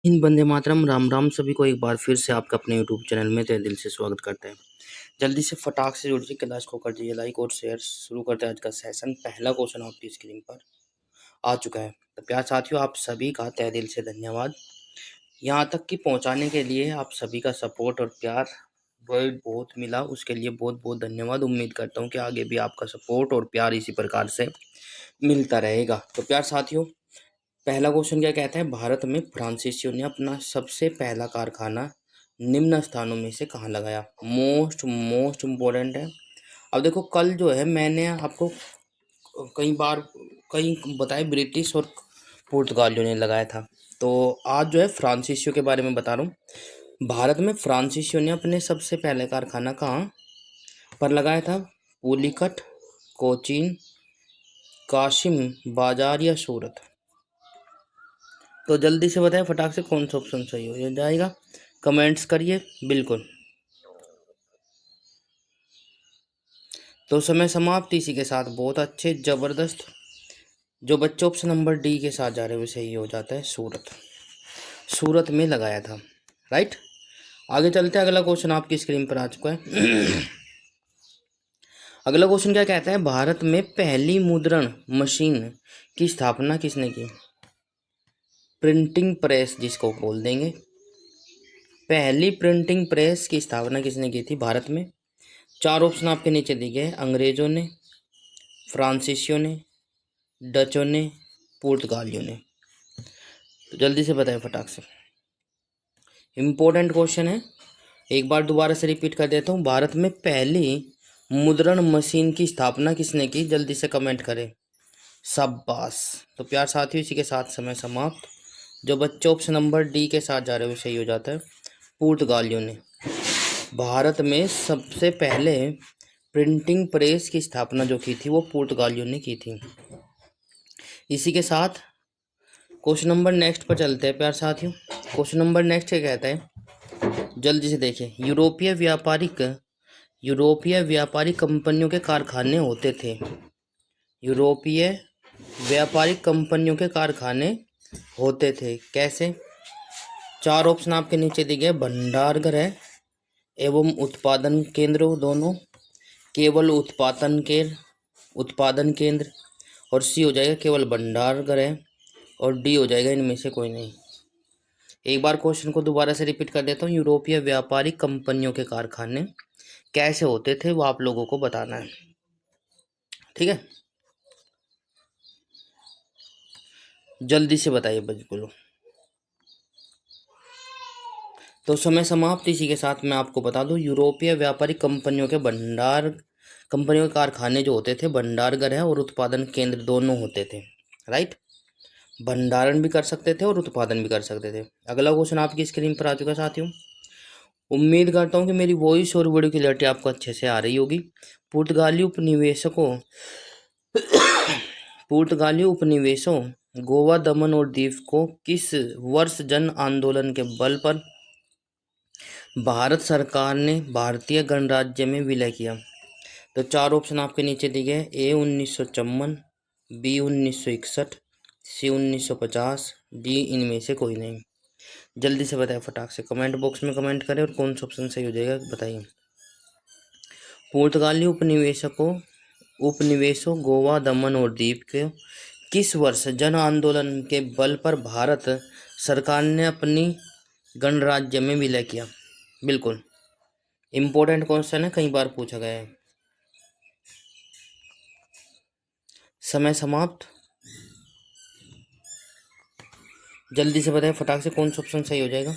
इन वंदे मातरम। राम राम सभी को एक बार फिर से आपका अपने यूट्यूब चैनल में तहे दिल से स्वागत करते हैं। जल्दी से फटाक से जुड़िए, क्लास को कर दीजिए लाइक और शेयर। शुरू करते हैं आज का सेशन। पहला क्वेश्चन आपकी स्क्रीन पर आ चुका है। तो प्यार साथियों, आप सभी का तहे दिल से धन्यवाद। यहाँ तक कि पहुँचाने के लिए आप सभी का सपोर्ट और प्यार बहुत बहुत मिला, उसके लिए बहुत बहुत धन्यवाद। उम्मीद करता हूँ कि आगे भी आपका सपोर्ट और प्यार इसी प्रकार से मिलता रहेगा। तो प्यार साथियों, पहला क्वेश्चन क्या कहता है, भारत में फ्रांसीसियों ने अपना सबसे पहला कारखाना निम्न स्थानों में से कहाँ लगाया। मोस्ट इम्पोर्टेंट है। अब देखो, कल जो है मैंने आपको कई बार कई बताए ब्रिटिश और पुर्तगालियों ने लगाया था, तो आज जो है फ्रांसीसियों के बारे में बता रहा हूँ। भारत में फ्रांसीसियों ने अपने सबसे पहले कारखाना कहाँ पर लगाया था। पुलिकट, कोचीन, काशिम बाजार या सूरत। तो जल्दी से बताएं फटाक से कौन सा ऑप्शन सही हो जाएगा, कमेंट्स करिए बिल्कुल। तो समय समाप्त इसी के साथ। बहुत अच्छे, ज़बरदस्त। जो बच्चे ऑप्शन नंबर डी के साथ जा रहे हैं वो सही हो जाता है, सूरत। सूरत में लगाया था, राइट। आगे चलते हैं, अगला क्वेश्चन आपकी स्क्रीन पर आ चुका है। अगला क्वेश्चन क्या कहता है, भारत में पहली मुद्रण मशीन की स्थापना किसने की। प्रिंटिंग प्रेस जिसको बोल देंगे, पहली प्रिंटिंग प्रेस की स्थापना किसने की थी भारत में। चार ऑप्शन आपके नीचे दिए गए, अंग्रेजों ने, फ्रांसीसियों ने, डचों ने, पुर्तगालियों ने। तो जल्दी से बताएं फटाक से, इम्पोर्टेंट क्वेश्चन है। एक बार दोबारा से रिपीट कर देता हूँ, भारत में पहली मुद्रण मशीन की स्थापना किसने की, जल्दी से कमेंट करें। शाबाश। तो प्यार साथियों, इसी के साथ समय समाप्त। जो बच्चे ऑप्शन नंबर डी के साथ जा रहे हैं वो सही हो जाता है, पुर्तगालियों ने। भारत में सबसे पहले प्रिंटिंग प्रेस की स्थापना जो की थी वो पुर्तगालियों ने की थी। इसी के साथ क्वेश्चन नंबर नेक्स्ट पर चलते हैं प्यार साथियों। क्वेश्चन नंबर नेक्स्ट क्या कहता है, जल्दी से देखिए। यूरोपीय व्यापारिक कंपनियों के कारखाने होते थे। यूरोपीय व्यापारिक कंपनियों के कारखाने होते थे कैसे। चार ऑप्शन आपके नीचे दिए गए, भंडारगृह एवं उत्पादन केंद्र दोनों, केवल उत्पादन केंद्र, और सी हो जाएगा केवल भंडारगृह, और डी हो जाएगा इनमें से कोई नहीं। एक बार क्वेश्चन को दोबारा से रिपीट कर देता हूँ। यूरोपीय व्यापारिक कंपनियों के कारखाने कैसे होते थे वो आप लोगों को बताना है, ठीक है। जल्दी से बताइए बिल्कुल। तो समय समाप्त इसी के साथ मैं आपको बता दूं, यूरोपीय व्यापारिक कंपनियों के कारखाने जो होते थे, भंडारगृह और उत्पादन केंद्र दोनों होते थे, राइट। भंडारण भी कर सकते थे और उत्पादन भी कर सकते थे। अगला क्वेश्चन आपकी स्क्रीन पर आ चुका है साथियों। उम्मीद करता हूँ कि मेरी वॉइस और वीडियो क्लियरिटी आपको अच्छे से आ रही होगी। पुर्तगाली उपनिवेशों गोवा, दमन और दीव को किस वर्ष जन आंदोलन के बल पर भारत सरकार ने भारतीय गणराज्य में विलय किया। तो चार ऑप्शन आपके नीचे दिए गए, ए 1954, बी 1961, सी 1950, डी इनमें से कोई नहीं। जल्दी से बताएं फटाक से, कमेंट बॉक्स में कमेंट करें और कौन सा ऑप्शन सही हो जाएगा बताइए। पुर्तगाली उपनिवेशों गोवा, दमन और दीव के किस वर्ष जन आंदोलन के बल पर भारत सरकार ने अपनी गणराज्य में विलय किया। बिल्कुल इम्पोर्टेंट क्वेश्चन है, कई बार पूछा गया है। समय समाप्त। जल्दी से बताएं फटाक से कौन सा ऑप्शन सही हो जाएगा।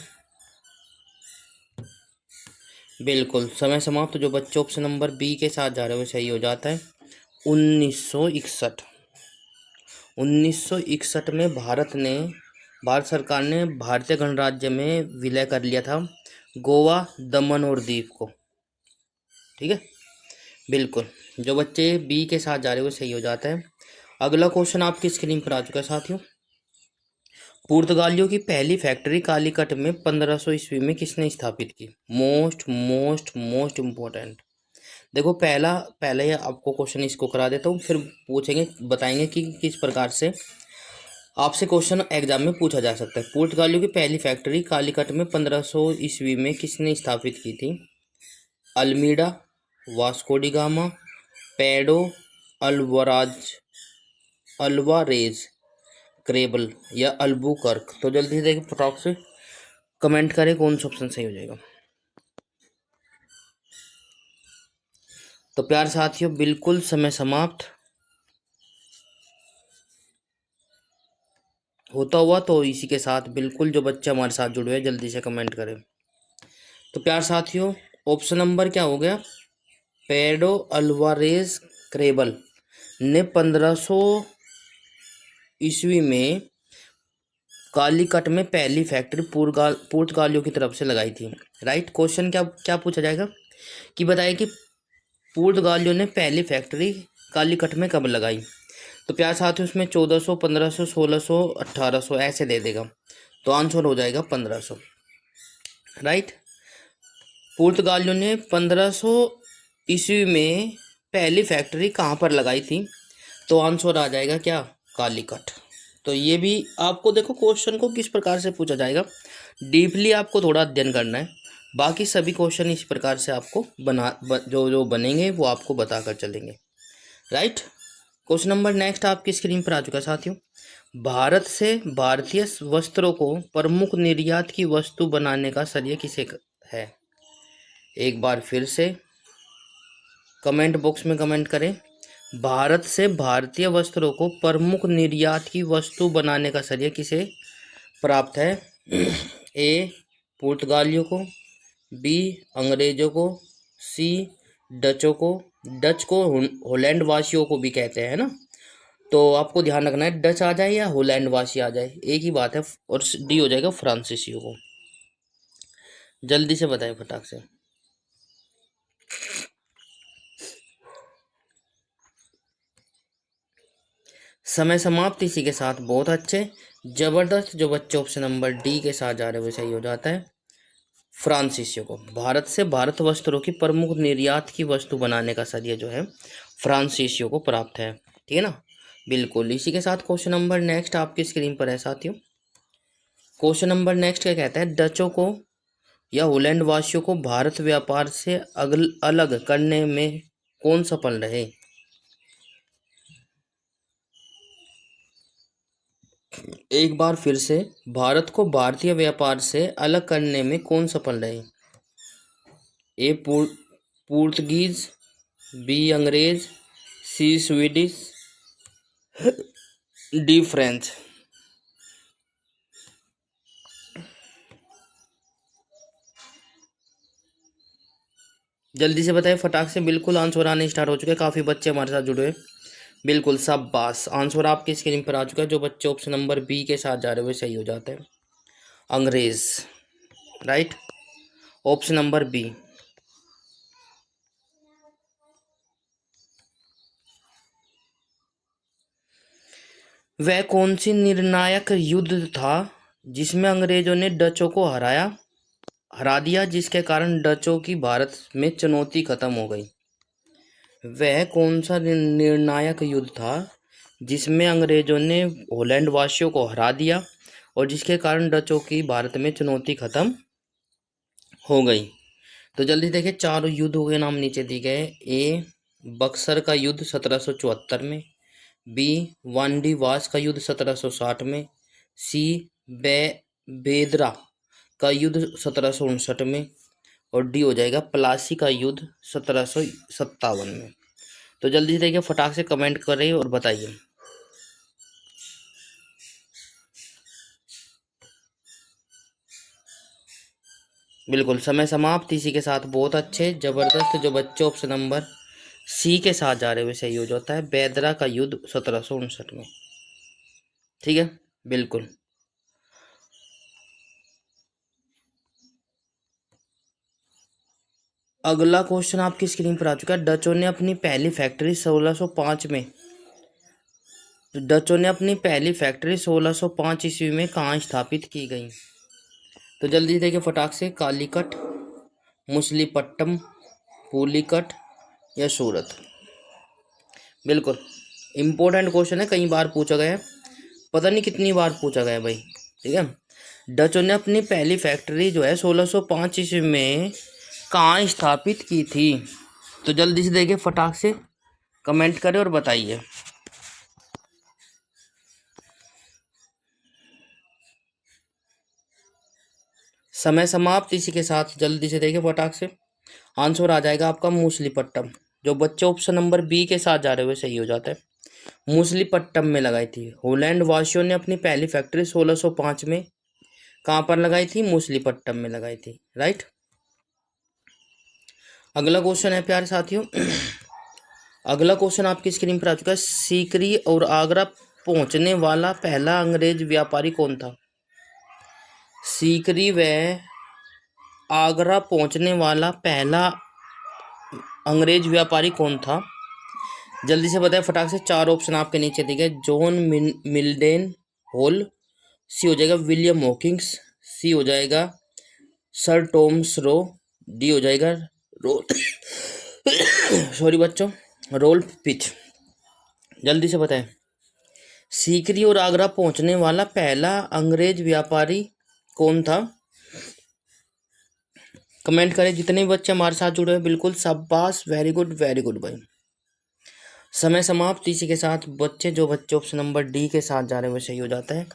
बिल्कुल समय समाप्त। जो बच्चे ऑप्शन नंबर बी के साथ जा रहे हैं वो सही हो जाता है, 1961। 1961 में भारत सरकार ने भारतीय गणराज्य में विलय कर लिया था गोवा, दमन और दीव को, ठीक है। बिल्कुल जो बच्चे बी के साथ जा रहे हैं वो सही हो जाता है। अगला क्वेश्चन आपकी स्क्रीन पर आ चुका है साथियों। पुर्तगालियों की पहली फैक्ट्री कालीकट में 1500 ईस्वी में किसने स्थापित की। Most important. देखो पहले आपको क्वेश्चन इसको करा देता हूँ, फिर पूछेंगे बताएंगे कि किस प्रकार से आपसे क्वेश्चन एग्जाम में पूछा जा सकता है। पुर्तगालियों की पहली फैक्ट्री कालीकट में 1500 ईस्वी में किसने स्थापित की थी? Almeida, Vasco da Gama, Pedro Alvares Alvares Cabral या अल्बुकर्क। तो जल्दी से देखिए फटाक से कमेंट करें कौन सा ऑप्शन सही हो जाएगा। तो प्यार साथियों बिल्कुल समय समाप्त होता हुआ। तो इसी के साथ बिल्कुल जो बच्चे हमारे साथ जुड़े हैं जल्दी से कमेंट करें। तो प्यार साथियों ऑप्शन नंबर क्या हो गया? पेडो अल्वारेज क्रेबल ने 1500 ईस्वी में कालीकट में पहली फैक्ट्री पुर्तगालियों की तरफ से लगाई थी। राइट। क्वेश्चन क्या क्या पूछा जाएगा कि बताइए कि पुर्तगालियों ने पहली फैक्ट्री कालीकट में कब लगाई। तो प्यार साथियों उसमें 1400, 1500, 1600, 1800 ऐसे दे देगा। तो आंसर हो जाएगा 1500। राइट। पुर्तगालियों ने 1500 ईस्वी में पहली फैक्ट्री कहाँ पर लगाई थी? तो आंसर आ जाएगा क्या? कालीकट। तो ये भी आपको देखो क्वेश्चन को किस प्रकार से पूछा जाएगा, डीपली आपको थोड़ा अध्ययन करना है। बाकी सभी क्वेश्चन इस प्रकार से आपको जो बनेंगे वो आपको बताकर चलेंगे। राइट। क्वेश्चन नंबर नेक्स्ट आपकी स्क्रीन पर आ चुका है साथियों। भारत से भारतीय वस्त्रों को प्रमुख निर्यात की वस्तु बनाने का श्रेय किसे है? एक बार फिर से कमेंट बॉक्स में कमेंट करें। भारत से भारतीय वस्त्रों को प्रमुख निर्यात की वस्तु बनाने का श्रेय किसे प्राप्त है? ए पुर्तगालियों को, बी अंग्रेजों को, सी डचों को, डच को होलैंड वासियों को भी कहते हैं ना, तो आपको ध्यान रखना है डच आ जाए या होलैंड वासी आ जाए एक ही बात है। और डी हो जाएगा फ्रांसीसियों को। जल्दी से बताएं फटाक से। समय समाप्त इसी के साथ। बहुत अच्छे जबरदस्त। जो बच्चे ऑप्शन नंबर डी के साथ जा रहे हैं वो सही हो जाता है। फ्रांसीसियों को भारत से भारत वस्त्रों की प्रमुख निर्यात की वस्तु बनाने का श्रेय जो है फ्रांसीसियों को प्राप्त है। ठीक है ना। बिल्कुल। इसी के साथ क्वेश्चन नंबर नेक्स्ट आपकी स्क्रीन पर है साथियों। क्वेश्चन नंबर नेक्स्ट क्या कहता है? डचों को या होलैंड वासियों को भारत व्यापार से अलग करने में कौन सफल रहे? एक बार फिर से, भारत को भारतीय व्यापार से अलग करने में कौन सफल रहे? ए पुर्तगीज, बी अंग्रेज, सी स्वीडिश, डी फ्रेंच। जल्दी से बताएं फटाक से। बिल्कुल आंसर आने स्टार्ट हो चुके हैं। काफ़ी बच्चे हमारे साथ जुड़े हैं। बिल्कुल सब बास आंसर आपकी स्क्रीन पर आ चुका है। जो बच्चे ऑप्शन नंबर बी के साथ जा रहे हैं वो सही हो जाते हैं। अंग्रेज। राइट। Option number B. वह कौन सी निर्णायक युद्ध था जिसमें अंग्रेजों ने डचों को हरा दिया, जिसके कारण डचों की भारत में चुनौती खत्म हो गई? वह कौन सा निर्णायक युद्ध था जिसमें अंग्रेजों ने होलैंड वासियों को हरा दिया और जिसके कारण डचों की भारत में चुनौती खत्म हो गई? तो जल्दी देखिए चारों युद्धों के नाम नीचे दिए गए। ए बक्सर का युद्ध 1774 में, बी वांडी वास का युद्ध 1760 में, सी बेदरा का युद्ध 1759 में और डी हो जाएगा प्लासी का युद्ध 1757 में। तो जल्दी से देखिए फटाक से कमेंट करें और बताइए। बिल्कुल समय समाप्त इसी के साथ। बहुत अच्छे जबरदस्त। जो बच्चे ऑप्शन नंबर सी के साथ जा रहे हुए सही हो जाता है। बेदरा का युद्ध 1759 में। ठीक है। बिल्कुल। अगला क्वेश्चन आपकी स्क्रीन पर आ चुका है। डचों ने अपनी पहली फैक्ट्री 1605 में डचों ने अपनी पहली फैक्ट्री 1605 ईस्वी में कहाँ स्थापित की गई? तो जल्दी देखिए फटाक से। कालीकट, मुसलीपट्टम, पुलिकट या सूरत। बिल्कुल इम्पोर्टेंट क्वेश्चन है, कई बार पूछा गया है। पता नहीं कितनी बार पूछा गया भाई। ठीक है, डचों ने अपनी पहली फैक्ट्री जो है 1605 ईस्वी में कहाँ स्थापित की थी? तो जल्दी से देखिए, फटाक से कमेंट करें और बताइए। समय समाप्त। इसी के साथ जल्दी से देखिए फटाक से, आंसर आ जाएगा आपका मूसलीपट्टम। जो बच्चे ऑप्शन नंबर बी के साथ जा रहे हुए सही हो जाता है। मूसलीपट्टम में लगाई थी। होलैंड वासियों ने अपनी पहली फैक्ट्री 1605 में कहाँ पर लगाई थी? मूसलीपट्टम में लगाई थी। राइट। अगला क्वेश्चन है प्यारे साथियों, अगला क्वेश्चन आपकी स्क्रीन पर आ चुका है। सीकरी और आगरा पहुंचने वाला पहला अंग्रेज व्यापारी कौन था? सीकरी व आगरा पहुंचने वाला पहला अंग्रेज व्यापारी कौन था? जल्दी से बताएं फटाक से। चार ऑप्शन आपके नीचे दिए गए। जॉन मिल्डेन होल, सी हो जाएगा विलियम हॉकिंस, सी हो जाएगा सर टॉमस रो, डी हो जाएगा रोल सॉरी बच्चों, रोल्फ पिच। जल्दी से बताएं, सीकरी और आगरा पहुंचने वाला पहला अंग्रेज व्यापारी कौन था? कमेंट करें जितने भी बच्चे हमारे साथ जुड़े हैं। बिल्कुल शाबाश, वेरी गुड भाई। समय समाप्त। इसी के साथ जो बच्चे ऑप्शन नंबर डी के साथ जा रहे हैं वो सही हो जाता है।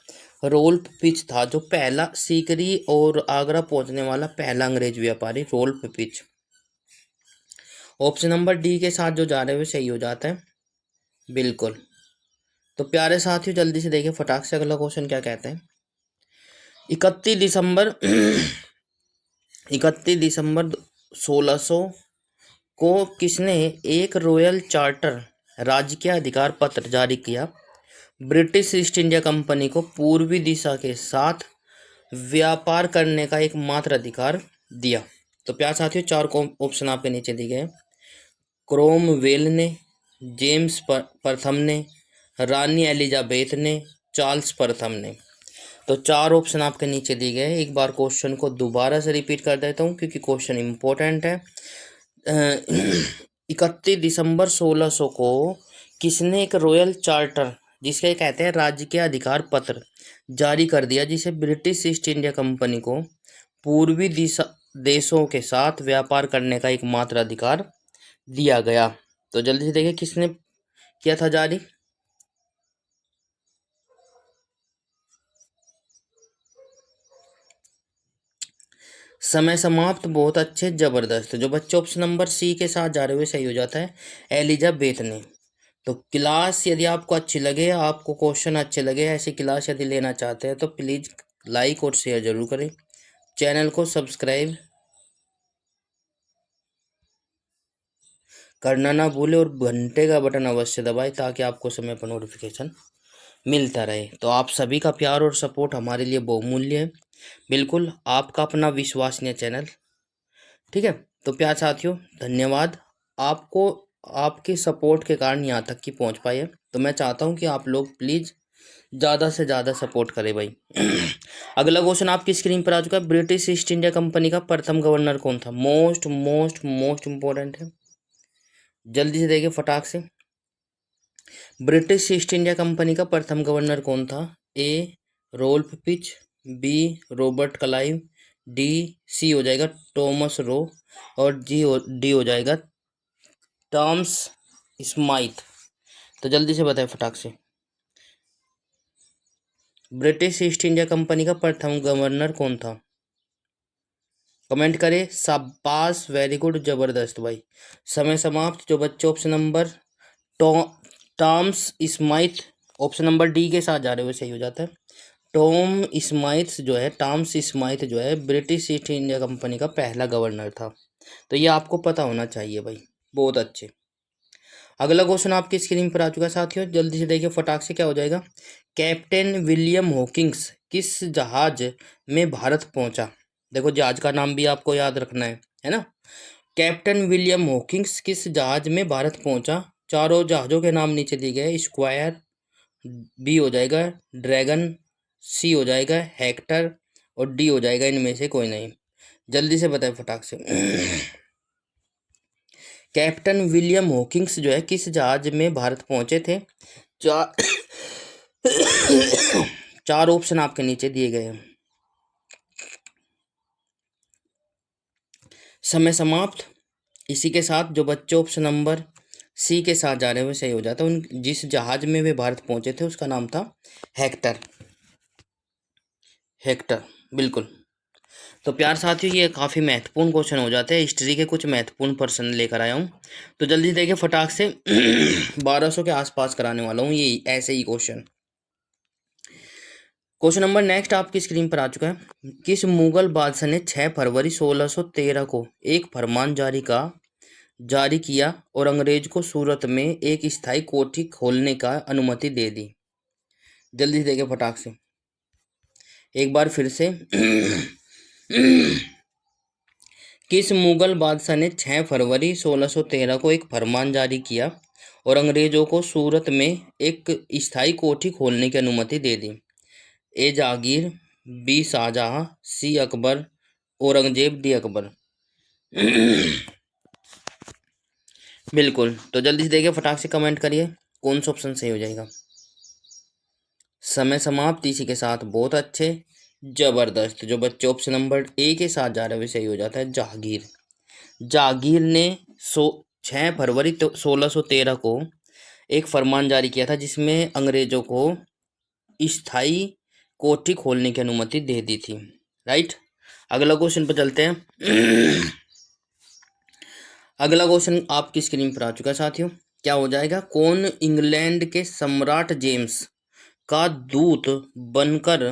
रोल्फ पिच था जो पहला सीकरी और आगरा पहुंचने वाला पहला अंग्रेज व्यापारी, Ralph Fitch. Option number D के साथ जो जा रहे हैं वो सही हो जाता है। बिल्कुल। तो प्यारे साथियों जल्दी से देखिए फटाक से अगला क्वेश्चन क्या कहते हैं। 31 दिसंबर 1600 को किसने एक रॉयल चार्टर राजकीय अधिकार पत्र जारी किया? ब्रिटिश ईस्ट इंडिया कंपनी को पूर्वी दिशा के साथ व्यापार करने का एकमात्र अधिकार दिया। तो प्यारे साथियों चार ऑप्शन आपके नीचे दिए गए। क्रोमवेल ने, जेम्स प्रथम ने, रानी एलिजाबेथ ने, चार्ल्स प्रथम ने। तो चार ऑप्शन आपके नीचे दिए गए। एक बार क्वेश्चन को दोबारा से रिपीट कर देता हूँ क्योंकि क्वेश्चन इम्पोर्टेंट है। 31 दिसंबर 1600 को किसने एक रॉयल चार्टर, जिसके कहते हैं राजकीय अधिकार पत्र, जारी कर दिया जिसे ब्रिटिश ईस्ट इंडिया कंपनी को पूर्वी देशों के साथ व्यापार करने का एकमात्र अधिकार दिया गया? तो जल्दी से देखिए किसने किया था जारी। समय समाप्त। बहुत अच्छे, जबरदस्त। जो बच्चे ऑप्शन नंबर सी के साथ जा रहे हुए सही हो जाता है, एलिजाबेथ ने। तो क्लास यदि आपको अच्छी लगे, आपको क्वेश्चन अच्छे लगे, ऐसी क्लास यदि लेना चाहते हैं तो प्लीज़ लाइक और शेयर जरूर करें। चैनल को सब्सक्राइब करना ना भूले और घंटे का बटन अवश्य दबाएं ताकि आपको समय पर नोटिफिकेशन मिलता रहे। तो आप सभी का प्यार और सपोर्ट हमारे लिए बहुमूल्य है। बिल्कुल आपका अपना विश्वसनीय चैनल। ठीक है, तो प्यार साथियों धन्यवाद। आपको आपके सपोर्ट के कारण यहाँ तक की पहुँच पाए है। तो मैं चाहता हूँ कि आप लोग प्लीज़ ज़्यादा से ज़्यादा सपोर्ट करें भाई। अगला क्वेश्चन आपकी स्क्रीन पर आ चुका है। ब्रिटिश ईस्ट इंडिया कंपनी का प्रथम गवर्नर कौन था? मोस्ट मोस्ट मोस्ट इम्पोर्टेंट है। जल्दी से देखिए फटाक से। ब्रिटिश ईस्ट इंडिया कंपनी का प्रथम गवर्नर कौन था? A Ralph Fitch, B Robert Clive, D C हो जाएगा टॉमस रो, और डी हो जाएगा टॉमस स्माइथ। तो जल्दी से बताएं फटाक से, ब्रिटिश ईस्ट इंडिया कंपनी का प्रथम गवर्नर कौन था? कमेंट करें। शाबाश, वेरी गुड, जबरदस्त भाई। समय समाप्त। जो बच्चे option number Thomas Smythe option number D के साथ जा रहे हुए सही हो जाता है। टॉमस स्माइथ जो है ब्रिटिश ईस्ट इंडिया कंपनी का पहला गवर्नर था। तो ये आपको पता होना चाहिए भाई। बहुत अच्छे। अगला क्वेश्चन आपकी स्क्रीन पर आ चुका है साथियों, जल्दी से देखिए फटाक से क्या हो जाएगा। कैप्टन विलियम हॉकिंस किस जहाज में भारत पहुंचा? देखो जहाज का नाम भी आपको याद रखना है ना। कैप्टन विलियम हॉकिंस किस जहाज में भारत पहुंचा? चारों जहाज़ों के नाम नीचे दिए गए। स्क्वायर, बी हो जाएगा ड्रैगन, सी हो जाएगा हेक्टर, और डी हो जाएगा इनमें से कोई नहीं। जल्दी से बताएं फटाक से। कैप्टन विलियम हॉकिंस जो है किस जहाज में भारत पहुंचे थे? चार चार ऑप्शन आपके नीचे दिए गए हैं। समय समाप्त। इसी के साथ जो बच्चे ऑप्शन नंबर सी के साथ जा रहे हैं वो सही हो जाता है। उन जिस जहाज में वे भारत पहुंचे थे उसका नाम था हेक्टर। हेक्टर, बिल्कुल। तो प्यार साथियों, ये काफ़ी महत्वपूर्ण क्वेश्चन हो जाते हैं। हिस्ट्री के कुछ महत्वपूर्ण प्रश्न लेकर आया हूँ, तो जल्दी से देखिए फटाक से। 1200 के आसपास कराने वाला हूँ ये ऐसे ही क्वेश्चन। क्वेश्चन नंबर नेक्स्ट आपकी स्क्रीन पर आ चुका है। किस मुगल बादशाह ने 6 फरवरी 1613 को एक फरमान जारी किया और अंग्रेज को सूरत में एक स्थायी कोठी खोलने का अनुमति दे दी? जल्दी से देखिए फटाक से एक बार फिर से। किस मुगल बादशाह ने 6 फरवरी 1613 को एक फरमान जारी किया और अंग्रेजों को सूरत में एक स्थायी कोठी खोलने की अनुमति दे दी? ए जहांगीर, बी शाहजहां, सी अकबर, औरंगजेब, डी अकबर। बिल्कुल, तो जल्दी से देखिए फटाक से कमेंट करिए कौन सा ऑप्शन सही हो जाएगा। समय समाप्त। इसी के साथ बहुत अच्छे, जबरदस्त। जो बच्चे ऑप्शन नंबर ए के साथ जा रहे हैं वे सही हो जाता है जहांगीर। जहांगीर ने 6 फरवरी 1613 को एक फरमान जारी किया था जिसमें अंग्रेजों को स्थायी कोठी खोलने की अनुमति दे दी थी। राइट, अगला क्वेश्चन पर चलते हैं। अगला क्वेश्चन आपकी स्क्रीन पर आ चुका है साथियों। क्या हो जाएगा? कौन इंग्लैंड के सम्राट जेम्स का दूत बनकर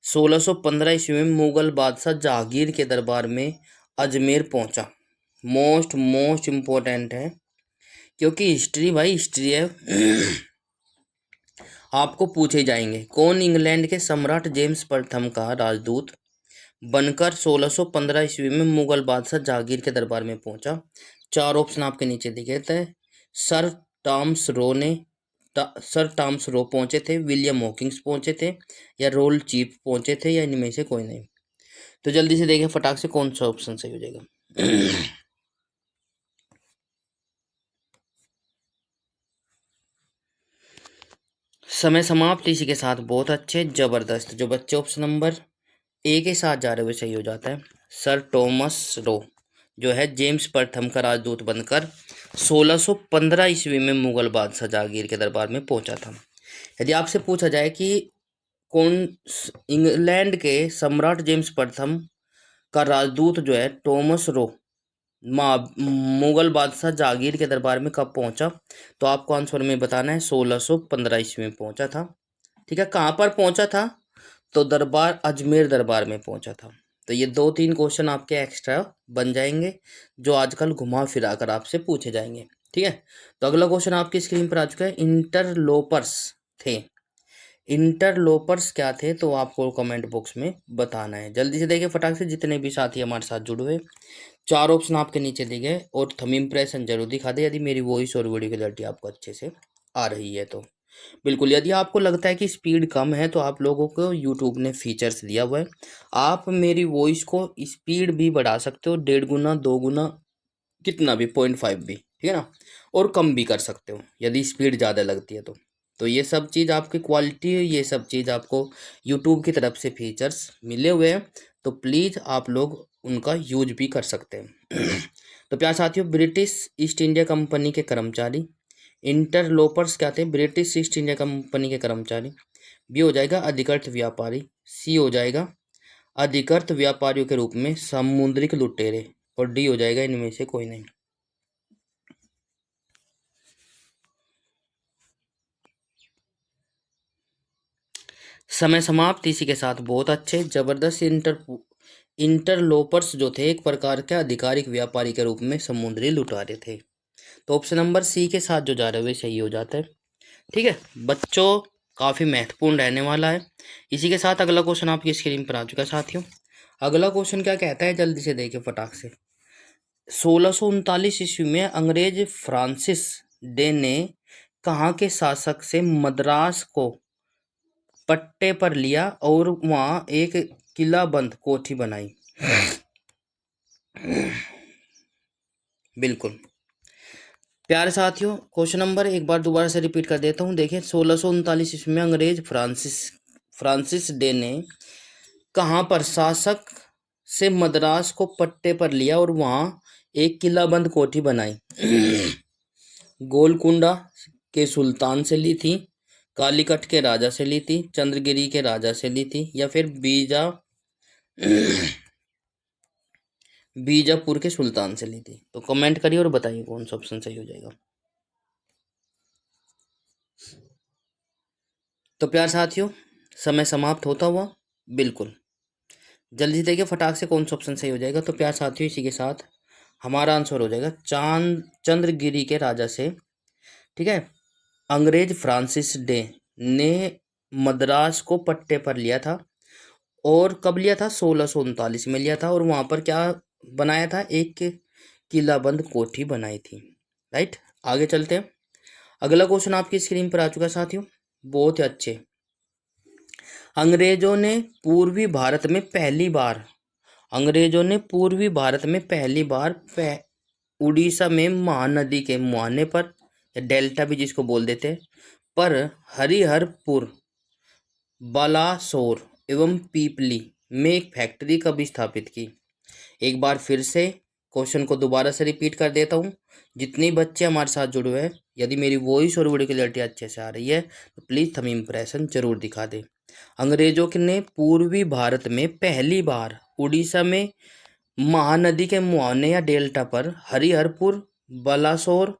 1615 ईस्वी में मुगल बादशाह जहांगीर के दरबार में अजमेर पहुंचा? मोस्ट इम्पोर्टेंट है, क्योंकि हिस्ट्री भाई हिस्ट्री है। आपको पूछे जाएंगे। कौन इंग्लैंड के सम्राट जेम्स प्रथम का राजदूत बनकर 1615 ईस्वी में मुगल बादशाह जहांगीर के दरबार में पहुंचा? चार ऑप्शन आपके नीचे दिखे थे। सर टॉमस रो पहुंचे थे, विलियम हॉकिंस पहुंचे थे, या रोल चीप पहुंचे थे, या इनमें से कोई नहीं। तो जल्दी से देखें फटाक से कौन सा ऑप्शन सही हो जाएगा। समय समाप्त। इसी के साथ बहुत अच्छे, जबरदस्त। जो बच्चे ऑप्शन नंबर ए के साथ जा रहे हुए सही हो जाता है। सर टॉमस रो जो है जेम्स प्रथम का राजदूत बनकर 1615 ईस्वी में मुगल बादशाह जहांगीर के दरबार में पहुंचा था। यदि आपसे पूछा जाए कि कौन इंग्लैंड के सम्राट जेम्स प्रथम का राजदूत जो है टॉमस रो मुगल बादशाह जहांगीर के दरबार में कब पहुंचा, तो आपको आंसर में बताना है 1615 ईस्वी में पहुंचा था। ठीक है, कहाँ पर पहुंचा था? तो दरबार, अजमेर दरबार में पहुंचा था। तो ये 2-3 क्वेश्चन आपके एक्स्ट्रा बन जाएंगे जो आजकल घुमा फिरा कर आपसे पूछे जाएंगे। ठीक है, तो अगला क्वेश्चन आपकी स्क्रीन पर आ चुका है। इंटरलोपर्स थे। इंटरलोपर्स क्या थे, तो आपको कमेंट बॉक्स में बताना है। जल्दी से देखिए फटाक से, जितने भी साथी हमारे साथ जुड़े हुए। चार ऑप्शन आपके नीचे दिए गए और थंब इम्प्रेशन जरूर दिखा दे यदि मेरी वॉइस और वीडियो क्लैरिटी आपको अच्छे से आ रही है तो। बिल्कुल, यदि आपको लगता है कि स्पीड कम है तो आप लोगों को यूट्यूब ने फीचर्स दिया हुआ है, आप मेरी वॉइस को स्पीड भी बढ़ा सकते हो, 1.5 गुना 2 गुना, कितना भी, 0.5 भी, ठीक है ना, और कम भी कर सकते हो यदि स्पीड ज़्यादा लगती है तो ये सब चीज़ आपकी क्वालिटी, ये सब चीज़ आपको यूट्यूब की तरफ से फीचर्स मिले हुए हैं, तो प्लीज़ आप लोग उनका यूज भी कर सकते हैं। तो प्यार साथियों, ब्रिटिश ईस्ट इंडिया कंपनी के कर्मचारी। इंटरलोपर्स क्या थे? ब्रिटिश ईस्ट इंडिया कंपनी के कर्मचारी। बी हो जाएगा अधिकृत व्यापारी। सी हो जाएगा अधिकृत व्यापारियों के रूप में समुद्रिक लुटेरे, और डी हो जाएगा इनमें से कोई नहीं। समय समाप्त। इसी के साथ बहुत अच्छे, जबरदस्त। इंटरलोपर्स जो थे एक प्रकार के आधिकारिक व्यापारी के रूप में समुद्री लुटारे थे। तो ऑप्शन नंबर सी के साथ जो जा रहे हुए सही हो जाता है। ठीक है बच्चों, काफ़ी महत्वपूर्ण रहने वाला है। इसी के साथ अगला क्वेश्चन आपकी स्क्रीन पर आ चुका है साथियों। अगला क्वेश्चन क्या कहता है, जल्दी से देखिए फटाक से। 1639 ईस्वी में अंग्रेज फ्रांसिस डे ने कहाँ के शासक से मद्रास को पट्टे पर लिया और वहाँ एक किलाबंद कोठी बनाई? बिल्कुल, प्यारे साथियों, क्वेश्चन नंबर एक बार दोबारा से रिपीट कर देता हूँ। देखिए, 1639 ईस्वी में अंग्रेज फ्रांसिस डे ने कहाँ पर शासक से मद्रास को पट्टे पर लिया और वहाँ एक किलाबंद कोठी बनाई? गोलकुंडा के सुल्तान से ली थी, कालीकट के राजा से ली थी, चंद्रगिरी के राजा से ली थी, या फिर बीजापुर के सुल्तान से ली थी? तो कमेंट करिए और बताइए कौन सा ऑप्शन सही हो जाएगा। तो प्यार साथियों, समय समाप्त होता हुआ बिल्कुल जल्दी देखिए फटाक से कौन सा ऑप्शन सही हो जाएगा। तो प्यार साथियों, इसी के साथ हमारा आंसर हो जाएगा चंद्रगिरी के राजा से। ठीक है, अंग्रेज फ्रांसिस डे ने मद्रास को पट्टे पर लिया था। और कब लिया था? 1639 में लिया था। और वहां पर क्या बनाया था? एक किलाबंद कोठी बनाई थी। राइट, आगे चलते हैं। अगला क्वेश्चन आपकी स्क्रीन पर आ चुका है साथियों, बहुत ही अच्छे। अंग्रेजों ने पूर्वी भारत में पहली बार उड़ीसा में महानदी के मुहाने पर, या डेल्टा भी जिसको बोल देते हैं, पर हरिहरपुर, बालासोर एवं पीपली में एक फैक्ट्री कब स्थापित की? एक बार फिर से क्वेश्चन को दोबारा से रिपीट कर देता हूँ। जितने बच्चे हमारे साथ जुड़े हुए हैं, यदि मेरी वॉइस और वीडियो क्लियरिटी अच्छे से आ रही है तो प्लीज़ थंब इम्प्रेशन जरूर दिखा दें। अंग्रेजों ने पूर्वी भारत में पहली बार उड़ीसा में महानदी के मुहाने या डेल्टा पर हरिहरपुर, बलासोर,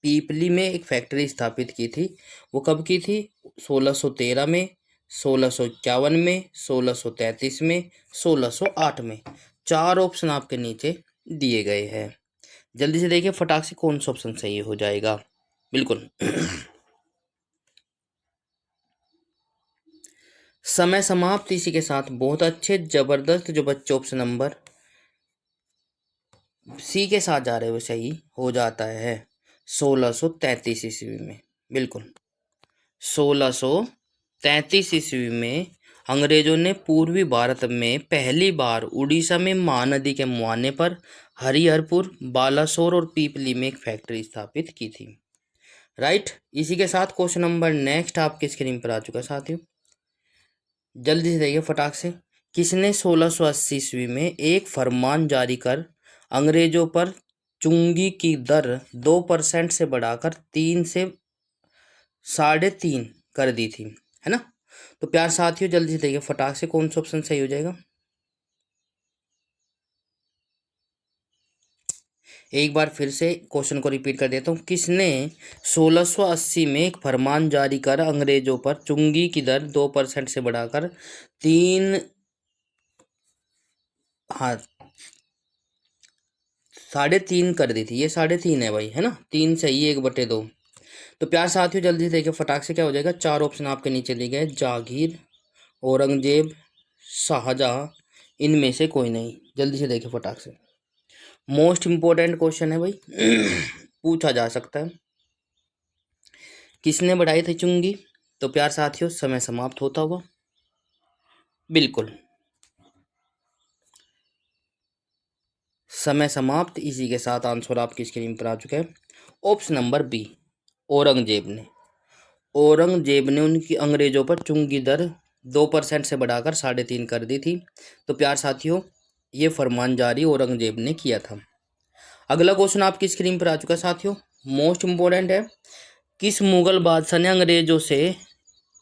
पीपली में एक फैक्ट्री स्थापित की थी। वो कब की थी? 1613 में, 1651 में, 1633 में, 1608 में। चार ऑप्शन आपके नीचे दिए गए हैं। जल्दी से देखिए फटाक से कौन सा ऑप्शन सही हो जाएगा। बिल्कुल समय समाप्त। इसी के साथ बहुत अच्छे जबरदस्त जो बच्चे ऑप्शन नंबर सी के साथ जा रहे हो सही हो जाता है 1633 ईस्वी में। बिल्कुल 1633 ईस्वी में अंग्रेजों ने पूर्वी भारत में पहली बार उड़ीसा में महानदी के मुहाने पर हरिहरपुर, बालासोर और पीपली में एक फैक्ट्री स्थापित की थी। राइट, इसी के साथ क्वेश्चन नंबर नेक्स्ट आपकी स्क्रीन पर आ चुका है साथियों, जल्दी से देखिए फटाक से। किसने 1680 ईस्वी में एक फरमान जारी कर अंग्रेजों पर चुंगी की दर 2% से बढ़ाकर 3 से 3.5 कर दी थी, है ना? तो प्यार साथियों, जल्दी से देखिए फटाक से कौन सा ऑप्शन सही हो जाएगा। एक बार फिर से क्वेश्चन को रिपीट कर देता हूँ। किसने 1680 में एक फरमान जारी कर अंग्रेजों पर चुंगी की दर 2% से बढ़ाकर 3, हाँ 3.5 कर दी थी? ये 3.5 है भाई, है ना? 3 सही, 1/2। तो प्यार साथियों, जल्दी से देखिए फटाक से क्या हो जाएगा। चार ऑप्शन आपके नीचे दिए गए, जागीर, औरंगजेब, शाहजहां, इनमें से कोई नहीं। जल्दी से देखिए फटाक से, मोस्ट इंपॉर्टेंट क्वेश्चन है भाई पूछा जा सकता है। किसने बढ़ाई थी चुंगी? तो प्यार साथियों, समय समाप्त होता हुआ बिल्कुल समय समाप्त। इसी के साथ आंसर आपकी स्क्रीन पर आ चुका है, ऑप्शन नंबर बी, औरंगजेब ने। औरंगजेब ने उनकी अंग्रेजों पर चुंगी दर 2% से बढ़ाकर 3.5 कर दी थी। तो प्यार साथियों, ये फरमान जारी औरंगजेब ने किया था। अगला क्वेश्चन आपकी स्क्रीन पर आ चुका है साथियों, मोस्ट इंपोर्टेंट है। किस मुगल बादशाह ने अंग्रेजों से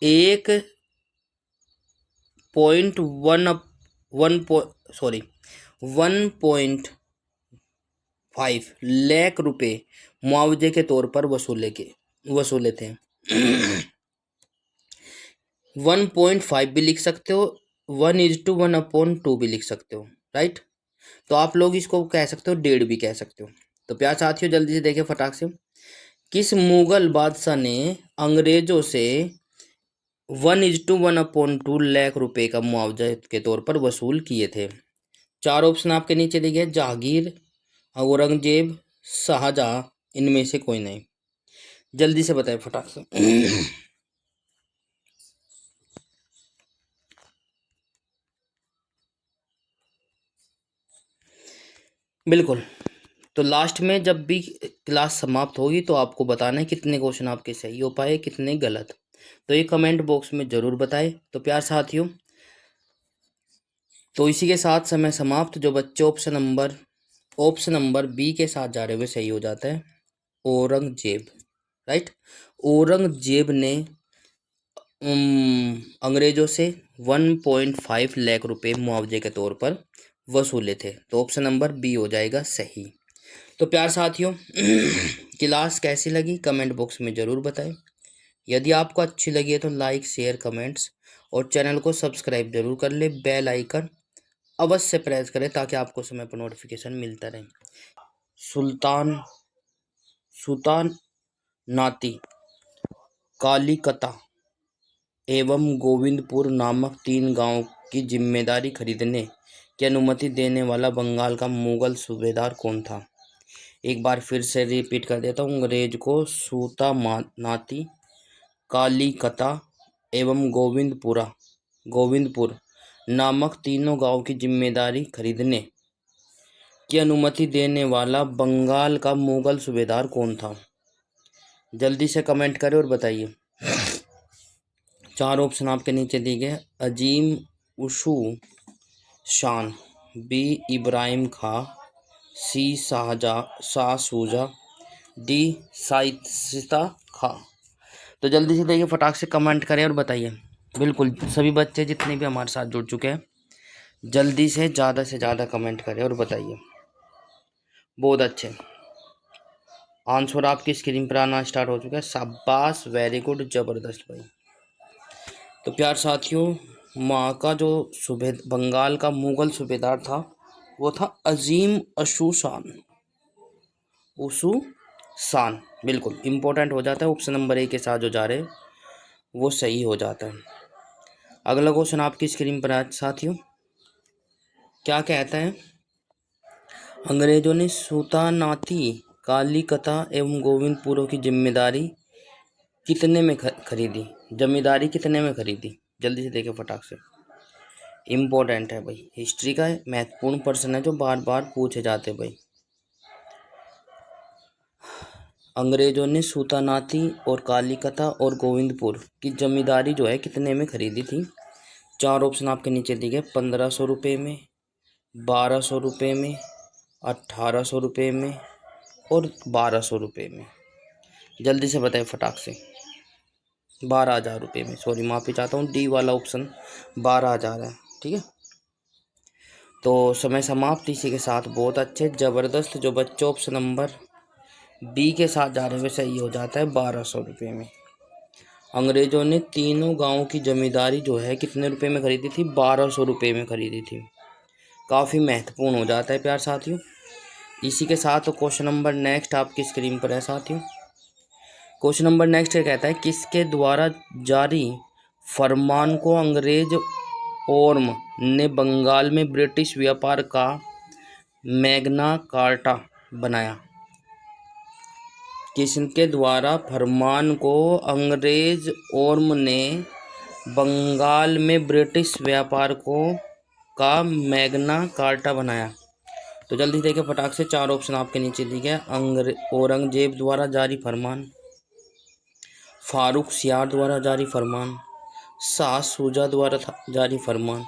1.5 लाख रुपए मुआवजे के तौर पर वसूले थे 1.5 भी लिख सकते हो, 1:1/2 भी लिख सकते हो। राइट, तो आप लोग इसको कह सकते हो 1.5 भी कह सकते हो। तो प्यार साथियों, जल्दी से देखिए फटाक से। किस मुगल बादशाह ने अंग्रेजों से 1:1/2 लाख रुपए का मुआवजा के तौर पर वसूल किए थे? चार ऑप्शन आपके नीचे दिए गए, जहांगीर, औरंगजेब, शाहजहां, इनमें से कोई नहीं। जल्दी से बताएं फटाक से बिल्कुल तो लास्ट में जब भी क्लास समाप्त होगी तो आपको बताना है कितने क्वेश्चन आपके सही हो पाए, कितने गलत। तो ये कमेंट बॉक्स में ज़रूर बताएं। तो प्यार साथियों, तो इसी के साथ समय समाप्त। जो बच्चे ऑप्शन नंबर बी के साथ जा रहे हुए सही हो जाता है, औरंगजेब। राइट, औरंगजेब ने अंग्रेजों से 1.5 लाख रुपए मुआवजे के तौर पर वसूले थे। तो ऑप्शन नंबर बी हो जाएगा सही। तो प्यार साथियों, क्लास कैसी लगी कमेंट बॉक्स में ज़रूर बताएं। यदि आपको अच्छी लगी है तो लाइक, शेयर, कमेंट्स और चैनल को सब्सक्राइब जरूर कर ले। बेल आइकन अवश्य प्रेस करें ताकि आपको समय पर नोटिफिकेशन मिलता रहे। सुल्तान सुल्तान नाती, कालीकता एवं गोविंदपुर नामक 3 गांवों की जिम्मेदारी खरीदने की अनुमति देने वाला बंगाल का मुगल सूबेदार कौन था? एक बार फिर से रिपीट कर देता हूँ। अंग्रेज को नाती, कालीकता एवं गोविंदपुर नामक 3 गांवों की जिम्मेदारी खरीदने की अनुमति देने वाला बंगाल का मुगल सूबेदार कौन था? जल्दी से कमेंट करें और बताइए। 4 ऑप्शन आपके नीचे दिए गए। अजीम उशू शान, बी इब्राहिम खां, सी शाह सूजा, डी साइस्ता खां। तो जल्दी से देखिए, फटाक से कमेंट करें और बताइए। बिल्कुल सभी बच्चे जितने भी हमारे साथ जुड़ चुके हैं, जल्दी से ज़्यादा कमेंट करें और बताइए। बहुत अच्छे आंसर आपकी स्क्रीन पर आना स्टार्ट हो चुका है। शाबाश, वेरी गुड, ज़बरदस्त भाई। तो प्यार साथियों, माँ का जो बंगाल का मुगल सूबेदार था वो था अजीम उसू शान। बिल्कुल इम्पोर्टेंट हो जाता है। ऑप्शन नंबर ए के साथ जो जा रहे हैं वो सही हो जाता है। अगला क्वेश्चन आपकी स्क्रीन पर आज साथियों, क्या कहता है? अंग्रेजों ने सुल्तानाती, कालीकता एवं गोविंदपुरों की जिम्मेदारी कितने में खरीदी? जमींदारी कितने में खरीदी? जल्दी से देखें फटाक से। इम्पोर्टेंट है भाई, हिस्ट्री का महत्वपूर्ण प्रश्न है जो बार बार पूछे जाते भाई। अंग्रेजों ने सुल्तानाती और कालीकता और गोविंदपुर की जमींदारी जो है कितने में खरीदी थी? 4 ऑप्शन आपके नीचे दिए गए। 1500 रुपये में, 1200 रुपये में, 1800 रुपये में और 1200 रुपये में। जल्दी से बताएं फटाक से। 12,000 रुपये में, सॉरी माफ़ी चाहता हूँ, डी वाला ऑप्शन 12,000 है। ठीक है, तो समय समाप्त। इसी के साथ बहुत अच्छे ज़बरदस्त जो बच्चे ऑप्शन नंबर बी के साथ जा रहे हैं सही हो जाता है 1200 रुपये में। अंग्रेजों ने 3 गांवों की जमींदारी जो है कितने रुपए में खरीदी थी? 1200 रुपये में खरीदी थी। काफ़ी महत्वपूर्ण हो जाता है प्यार साथियों। इसी के साथ क्वेश्चन नंबर नेक्स्ट आपकी स्क्रीन पर है साथियों। क्वेश्चन नंबर नेक्स्ट कहता है, किसके द्वारा जारी फरमान को अंग्रेज ओर्म ने बंगाल में ब्रिटिश व्यापार का मैग्ना कार्टा बनाया? किसके द्वारा फरमान को अंग्रेज ओर्म ने बंगाल में ब्रिटिश व्यापार का मैग्ना कार्टा बनाया? तो जल्दी देखिए फटाक से। 4 ऑप्शन आपके नीचे दिए गए। औरंगजेब द्वारा जारी फरमान, फारूक सियार द्वारा जारी फरमान, शाह शुजा द्वारा जारी फरमान,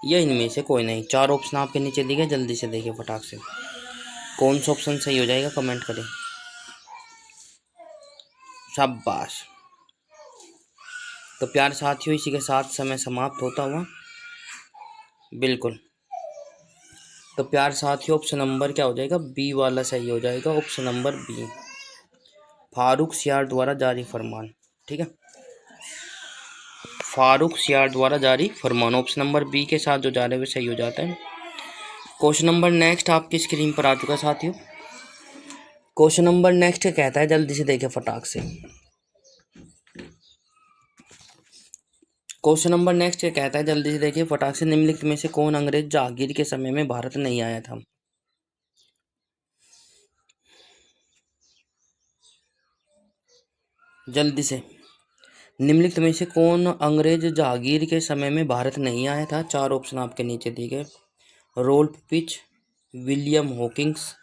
या इनमें से कोई नहीं। 4 ऑप्शन आपके नीचे दिए गए। जल्दी से देखिए फटाक से कौन सा ऑप्शन सही हो जाएगा, कमेंट करें। शाबाश। तो प्यार साथियों, इसी के साथ समय समाप्त होता हुआ। बिल्कुल, तो प्यार साथियों ऑप्शन नंबर क्या हो जाएगा? बी वाला सही हो जाएगा। ऑप्शन नंबर बी, फारूक सियार द्वारा जारी फरमान। ठीक है, फारूक सियार द्वारा जारी फरमान ऑप्शन नंबर बी के साथ जो जा रहे हैं सही हो जाता है। क्वेश्चन नंबर नेक्स्ट आपकी स्क्रीन पर आ चुका है साथियों। क्वेश्चन नंबर नेक्स्ट कहता है, जल्दी से देखें फटाक से। क्वेश्चन नंबर नेक्स्ट कहता है, जल्दी से देखिए फटाक से। निम्नलिखित में से कौन अंग्रेज जहांगीर के समय में भारत नहीं आया था? जल्दी से, निम्नलिखित में से कौन अंग्रेज जहांगीर के समय में भारत नहीं आया था? 4 ऑप्शन आपके नीचे दिए गए। रोल्फ पिच, विलियम हॉकिंस,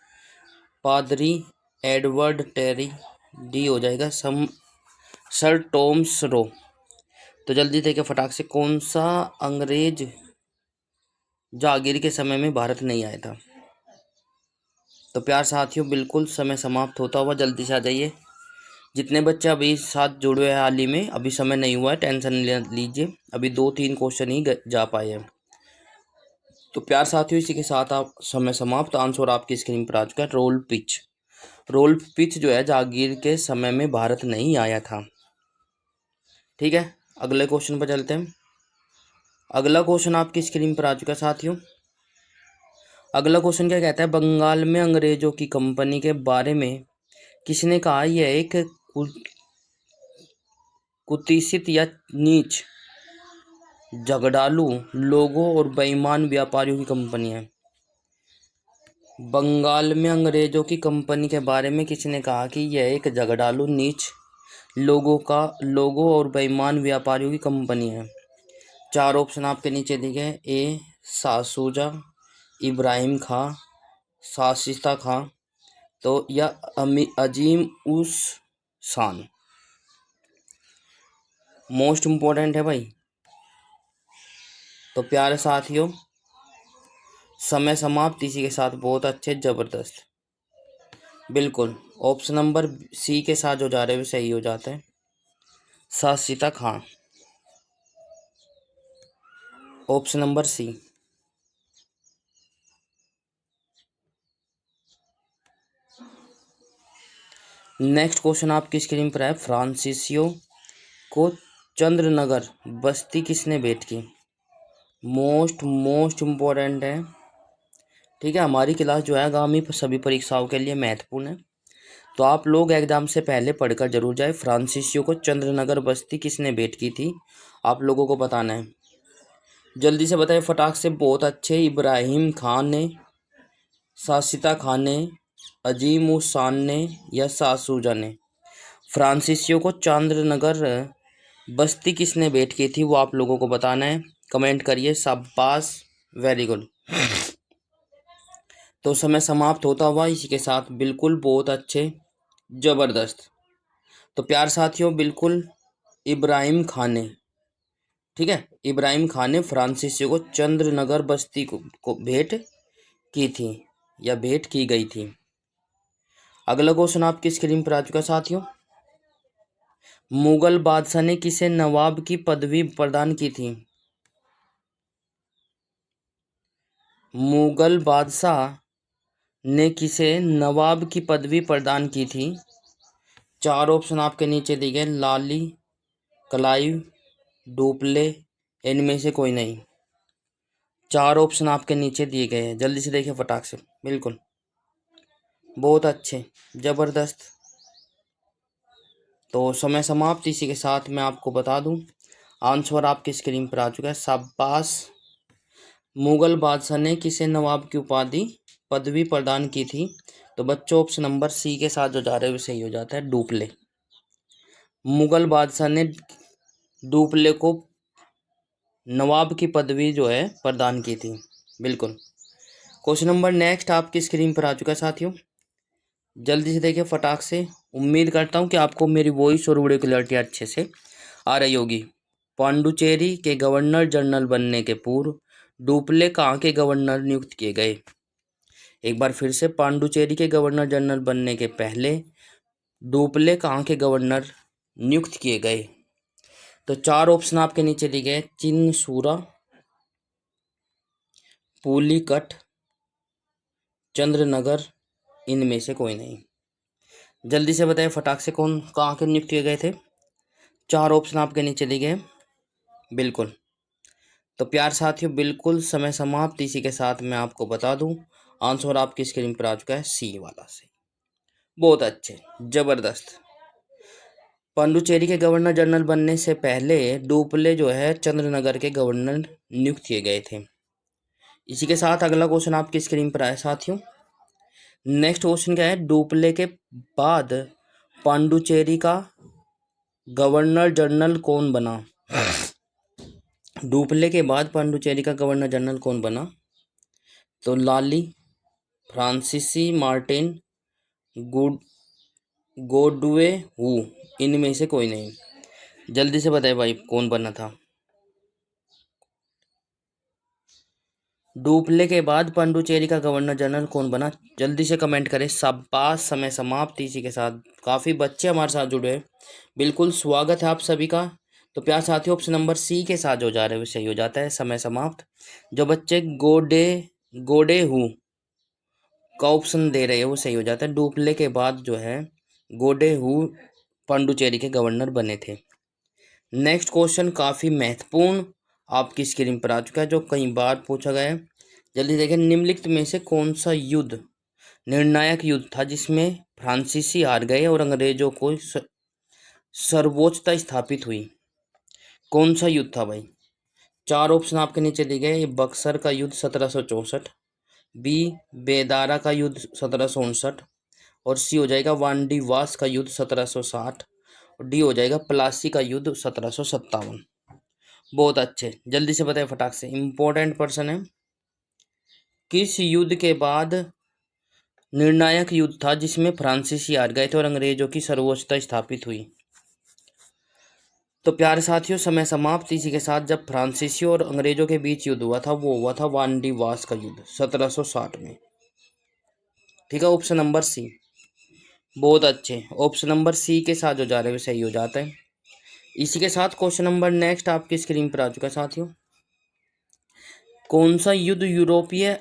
पादरी एडवर्ड टेरी, डी हो जाएगा सर टॉमस रो। तो जल्दी देखिए फटाक से, कौन सा अंग्रेज जागीर के समय में भारत नहीं आया था? तो प्यार साथियों बिल्कुल समय समाप्त होता हुआ, जल्दी से आ जाइए। जितने बच्चे अभी साथ जुड़े हुए हैं हाल ही में, अभी समय नहीं हुआ है, टेंशन लीजिए, अभी 2-3 क्वेश्चन ही जा पाए हैं। तो प्यार साथियों इसी के साथ आप समय समाप्त। आंसर आपकी स्क्रीन पर आ चुका है, रोल पिच। रोल पिच जो है जागीर के समय में भारत नहीं आया था। ठीक है, अगले क्वेश्चन पर चलते हैं। अगला क्वेश्चन आपकी स्क्रीन पर आ चुका है साथियों। अगला क्वेश्चन क्या कहता है? बंगाल में अंग्रेजों की कंपनी के बारे में किसने कहा यह एक कुत्सित या नीच, झगड़ालू लोगों और बेईमान व्यापारियों की कंपनी है? बंगाल में अंग्रेजों की कंपनी के बारे में किसने कहा कि यह एक झगड़ालू, नीच लोगों और बेईमान व्यापारियों की कंपनी है? 4 ऑप्शन आपके नीचे दिए हैं। ए सासूजा, इब्राहिम खां, शाशिस्ता खां, तो या अजीम उस शान। मोस्ट इम्पोर्टेंट है भाई। तो प्यारे साथियों समय समाप्त इसी के साथ। बहुत अच्छे, जबरदस्त, बिल्कुल ऑप्शन नंबर सी के साथ जो जा रहे हैं वो सही हो जाते हैं, Shaista Khan, option number C. Next question आपकी स्क्रीन पर है, फ्रांसिसियो को चंद्रनगर बस्ती किसने भेंट की? मोस्ट इम्पोर्टेंट है। ठीक है, हमारी क्लास जो है आगामी सभी परीक्षाओं के लिए महत्वपूर्ण है, तो आप लोग एग्जाम से पहले पढ़कर जरूर जाए। फ्रांसिसियो को चंद्रनगर बस्ती किसने भेंट की थी, आप लोगों को बताना है। जल्दी से बताइए फटाक से। बहुत अच्छे, इब्राहिम खान ने, शाशिस्ता खान ने, अजीम उस शान ने या सासूजा ने? फ्रांसिसियो को चंद्रनगर बस्ती किसने भेंट की थी वो आप लोगों को बताना है, कमेंट करिए। शाबाश, वेरी गुड। तो समय समाप्त होता हुआ इसी के साथ, बिल्कुल बहुत अच्छे, जबरदस्त। तो प्यार साथियों बिल्कुल इब्राहिम खान ने, ठीक है, इब्राहिम खान ने फ्रांसिसियो को चंद्रनगर बस्ती को भेंट की थी या भेंट की गई थी। अगला क्वेश्चन आपकी स्क्रीन पर आ चुका साथियों। मुगल बादशाह ने किसे नवाब की पदवी प्रदान की थी? मुगल बादशाह ने किसे नवाब की पदवी प्रदान की थी? 4 ऑप्शन आपके नीचे दिए गए, लाली, क्लाइव, डुप्ले, इनमें से कोई नहीं। 4 ऑप्शन आपके नीचे दिए गए हैं, जल्दी से देखिए फटाक से। बिल्कुल बहुत अच्छे, जबरदस्त। तो समय समाप्त इसी के साथ मैं आपको बता दूं, आंसर आपकी स्क्रीन पर आ चुका है। शाबाश। मुगल बादशाह ने किसे नवाब की उपाधि पदवी प्रदान की थी? तो बच्चों ऑप्शन नंबर सी के साथ जो जा रहे हैं वो सही हो जाता है, डुप्ले। मुगल बादशाह ने डुप्ले को नवाब की पदवी जो है प्रदान की थी, बिल्कुल। क्वेश्चन नंबर नेक्स्ट आपकी स्क्रीन पर आ चुका है साथियों, जल्दी से देखिए फटाक से। उम्मीद करता हूँ कि आपको मेरी वॉइस और वीडियो क्लैरिटी अच्छे से आ रही होगी। पांडुचेरी के गवर्नर जनरल बनने के पूर्व डुप्ले कहाँ के गवर्नर नियुक्त किए गए? एक बार फिर से, पांडुचेरी के गवर्नर जनरल बनने के पहले डुप्ले कहाँ के गवर्नर नियुक्त किए गए? तो 4 ऑप्शन आपके नीचे दिए गए, चिनसूरा, पुलिकट, चंद्रनगर, इनमें से कोई नहीं। जल्दी से बताइए फटाक से, कौन कहाँ के नियुक्त किए गए थे? 4 ऑप्शन आपके नीचे दिए गए, बिल्कुल। तो प्यार साथियों बिल्कुल समय समाप्त इसी के साथ मैं आपको बता दूं, आंसर आपकी स्क्रीन पर आ चुका है, सी वाला सही। बहुत अच्छे, जबरदस्त। पांडुचेरी के गवर्नर जनरल बनने से पहले डुप्ले जो है चंद्रनगर के गवर्नर नियुक्त किए गए थे। इसी के साथ अगला क्वेश्चन आपकी स्क्रीन पर आया साथियों। नेक्स्ट क्वेश्चन क्या है, डुप्ले के बाद पांडुचेरी का गवर्नर जनरल कौन बना? डुप्ले के बाद पांडुचेरी का गवर्नर जनरल कौन बना? तो लाली, फ्रांसीसी मार्टिन, गुड गोडवे हु, इनमें से कोई नहीं। जल्दी से बताए भाई कौन बना था। डुप्ले के बाद पुडुचेरी का गवर्नर जनरल कौन बना? जल्दी से कमेंट करें। शाबाश, समय समाप्त। इसी के साथ काफ़ी बच्चे हमारे साथ जुड़े हैं। बिल्कुल स्वागत है आप सभी का। तो प्यार साथियों, ऑप्शन नंबर सी के साथ जो जा रहे हैं वो सही हो जाता है, समय समाप्त। जो बच्चे गोडे हु का ऑप्शन दे रहे हैं वो सही हो जाता है। डुप्ले के बाद जो है गोडे हु पुडुचेरी के गवर्नर बने थे। नेक्स्ट क्वेश्चन काफ़ी महत्वपूर्ण आपकी स्क्रीन पर आ चुका है, जो कई बार पूछा गया है। जल्दी देखें, निम्नलिखित में से कौन सा युद्ध निर्णायक युद्ध था जिसमें फ्रांसीसी हार गए और अंग्रेजों को सर्वोच्चता स्थापित हुई? कौन सा युद्ध था भाई? चार ऑप्शन आपके नीचे दिए गए। बक्सर का युद्ध 1764, बी बेदारा का युद्ध 1759, और सी हो जाएगा वांडी वास का युद्ध 1760, और डी हो जाएगा प्लासी का युद्ध 1757। बहुत अच्छे, जल्दी से बताए फटाक से। इंपॉर्टेंट पर्सन है। किस युद्ध के बाद निर्णायक युद्ध था जिसमें फ्रांसीसी हार गए थे और अंग्रेजों की सर्वोच्चता स्थापित हुई? तो प्यारे साथियों, समय समाप्त। इसी के साथ जब फ्रांसीसियों और अंग्रेजों के बीच युद्ध हुआ था वो हुआ था वांडी वास का युद्ध 1760 में। ठीक है, ऑप्शन नंबर सी। बहुत अच्छे, ऑप्शन नंबर सी के साथ जो जा रहे हैं सही हो जाता है। इसी के साथ क्वेश्चन नंबर नेक्स्ट आपकी स्क्रीन पर आ चुका है साथियों। कौन सा युद्ध यूरोपीय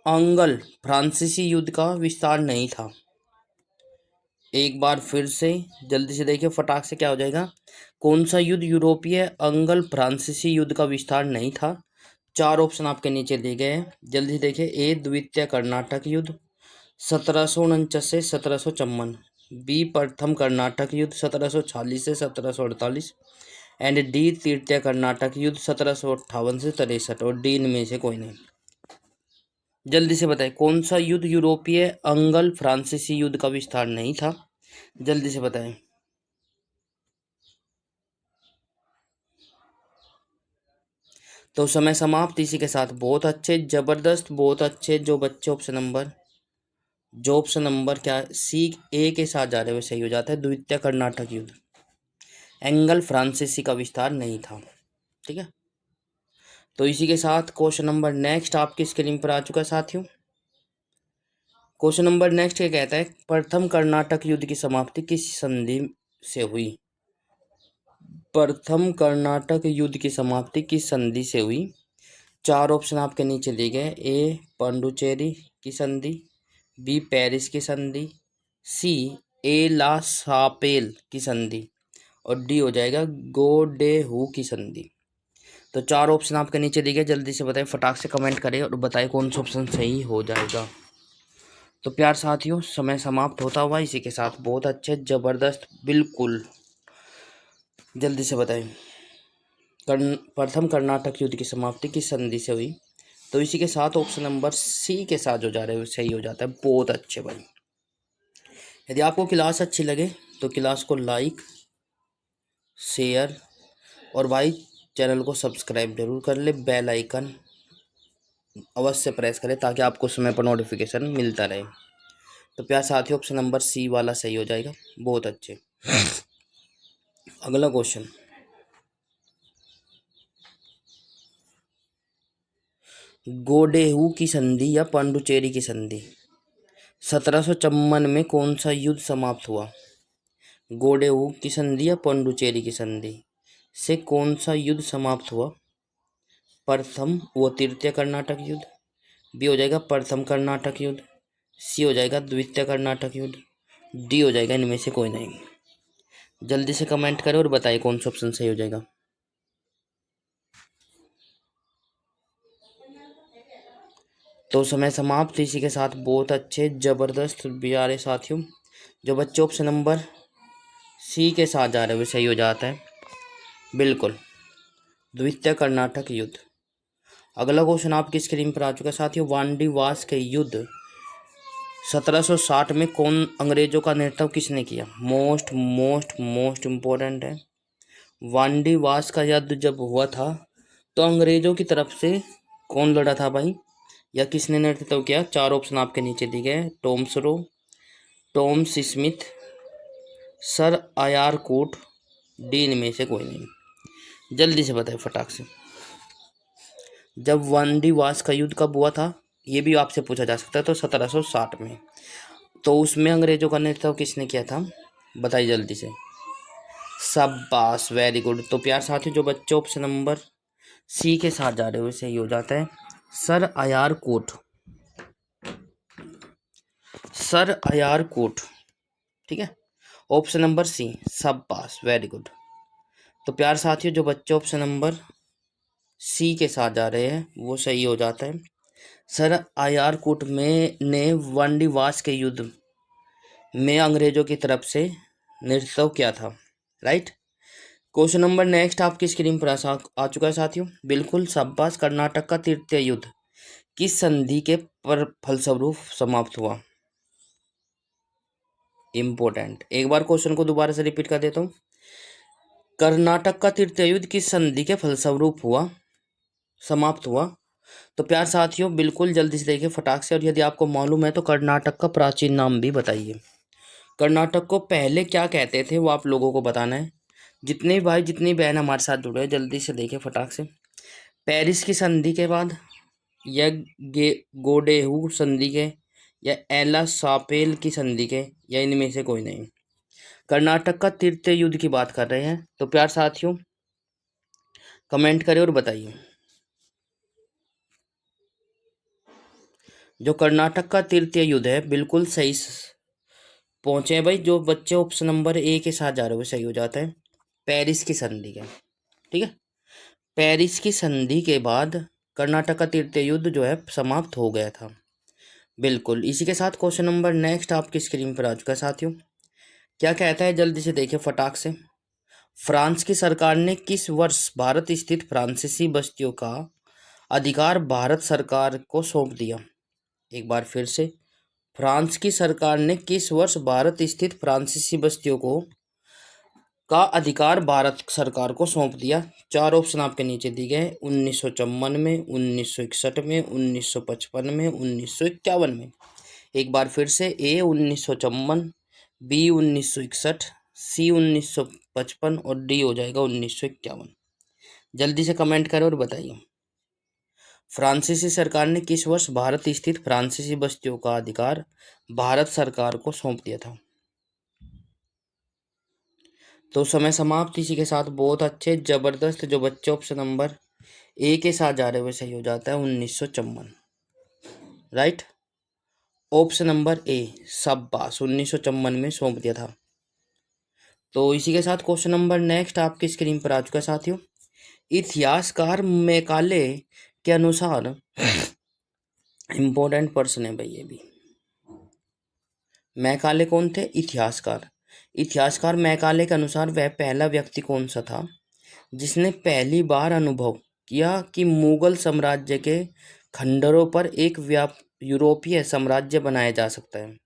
अंगल फ्रांसीसी युद्ध का विस्तार नहीं था? एक बार फिर से जल्दी से देखिए फटाक से क्या हो जाएगा। कौन सा युद्ध यूरोपीय अंगल फ्रांसीसी युद्ध का विस्तार नहीं था? चार ऑप्शन आपके नीचे दिए गए हैं। जल्दी से देखिए। ए द्वितीय कर्नाटक युद्ध 1749 से 1754, बी प्रथम कर्नाटक युद्ध 1746 से 1748, एंड डी तृतीय कर्नाटक युद्ध 1758 से 63, और डी इनमें से कोई नहीं। जल्दी से बताएं कौन सा युद्ध यूरोपीय अंगल फ्रांसीसी युद्ध का विस्तार नहीं था? जल्दी से बताएं। तो समय समाप्त। इसी के साथ बहुत अच्छे, जबरदस्त, बहुत अच्छे। जो बच्चे ऑप्शन नंबर क्या सी ए के साथ जा रहे हुए सही हो जाता है। द्वितीय कर्नाटक युद्ध एंगल फ्रांसीसी का विस्तार नहीं था। ठीक है, तो इसी के साथ क्वेश्चन नंबर नेक्स्ट आपकी स्क्रीन पर आ चुका है साथियों। क्वेश्चन नंबर नेक्स्ट क्या कहता है? प्रथम कर्नाटक युद्ध की समाप्ति किस संधि से हुई? प्रथम कर्नाटक युद्ध की समाप्ति किस संधि से हुई? चार ऑप्शन आपके नीचे दिए गए। ए पांडुचेरी की संधि, बी पेरिस की संधि, सी ए ला सापेल की संधि, और डी हो जाएगा गोडेहू की संधि। तो चार ऑप्शन आपके नीचे दिए गए। जल्दी से बताएं, फटाक से कमेंट करें और बताएं कौन सा ऑप्शन सही हो जाएगा। तो प्यार साथियों, समय समाप्त होता हुआ इसी के साथ बहुत अच्छे, जबरदस्त, बिल्कुल। जल्दी से बताएं प्रथम कर्नाटक युद्ध की समाप्ति किस संधि से हुई? तो इसी के साथ ऑप्शन नंबर सी के साथ जो जा रहे हैं वो सही हो जाता है। बहुत अच्छे भाई। यदि आपको क्लास अच्छी लगे तो क्लास को लाइक, शेयर और भाई चैनल को सब्सक्राइब जरूर कर ले। बेल आइकन अवश्य प्रेस करें ताकि आपको समय पर नोटिफिकेशन मिलता रहे। तो प्यार साथियों, ऑप्शन नंबर सी वाला सही हो जाएगा। बहुत अच्छे। अगला क्वेश्चन, गोडेहू की संधि या पांडुचेरी की संधि 1754 में कौन सा युद्ध समाप्त हुआ? गोडेहू की संधि या पांडुचेरी की संधि से कौन सा युद्ध समाप्त हुआ? प्रथम व तृतीय कर्नाटक युद्ध, बी हो जाएगा प्रथम कर्नाटक युद्ध, सी हो जाएगा द्वितीय कर्नाटक युद्ध, डी हो जाएगा इनमें से कोई नहीं। जल्दी से कमेंट करें और बताइए कौन सा ऑप्शन सही हो जाएगा। तो समय समाप्त। इसी के साथ बहुत अच्छे, जबरदस्त, प्यारे साथियों। जो बच्चे ऑप्शन नंबर सी के साथ जा रहे हैं वो सही हो जाता है, बिल्कुल, द्वितीय कर्नाटक युद्ध। अगला क्वेश्चन आपकी स्क्रीन पर आ चुका है साथियों। वांडी वास के युद्ध 1760 में कौन अंग्रेजों का नेतृत्व किसने किया? मोस्ट मोस्ट मोस्ट इम्पोर्टेंट है। वांडी वास का युद्ध जब हुआ था तो अंग्रेजों की तरफ से कौन लड़ा था भाई, या किसने नेतृत्व किया? चार ऑप्शन आपके नीचे दिए गए। Thomas Roe, Thomas Smith, Sir Eyre Coote, D इनमें से कोई नहीं। जल्दी से बताए फटाक से। जब वांडी वास का युद्ध कब हुआ था, ये भी आपसे पूछा जा सकता है। तो 1760 में। तो उसमें अंग्रेजों का नेतृत्व किसने किया था, बताइए जल्दी से। शाबाश, वेरी गुड। तो प्यार साथियों, जो बच्चे ऑप्शन नंबर सी के साथ जा रहे हो सही हो जाता है, sir Eyre coat. Sir Eyre coat, ठीक है, ऑप्शन नंबर सी। शाबाश, वेरी गुड। तो प्यार साथियों, जो बच्चे ऑप्शन नंबर सी के साथ जा रहे हैं वो सही हो जाता है। सर आयार कोट में ने वांडीवास के युद्ध में अंग्रेजों की तरफ से नेतृत्व किया था, राइट। क्वेश्चन नंबर नेक्स्ट आपकी स्क्रीन पर आ चुका है साथियों, बिल्कुल शाबाश। कर्नाटक का तृतीय युद्ध किस संधि के पर फलस्वरूप समाप्त हुआ, इंपॉर्टेंट। एक बार क्वेश्चन को दोबारा से रिपीट कर देता हूँ। कर्नाटक का तृतीय युद्ध किस संधि के फलस्वरूप हुआ, समाप्त हुआ। तो प्यार साथियों, बिल्कुल जल्दी से देखिए फटाक से। और यदि आपको मालूम है तो कर्नाटक का प्राचीन नाम भी बताइए। कर्नाटक को पहले क्या कहते थे वो आप लोगों को बताना है। जितने भी भाई जितनी बहन हमारे साथ जुड़े हैं जल्दी से देखिए फटाक से। पेरिस की संधि के बाद, या गोडेहू संधि के, या एला सापेल की संधि के, या इनमें से कोई नहीं। कर्नाटक का तृतीय युद्ध की बात कर रहे हैं। तो प्यार साथियों कमेंट करें और बताइए। जो कर्नाटक का तृतीय युद्ध है, बिल्कुल सही पहुंचे हैं भाई। जो बच्चे ऑप्शन नंबर ए के साथ जा रहे हो सही हो जाता है, पेरिस की संधि के, ठीक है। पेरिस की संधि के बाद कर्नाटक का तृतीय युद्ध जो है समाप्त हो गया था, बिल्कुल। इसी के साथ क्वेश्चन नंबर नेक्स्ट आपकी स्क्रीन पर आ चुका है साथियों। क्या कहता है, जल्दी से देखिए फटाक से। फ्रांस की सरकार ने किस वर्ष भारत स्थित फ्रांसीसी बस्तियों का अधिकार भारत सरकार को सौंप दिया। एक बार फिर से, फ्रांस की सरकार ने किस वर्ष भारत स्थित फ्रांसीसी बस्तियों को का अधिकार भारत सरकार को सौंप दिया। चार ऑप्शन आपके नीचे दिए गए, 1954 में, 1961 में, 1955 में, 1951 में। एक बार फिर से, ए 1954, बी 1961, सी 1955 और डी हो जाएगा 1951। जल्दी से कमेंट करें और बताइए। फ्रांसीसी सरकार ने किस वर्ष भारत स्थित फ्रांसीसी बस्तियों का अधिकार भारत सरकार को सौंप दिया था। तो समय समाप्त। इसी के साथ बहुत अच्छे जबरदस्त जो बच्चे ऑप्शन नंबर ए के साथ जा रहे हुए सही हो जाता है 1954, राइट। ऑप्शन नंबर ए, शाबाश, 1954 में सौंप दिया था। तो इसी के साथ क्वेश्चन नंबर नेक्स्ट आपकी स्क्रीन पर आ चुका है साथियों। इतिहासकार मैकाले के अनुसार, इंपॉर्टेंट पर्सन है भाई ये भी। मैकाले कौन थे, इतिहासकार। इतिहासकार मैकाले के अनुसार वह पहला व्यक्ति कौन सा था जिसने पहली बार अनुभव किया कि मुगल साम्राज्य के खंडरों पर एक यूरोपीय साम्राज्य बनाया जा सकता है।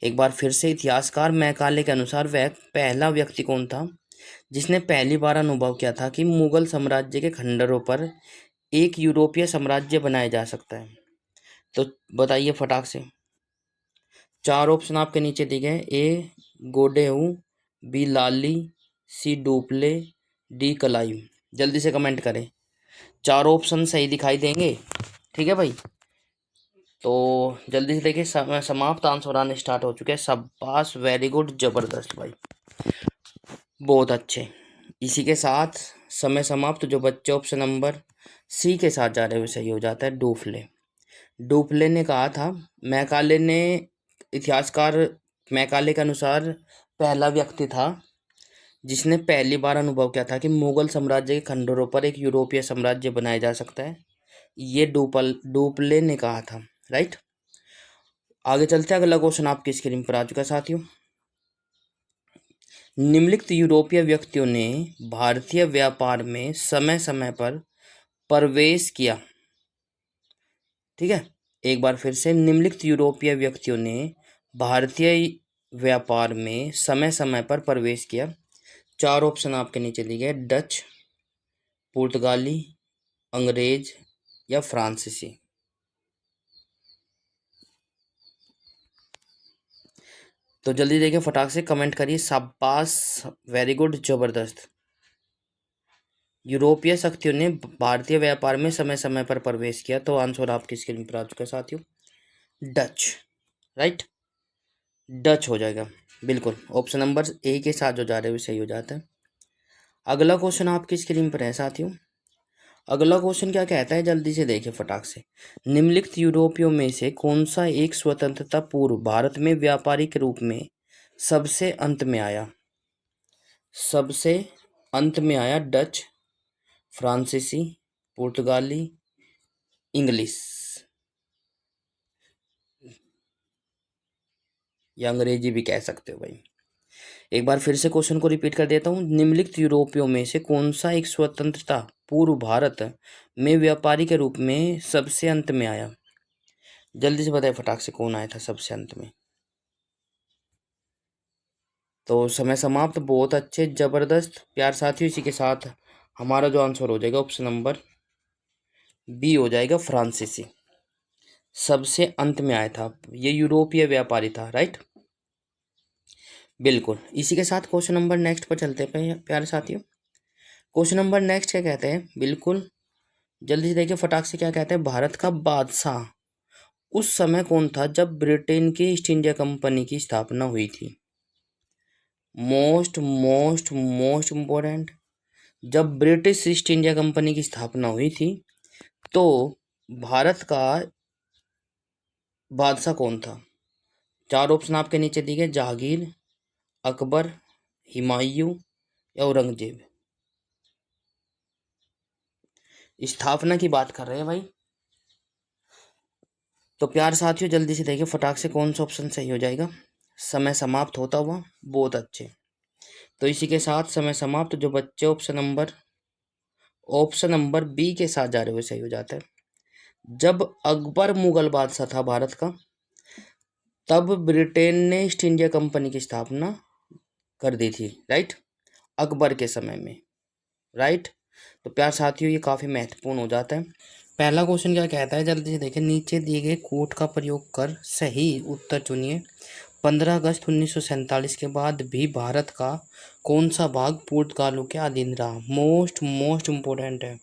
एक बार फिर से, इतिहासकार मैकाले के अनुसार वह पहला व्यक्ति कौन था जिसने पहली बार अनुभव किया था कि मुगल साम्राज्य के खंडरों पर एक यूरोपीय साम्राज्य बनाया जा सकता है। तो बताइए फटाक से। चार ऑप्शन आपके नीचे दिए गए, ए गोडेहू, बी लाली, सी डुप्ले, डी कलाइम। जल्दी से कमेंट करें। चारों ऑप्शन सही दिखाई देंगे, ठीक है भाई। तो जल्दी से देखिए, समय समाप्त, आंसर आने स्टार्ट हो चुके हैं। शाबाश, वेरी गुड, जबरदस्त भाई, बहुत अच्छे। इसी के साथ समय समाप्त। जो बच्चे ऑप्शन नंबर सी के साथ जा रहे हैं सही हो जाता है, डुप्ले। डुप्ले ने कहा था, मैकाले ने, इतिहासकार मैकाले के अनुसार पहला व्यक्ति था जिसने पहली बार अनुभव किया था कि मुगल साम्राज्य के खंडरों पर एक यूरोपीय साम्राज्य बनाया जा सकता है। ये डुप्ले ने कहा था, राइट। आगे चलते हैं, अगला क्वेश्चन आपकी स्क्रीन पर आ चुका है साथियों। निम्नलिखित यूरोपीय व्यक्तियों ने भारतीय व्यापार में समय समय पर प्रवेश किया, ठीक है। एक बार फिर से, निम्नलिखित यूरोपीय व्यक्तियों ने भारतीय व्यापार में समय समय पर प्रवेश किया। चार ऑप्शन आपके नीचे दिए गए, डच, पुर्तगाली, अंग्रेज या फ्रांसीसी। तो जल्दी देखिए, फटाक से कमेंट करिए, शाबाश, वेरी गुड, जबरदस्त। यूरोपीय शक्तियों ने भारतीय व्यापार में समय समय पर प्रवेश किया। तो आंसर आपकी स्क्रीन पर आ चुका है साथियों, डच, राइट, डच हो जाएगा। बिल्कुल, ऑप्शन नंबर ए के साथ जो जा रहे हैं वो सही हो जाता है। अगला क्वेश्चन आपकी स्क्रीन पर है साथियों। अगला क्वेश्चन क्या कहता है, जल्दी से देखिए फटाक से। निम्नलिखित यूरोपियों में से कौन सा एक स्वतंत्रता पूर्व भारत में व्यापारिक रूप में सबसे अंत में आया? सबसे अंत में आया डच, फ्रांसीसी, पुर्तगाली, इंग्लिश या अंग्रेजी भी कह सकते हो भाई। एक बार फिर से क्वेश्चन को रिपीट कर देता हूँ। निम्नलिखित यूरोपियों में से कौन सा एक स्वतंत्रता पूर्व भारत में व्यापारी के रूप में सबसे अंत में आया? जल्दी से बताए फटाक से, कौन आया था सबसे अंत में? तो समय समाप्त, बहुत अच्छे, जबरदस्त प्यार साथियों। इसी के साथ हमारा जो आंसर हो जाएगा ऑप्शन नंबर बी हो जाएगा, फ्रांसीसी, सबसे अंत में आया था। ये यूरोपीय व्यापारी था, राइट, बिल्कुल। इसी के साथ क्वेश्चन नंबर नेक्स्ट पर चलते हैं प्यारे साथियों। क्वेश्चन नंबर नेक्स्ट क्या कहते हैं, बिल्कुल जल्दी से देखिए फटाक से, क्या कहते हैं, भारत का बादशाह उस समय कौन था जब ब्रिटेन की ईस्ट इंडिया कंपनी की स्थापना हुई थी? मोस्ट मोस्ट मोस्ट इम्पोर्टेंट, जब ब्रिटिश ईस्ट इंडिया कंपनी की स्थापना हुई थी तो भारत का बादशाह कौन था? चार ऑप्शन आपके नीचे दिए गए, जहांगीर, अकबर, हुमायूं या औरंगजेब। स्थापना की बात कर रहे हैं भाई। तो प्यार साथियों जल्दी से देखिए फटाक से, कौन सा ऑप्शन सही हो जाएगा। समय समाप्त होता हुआ, बहुत अच्छे। तो इसी के साथ समय समाप्त। जो बच्चे ऑप्शन नंबर बी के साथ जा रहे हुए सही हो जाता है। जब अकबर मुगल बादशाह था भारत का, तब ब्रिटेन ने ईस्ट इंडिया कंपनी की स्थापना कर दी थी, राइट, अकबर के समय में, राइट। तो प्यार साथियों ये काफ़ी महत्वपूर्ण हो जाता है। पहला क्वेश्चन क्या कहता है, जल्दी से देखें। नीचे दिए गए कोड का प्रयोग कर सही उत्तर चुनिए। 15 अगस्त 1947 के बाद भी भारत का कौन सा भाग पुर्तगालियों के अधीन रहा? मोस्ट मोस्ट इम्पोर्टेंट है।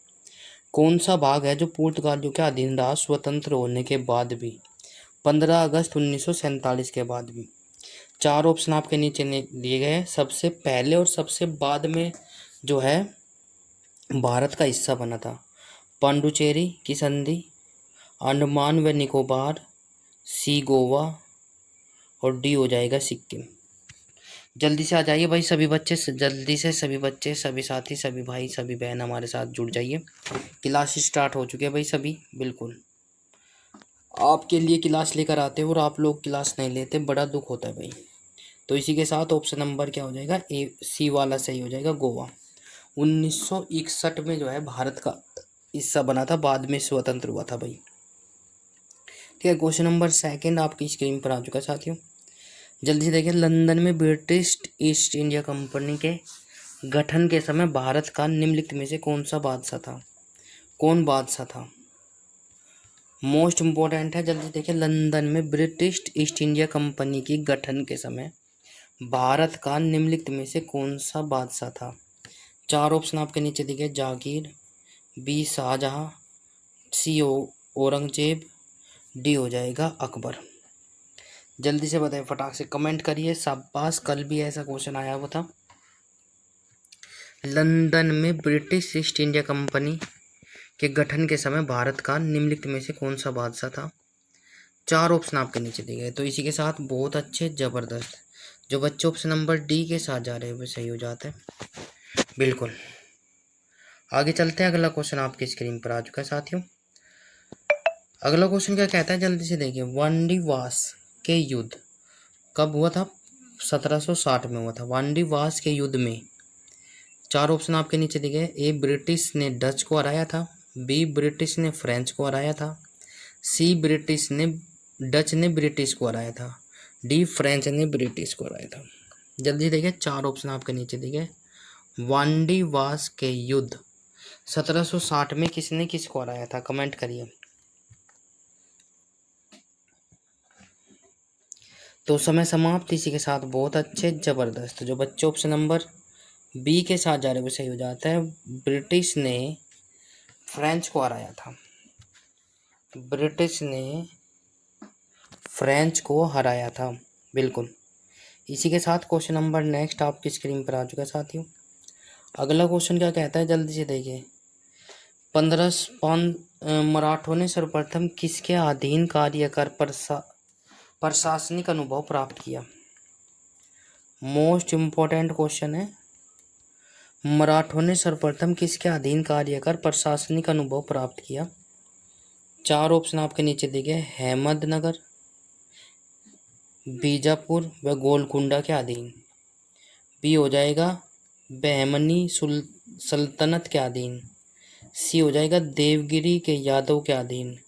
कौन सा भाग है जो पुर्तगालियों के अधीन रहा स्वतंत्र होने के बाद भी, 15 अगस्त 1947 के बाद भी? चार ऑप्शन आपके नीचे दिए गए हैं। सबसे पहले और सबसे बाद में जो है भारत का हिस्सा बना था, पांडुचेरी की संधि, अंडमान व निकोबार, सी गोवा और डी हो जाएगा सिक्किम। जल्दी से आ जाइए भाई सभी बच्चे, जल्दी से सभी बच्चे, सभी साथी, सभी भाई, सभी बहन हमारे साथ जुड़ जाइए। क्लास स्टार्ट हो चुके हैं भाई सभी, बिल्कुल आपके लिए क्लास लेकर आते हैं और आप लोग क्लास नहीं लेते, बड़ा दुख होता है भाई। तो इसी के साथ ऑप्शन नंबर क्या हो जाएगा, ए सी वाला सही हो जाएगा, गोवा। 1961 में जो है भारत का हिस्सा बना था, बाद में स्वतंत्र हुआ था भाई। ठीक है, क्वेश्चन नंबर सेकंड आपकी स्क्रीन पर आ चुका है साथियों। जल्दी से देखिए। लंदन में ब्रिटिश ईस्ट इंडिया कंपनी के गठन के समय भारत का निम्नलिखित में से कौन सा बादशाह था? कौन बादशाह था? मोस्ट इम्पोर्टेंट है, जल्दी देखिए। लंदन में ब्रिटिश ईस्ट इंडिया कंपनी की गठन के समय भारत का निम्नलिखित में से कौन सा बादशाह था? चार ऑप्शन आपके नीचे दिए गए, जहांगीर, बी शाहजहां, सी औरंगजेब, डी हो जाएगा अकबर। जल्दी से बताइए फटाक से, कमेंट करिए, शाबाश, कल भी ऐसा क्वेश्चन आया हुआ था। लंदन में ब्रिटिश ईस्ट इंडिया कंपनी के गठन के समय भारत का निम्नलिखित में से कौन सा बादशाह था? चार ऑप्शन आपके नीचे दिए गए। तो इसी के साथ बहुत अच्छे, जबरदस्त। जो बच्चे ऑप्शन नंबर डी के साथ जा रहे हैं वो सही हो जाता है, बिल्कुल। आगे चलते हैं, अगला क्वेश्चन आपकी स्क्रीन पर आ चुका है साथियों। अगला क्वेश्चन क्या कहता है, जल्दी से देखिए। वांडीवास के युद्ध कब हुआ था? 1760 में हुआ था। वांडीवास के युद्ध में चार ऑप्शन आपके नीचे दिए गए। ए ब्रिटिश ने डच को हराया था, बी ब्रिटिश ने फ्रेंच को हराया था, सी डच ने ब्रिटिश को हराया था, डी फ्रेंच ने ब्रिटिश को हराया था। जल्दी देखिए, चार ऑप्शन आपके नीचे दिए गए। वांडीवास के युद्ध 1760 में किसने किसको हराया था? कमेंट करिए। तो समय समाप्त। इसी के साथ बहुत अच्छे, ज़बरदस्त। जो बच्चे ऑप्शन नंबर बी के साथ जा रहे वो सही हो जाता है। ब्रिटिश ने फ्रेंच को हराया था। ब्रिटिश ने फ्रेंच को हराया था, बिल्कुल। इसी के साथ क्वेश्चन नंबर नेक्स्ट आपकी स्क्रीन पर आ चुका है साथियों। अगला क्वेश्चन क्या कहता है, जल्दी से देखिए। 1505 मराठों ने सर्वप्रथम किसके अधीन कार्य कर प्रशासनिक अनुभव प्राप्त किया। मोस्ट इम्पोर्टेंट क्वेश्चन है। मराठों ने सर्वप्रथम किसके अधीन कार्य कर प्रशासनिक अनुभव प्राप्त किया। 4 ऑप्शन आपके नीचे दिए गए। अहमदनगर, बीजापुर व गोलकुंडा के अधीन। बी हो जाएगा बहमनी सल्तनत के अधीन। सी हो जाएगा देवगिरी के यादव के अधीन।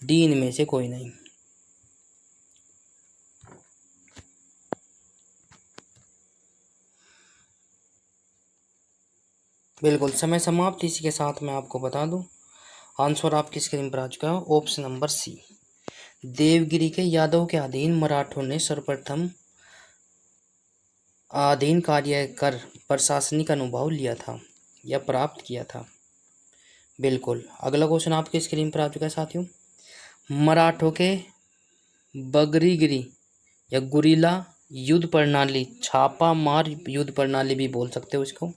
डी इनमें से कोई नहीं। बिल्कुल समय समाप्त। इसी के साथ मैं आपको बता दूं, आंसर आपकी स्क्रीन पर आ चुका है। ऑप्शन नंबर सी, देवगिरी के यादव के अधीन मराठों ने सर्वप्रथम अधीन कार्य कर प्रशासनिक अनुभव लिया था या प्राप्त किया था। बिल्कुल। अगला क्वेश्चन आपकी स्क्रीन पर आ चुका है साथियों। मराठों के बगरीगिरी या गुरीला युद्ध प्रणाली, छापा मार युद्ध प्रणाली भी बोल सकते हो इसको,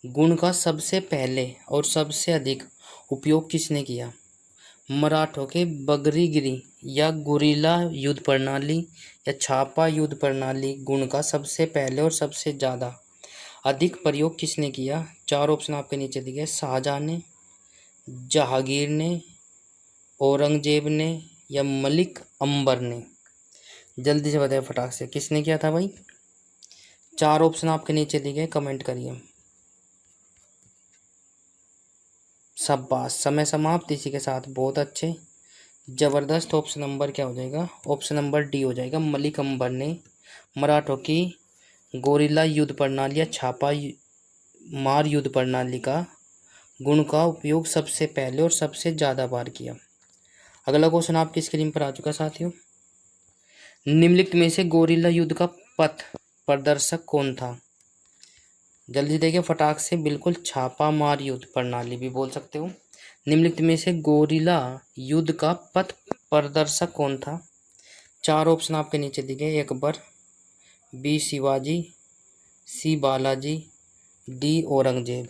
गुण का सबसे पहले और सबसे अधिक उपयोग किसने किया। मराठों के बगरीगिरी या गुरीला युद्ध प्रणाली या छापा युद्ध प्रणाली गुण का सबसे पहले और सबसे ज़्यादा अधिक प्रयोग किसने किया। 4 ऑप्शन आपके नीचे दिए गए। शाहजहां ने, जहांगीर ने, औरंगजेब ने या मलिक अंबर ने। जल्दी से बताइए फटाक से, किसने किया था भाई। 4 ऑप्शन आपके नीचे दिए गए, कमेंट करिए। शाबाश, समय समाप्त। इसी के साथ बहुत अच्छे, ज़बरदस्त। ऑप्शन नंबर क्या हो जाएगा, ऑप्शन नंबर डी हो जाएगा। मलिक अंबर ने मराठों की गोरिल्ला युद्ध प्रणाली या छापा मार युद्ध प्रणाली का गुण का उपयोग सबसे पहले और सबसे ज़्यादा बार किया। अगला क्वेश्चन आपकी स्क्रीन पर आ चुका साथियों। निम्नलिखित में से गोरिल्ला युद्ध का पथ प्रदर्शक कौन था। जल्दी देखिए फटाक से, बिल्कुल छापा मार युद्ध प्रणाली भी बोल सकते हो। निम्नलिखित में से गोरिल्ला युद्ध का पथ प्रदर्शक कौन था। 4 ऑप्शन आपके नीचे दिए गए। अकबर, बी शिवाजी, सी बालाजी, डी औरंगजेब।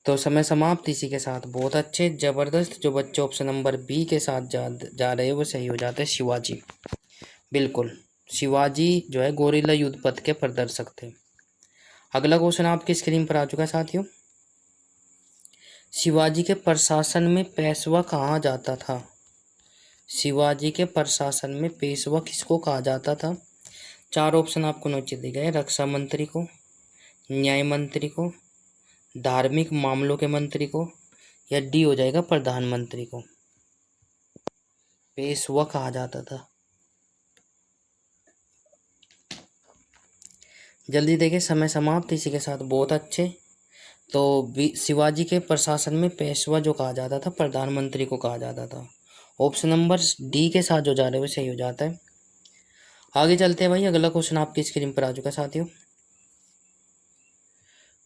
तो समय समाप्त। इसी के साथ बहुत अच्छे, ज़बरदस्त। जो बच्चे ऑप्शन नंबर बी के साथ जा रहे हैं वो सही हो जाते हैं, शिवाजी। बिल्कुल, शिवाजी जो है गोरिल्ला युद्ध पथ के प्रदर्शक थे। अगला क्वेश्चन आपकी स्क्रीन पर आ चुका है साथियों। शिवाजी के प्रशासन में पेशवा कहा जाता था। शिवाजी के प्रशासन में पेशवा किसको कहा जाता था। 4 ऑप्शन आपको नीचे दिए गए। रक्षा मंत्री को, न्याय मंत्री को, धार्मिक मामलों के मंत्री को या डी हो जाएगा प्रधानमंत्री को। पेशवा कहा जाता था। जल्दी देखिए, समय समाप्त। इसी के साथ बहुत अच्छे। तो शिवाजी के प्रशासन में पेशवा जो कहा जाता था, प्रधानमंत्री को कहा जाता था। ऑप्शन नंबर डी के साथ जो जा रहे हैं वो सही हो जाता है। आगे चलते हैं भाई। अगला क्वेश्चन आपकी स्क्रीन पर आ चुका है साथियों।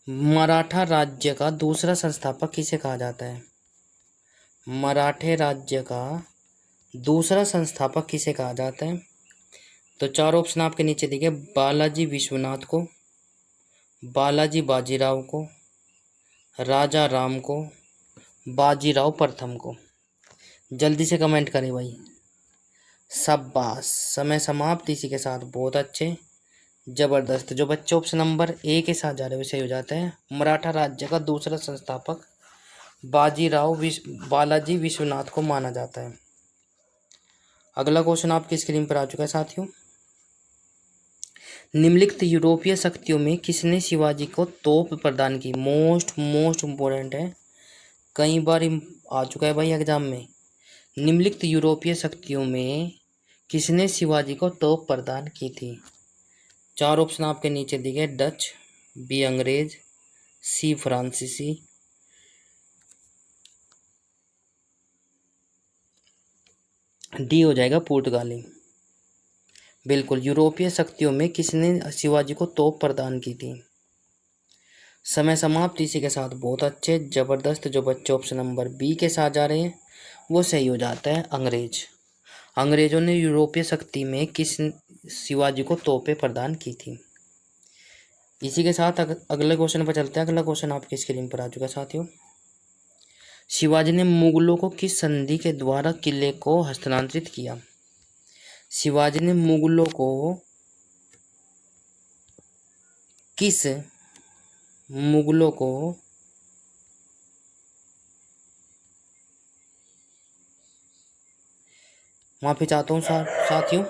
मराठा राज्य का दूसरा संस्थापक किसे कहा जाता है। मराठे राज्य का दूसरा संस्थापक किसे कहा जाता है। तो 4 ऑप्शन आपके नीचे दिए गए। बालाजी विश्वनाथ को, बालाजी बाजीराव को, राजा राम को, बाजीराव प्रथम को। जल्दी से कमेंट करें भाई। शाबाश, समय समाप्त। इसी के साथ बहुत अच्छे, ज़बरदस्त। जो बच्चे ऑप्शन नंबर ए के साथ जा रहे हैं वैसे हो जाते हैं। मराठा राज्य का दूसरा संस्थापक बालाजी विश्वनाथ को माना जाता है। अगला क्वेश्चन आपकी स्क्रीन पर आ चुका है साथियों। निम्नलिखित यूरोपीय शक्तियों में किसने शिवाजी को तोप प्रदान की। मोस्ट इम्पोर्टेंट है, कई बार आ चुका है भाई एग्जाम में। निम्नलिखित यूरोपीय शक्तियों में किसने शिवाजी को तोप प्रदान की थी। 4 ऑप्शन आपके नीचे दिए गए। डच, बी अंग्रेज, सी फ्रांसीसी, डी हो जाएगा पुर्तगाली। बिल्कुल। यूरोपीय शक्तियों में किसने शिवाजी को तोप प्रदान की थी? समय समाप्त। इसी के साथ बहुत अच्छे, जबरदस्त। जो बच्चे ऑप्शन नंबर बी के साथ जा रहे हैं वो सही हो जाता है, अंग्रेज। अंग्रेजों ने यूरोपीय शक्ति में किस शिवाजी को तोपें प्रदान की थी। इसी के साथ अगले क्वेश्चन पर चलते हैं। अगला क्वेश्चन आपकी स्क्रीन पर आ चुका है साथियों। शिवाजी ने मुगलों को किस संधि के द्वारा किले को हस्तांतरित किया? शिवाजी ने मुगलों को किस मुगलों को माफी चाहता हूँ साथियों।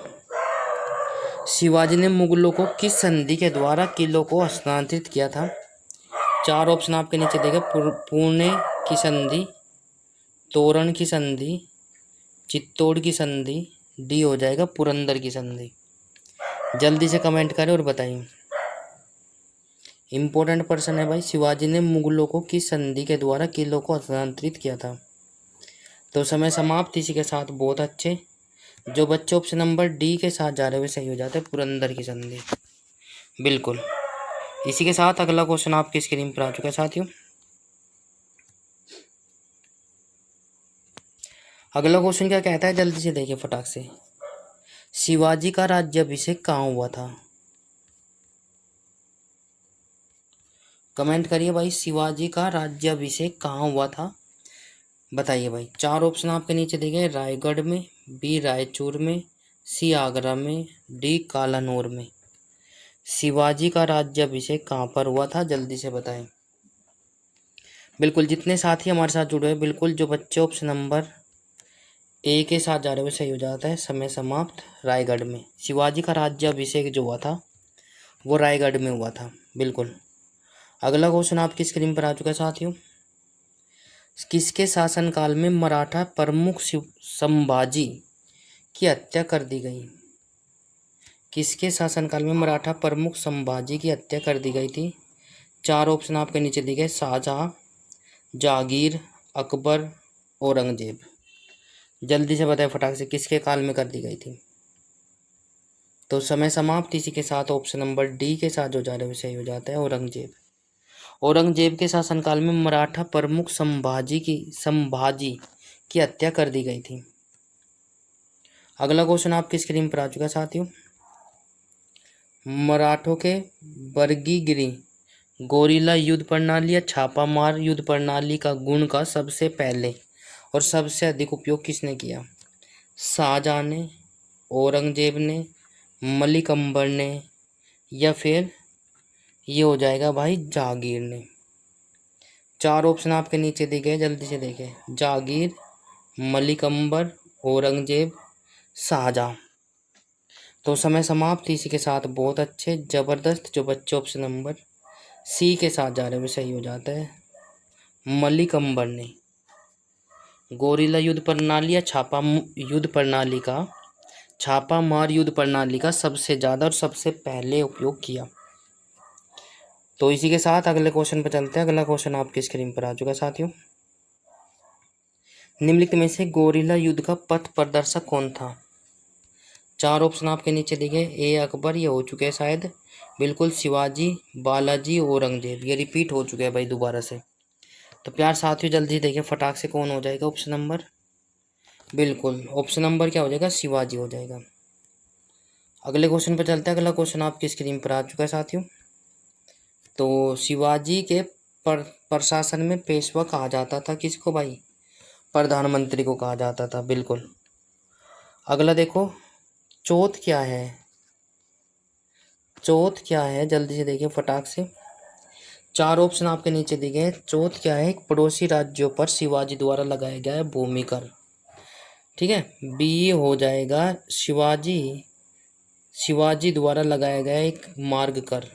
शिवाजी ने मुगलों को किस संधि के द्वारा किलों को हस्तांतरित किया था? चार ऑप्शन आपके नीचे देखे। पुणे की संधि, तोरण की संधि, चित्तौड़ की संधि, डी हो जाएगा पुरंदर की संधि। जल्दी से कमेंट करें और बताइए। इंपॉर्टेंट पर्सन है भाई। शिवाजी ने मुगलों को किस संधि के द्वारा किलों को हस्तांतरित किया था? तो समय समाप्त। इसी के साथ बहुत अच्छे, जो बच्चे ऑप्शन नंबर डी के साथ जा रहे हुए सही हो जाते हैं, पुरंदर की संधि। बिल्कुल। इसी के साथ अगला क्वेश्चन आपकी स्क्रीन पर आ चुका है साथियों। अगला क्वेश्चन क्या कहता है, जल्दी से देखिए फटाक से। शिवाजी का राज्याभिषेक कहाँ हुआ था? कमेंट करिए भाई, शिवाजी का राज्याभिषेक कहाँ हुआ था, बताइए भाई। चार ऑप्शन आपके नीचे दिए गए। रायगढ़ में, बी रायचूर में, सी आगरा में, डी कालानौर में। शिवाजी का राज्याभिषेक कहाँ पर हुआ था, जल्दी से बताएं। बिल्कुल। जितने साथी हमारे साथ जुड़े हैं, बिल्कुल, जो बच्चे ऑप्शन नंबर ए के साथ जा रहे हुए सही हो जाता है। समय समाप्त। रायगढ़ में शिवाजी का राज्याभिषेक जो हुआ था वो रायगढ़ में हुआ था। बिल्कुल। अगला क्वेश्चन आपकी स्क्रीन पर आ चुका है साथियों। किसके शासनकाल में मराठा प्रमुख संभाजी की हत्या कर दी गई? किसके शासनकाल में मराठा प्रमुख संभाजी की हत्या कर दी गई थी? चार ऑप्शन आपके नीचे दिए गए। शाहजहां, जहांगीर, अकबर, औरंगजेब। जल्दी से बताएं फटाक से, किसके काल में कर दी गई थी? तो समय समाप्त। इसी के साथ ऑप्शन नंबर डी के साथ जो जा रहे हैं सही हो जाता है, औरंगजेब। औरंगजेब के शासनकाल में मराठा प्रमुख संभाजी की हत्या कर दी गई थी। अगला क्वेश्चन आपकी स्क्रीन पर आ चुका है साथियों। मराठों के बर्गीगिरी गोरिल्ला युद्ध प्रणाली या छापामार युद्ध प्रणाली का गुण का सबसे पहले और सबसे अधिक उपयोग किसने किया? शाहजहां ने, औरंगजेब ने, मलिक अंबर ने, या फिर ये हो जाएगा भाई जहांगीर ने। चार ऑप्शन आपके नीचे दिए गए, जल्दी से देखें। जहांगीर, मलिक अंबर, औरंगजेब, शाहजहां। तो समय समाप्त। इसी के साथ बहुत अच्छे, जबरदस्त। जो बच्चे ऑप्शन नंबर सी के साथ जा रहे हैं सही हो जाता है, मलिक अंबर ने गोरिल्ला युद्ध प्रणाली या छापा मार युद्ध प्रणाली का सबसे ज़्यादा और सबसे पहले उपयोग किया। तो इसी के साथ अगले क्वेश्चन पर चलते हैं। अगला क्वेश्चन आपकी स्क्रीन पर आ चुका है साथियों। निम्नलिखित में से गोरिल्ला युद्ध का पथ प्रदर्शक कौन था? चार ऑप्शन आपके नीचे दिए गए। ए अकबर, ये हो चुके हैं शायद। बिल्कुल। शिवाजी, बालाजी, औरंगजेब। ये रिपीट हो चुके हैं भाई दोबारा से। तो प्यार साथियों जल्दी देखिए फटाक से, कौन हो जाएगा ऑप्शन नंबर? बिल्कुल। ऑप्शन नंबर क्या हो जाएगा? शिवाजी हो जाएगा। अगले क्वेश्चन पर चलते हैं। अगला क्वेश्चन आपकी स्क्रीन पर आ चुका है साथियों। तो शिवाजी के प्रशासन में पेशवा कहा जाता था किसको भाई? प्रधानमंत्री को कहा जाता था। बिल्कुल। अगला देखो, चौथ क्या है? चौथ क्या है, जल्दी से देखिए फटाक से। चार ऑप्शन आपके नीचे दिए गए। चौथ क्या है? पड़ोसी राज्यों पर शिवाजी द्वारा लगाया गया है भूमि कर। ठीक है। बी हो जाएगा शिवाजी द्वारा लगाया गया एक मार्ग कर।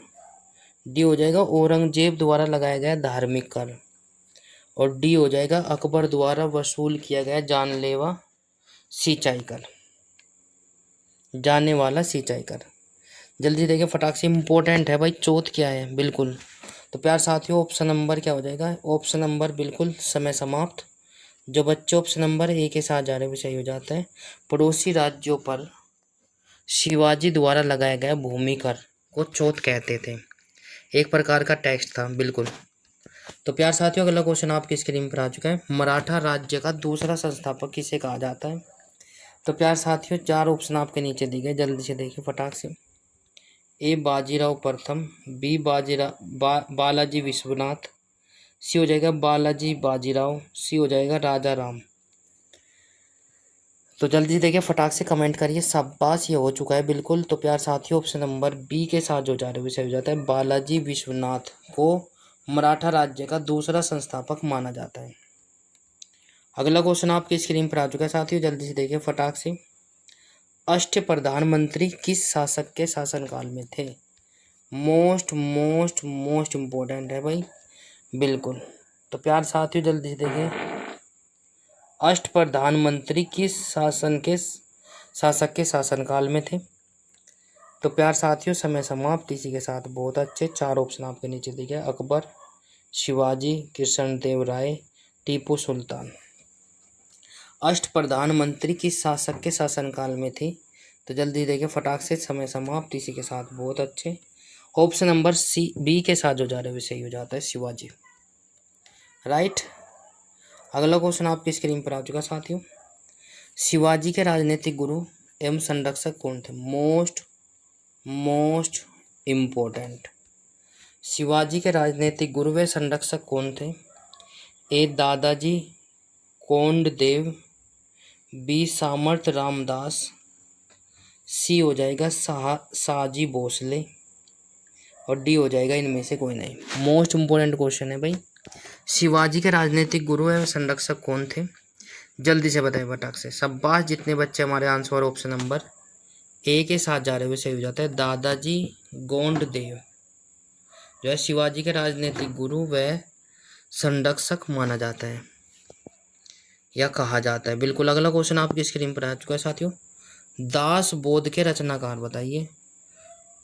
डी हो जाएगा औरंगजेब द्वारा लगाया गया धार्मिक कर। और डी हो जाएगा अकबर द्वारा वसूल किया गया जानलेवा सिंचाई कर, जाने वाला सिंचाई कर। जल्दी देखिए फटाक से, इंपॉर्टेंट है भाई। चौथ क्या है? बिल्कुल। तो प्यार साथियों ऑप्शन नंबर क्या हो जाएगा? ऑप्शन नंबर बिल्कुल समय समाप्त, जो बच्चे ऑप्शन नंबर ए के साथ जा रहे हैं वो सही हो जाता है। पड़ोसी राज्यों पर शिवाजी द्वारा लगाया गया भूमि कर को चौथ कहते थे। एक प्रकार का टैक्स था, बिल्कुल। तो प्यार साथियों, अगला क्वेश्चन आपकी स्क्रीन पर आ चुका है। मराठा राज्य का दूसरा संस्थापक किसे कहा जाता है? तो प्यार साथियों, 4 ऑप्शन आपके नीचे दिए गए, जल्दी से देखिए फटाक से। ए बाजीराव प्रथम, बी बालाजी विश्वनाथ, सी हो जाएगा बालाजी बाजीराव, सी हो जाएगा राजा राम। तो जल्दी से देखिए फटाक से कमेंट करिए। शाबाश, ये हो चुका है बिल्कुल। तो प्यार साथियों, ऑप्शन नंबर बी के साथ जो जा रहे विषय हो जाता है, बालाजी विश्वनाथ को मराठा राज्य का दूसरा संस्थापक माना जाता है। अगला क्वेश्चन आपकी स्क्रीन पर आ चुका है साथियों, जल्दी से देखिए फटाक से। अष्ट प्रधानमंत्री किस शासक के शासनकाल में थे? मोस्ट मोस्ट मोस्ट इम्पोर्टेंट है भाई, बिल्कुल। तो प्यार साथियों, जल्दी से देखिए, अष्ट प्रधानमंत्री किस शासक के शासनकाल में थे? तो प्यार साथियों, समय समाप्त इसी के साथ। बहुत अच्छे, 4 ऑप्शन आपके नीचे दिए गए, अकबर, शिवाजी, कृष्णदेव राय, टीपू सुल्तान। अष्ट प्रधानमंत्री किस शासक के शासनकाल में थी? तो जल्दी देखिए फटाक से, समय समाप्त इसी के साथ। बहुत अच्छे, ऑप्शन नंबर सी बी के साथ जो जा रहे हैं सही हो जाता है, शिवाजी, राइट। अगला क्वेश्चन आपकी स्क्रीन पर आ चुका साथियों। शिवाजी के राजनीतिक गुरु एवं संरक्षक कौन थे? Most important. शिवाजी के राजनीतिक गुरु व संरक्षक कौन थे? ए दादाजी कोंडदेव, बी सामर्थ रामदास, सी हो जाएगा शाहजी भोसले, और डी हो जाएगा इनमें से कोई नहीं। मोस्ट इम्पोर्टेंट क्वेश्चन है भाई। शिवाजी के राजनीतिक गुरु एवं संरक्षक कौन थे? जल्दी से बताइए फटाक से। शाबाश, जितने बच्चे हमारे आंसर ऑप्शन नंबर ए के साथ जा रहे हुए सही हो जाता है, दादाजी गोंडदेव जो है शिवाजी के राजनीतिक गुरु व संरक्षक माना जाता है या कहा जाता है, बिल्कुल। अगला क्वेश्चन आपकी स्क्रीन पर आ चुका है साथियों। दास बोध के रचनाकार बताइए।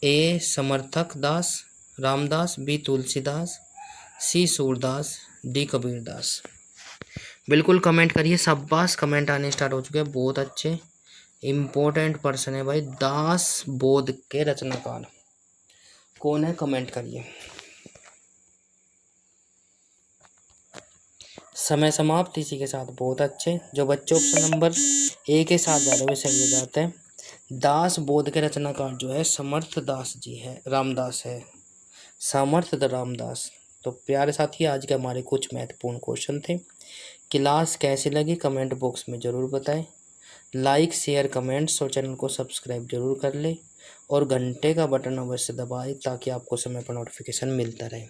ए समर्थक दास रामदास, बी तुलसीदास, सी सूरदास, डी कबीरदास। बिल्कुल कमेंट करिए। शाबाश, कमेंट आने स्टार्ट हो चुके हैं, बहुत अच्छे, इम्पोर्टेंट पर्सन है भाई। दास बोध के रचनाकार कौन है, कमेंट करिए। समय समाप्त इसी के साथ। बहुत अच्छे, जो बच्चे ऑप्शन नंबर ए के साथ जा रहे हुए सही हो जाते हैं। दास बोध के रचनाकार जो है समर्थ दास जी है, रामदास है, समर्थ रामदास। तो प्यारे साथी, आज के हमारे कुछ महत्वपूर्ण क्वेश्चन थे। क्लास कैसी लगी कमेंट बॉक्स में ज़रूर बताएं। लाइक शेयर कमेंट्स और चैनल को सब्सक्राइब जरूर कर ले, और घंटे का बटन अवश्य दबाएं ताकि आपको समय पर नोटिफिकेशन मिलता रहे।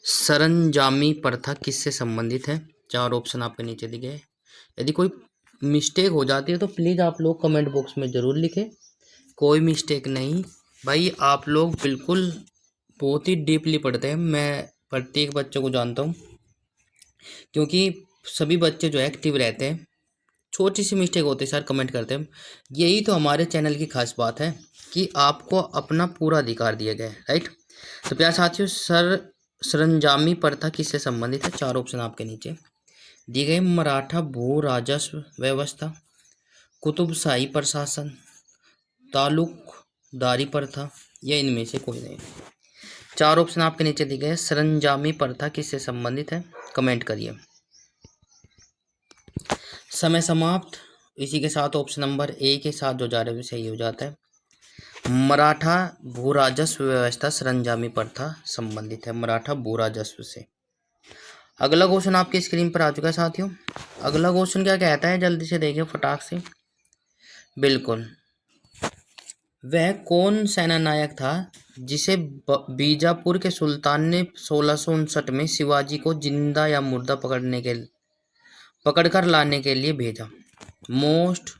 सरंजामी प्रथा किससे संबंधित है? 4 ऑप्शन आपके नीचे दिए गए। यदि कोई मिस्टेक हो जाती है तो प्लीज़ आप लोग कमेंट बॉक्स में ज़रूर लिखें। कोई मिस्टेक नहीं भाई, आप लोग बिल्कुल बहुत ही डीपली पढ़ते हैं। मैं प्रत्येक बच्चे को जानता हूँ, क्योंकि सभी बच्चे जो एक्टिव रहते हैं। छोटी सी मिस्टेक होती है सर, कमेंट करते हैं। यही तो हमारे चैनल की खास बात है कि आपको अपना पूरा अधिकार दिया गया है, राइट। तो प्यारे साथियों, सरंजामी प्रथा किससे संबंधित है? 4 ऑप्शन आपके नीचे दिए गए। मराठा भू राजस्व व्यवस्था, कुतुबशाही प्रशासन, तालुकदारी प्रथा, या इनमें से कोई नहीं। 4 ऑप्शन आपके नीचे दिए गए। सरंजामी प्रथा किससे संबंधित है, कमेंट करिए। समय समाप्त इसी के साथ। ऑप्शन नंबर ए के साथ जो जा रहे हैं सही हो जाता है। मराठा भू राजस्व व्यवस्था सरंजामी प्रथा संबंधित है मराठा भू राजस्व से। अगला क्वेश्चन आपकी स्क्रीन पर आ चुका है साथियों। अगला क्वेश्चन क्या कहता है, जल्दी से देखिए फटाक से। बिल्कुल, वह कौन सेना नायक था जिसे बीजापुर के सुल्तान ने 1659 में शिवाजी को जिंदा या मुर्दा पकड़कर लाने के लिए भेजा? मोस्ट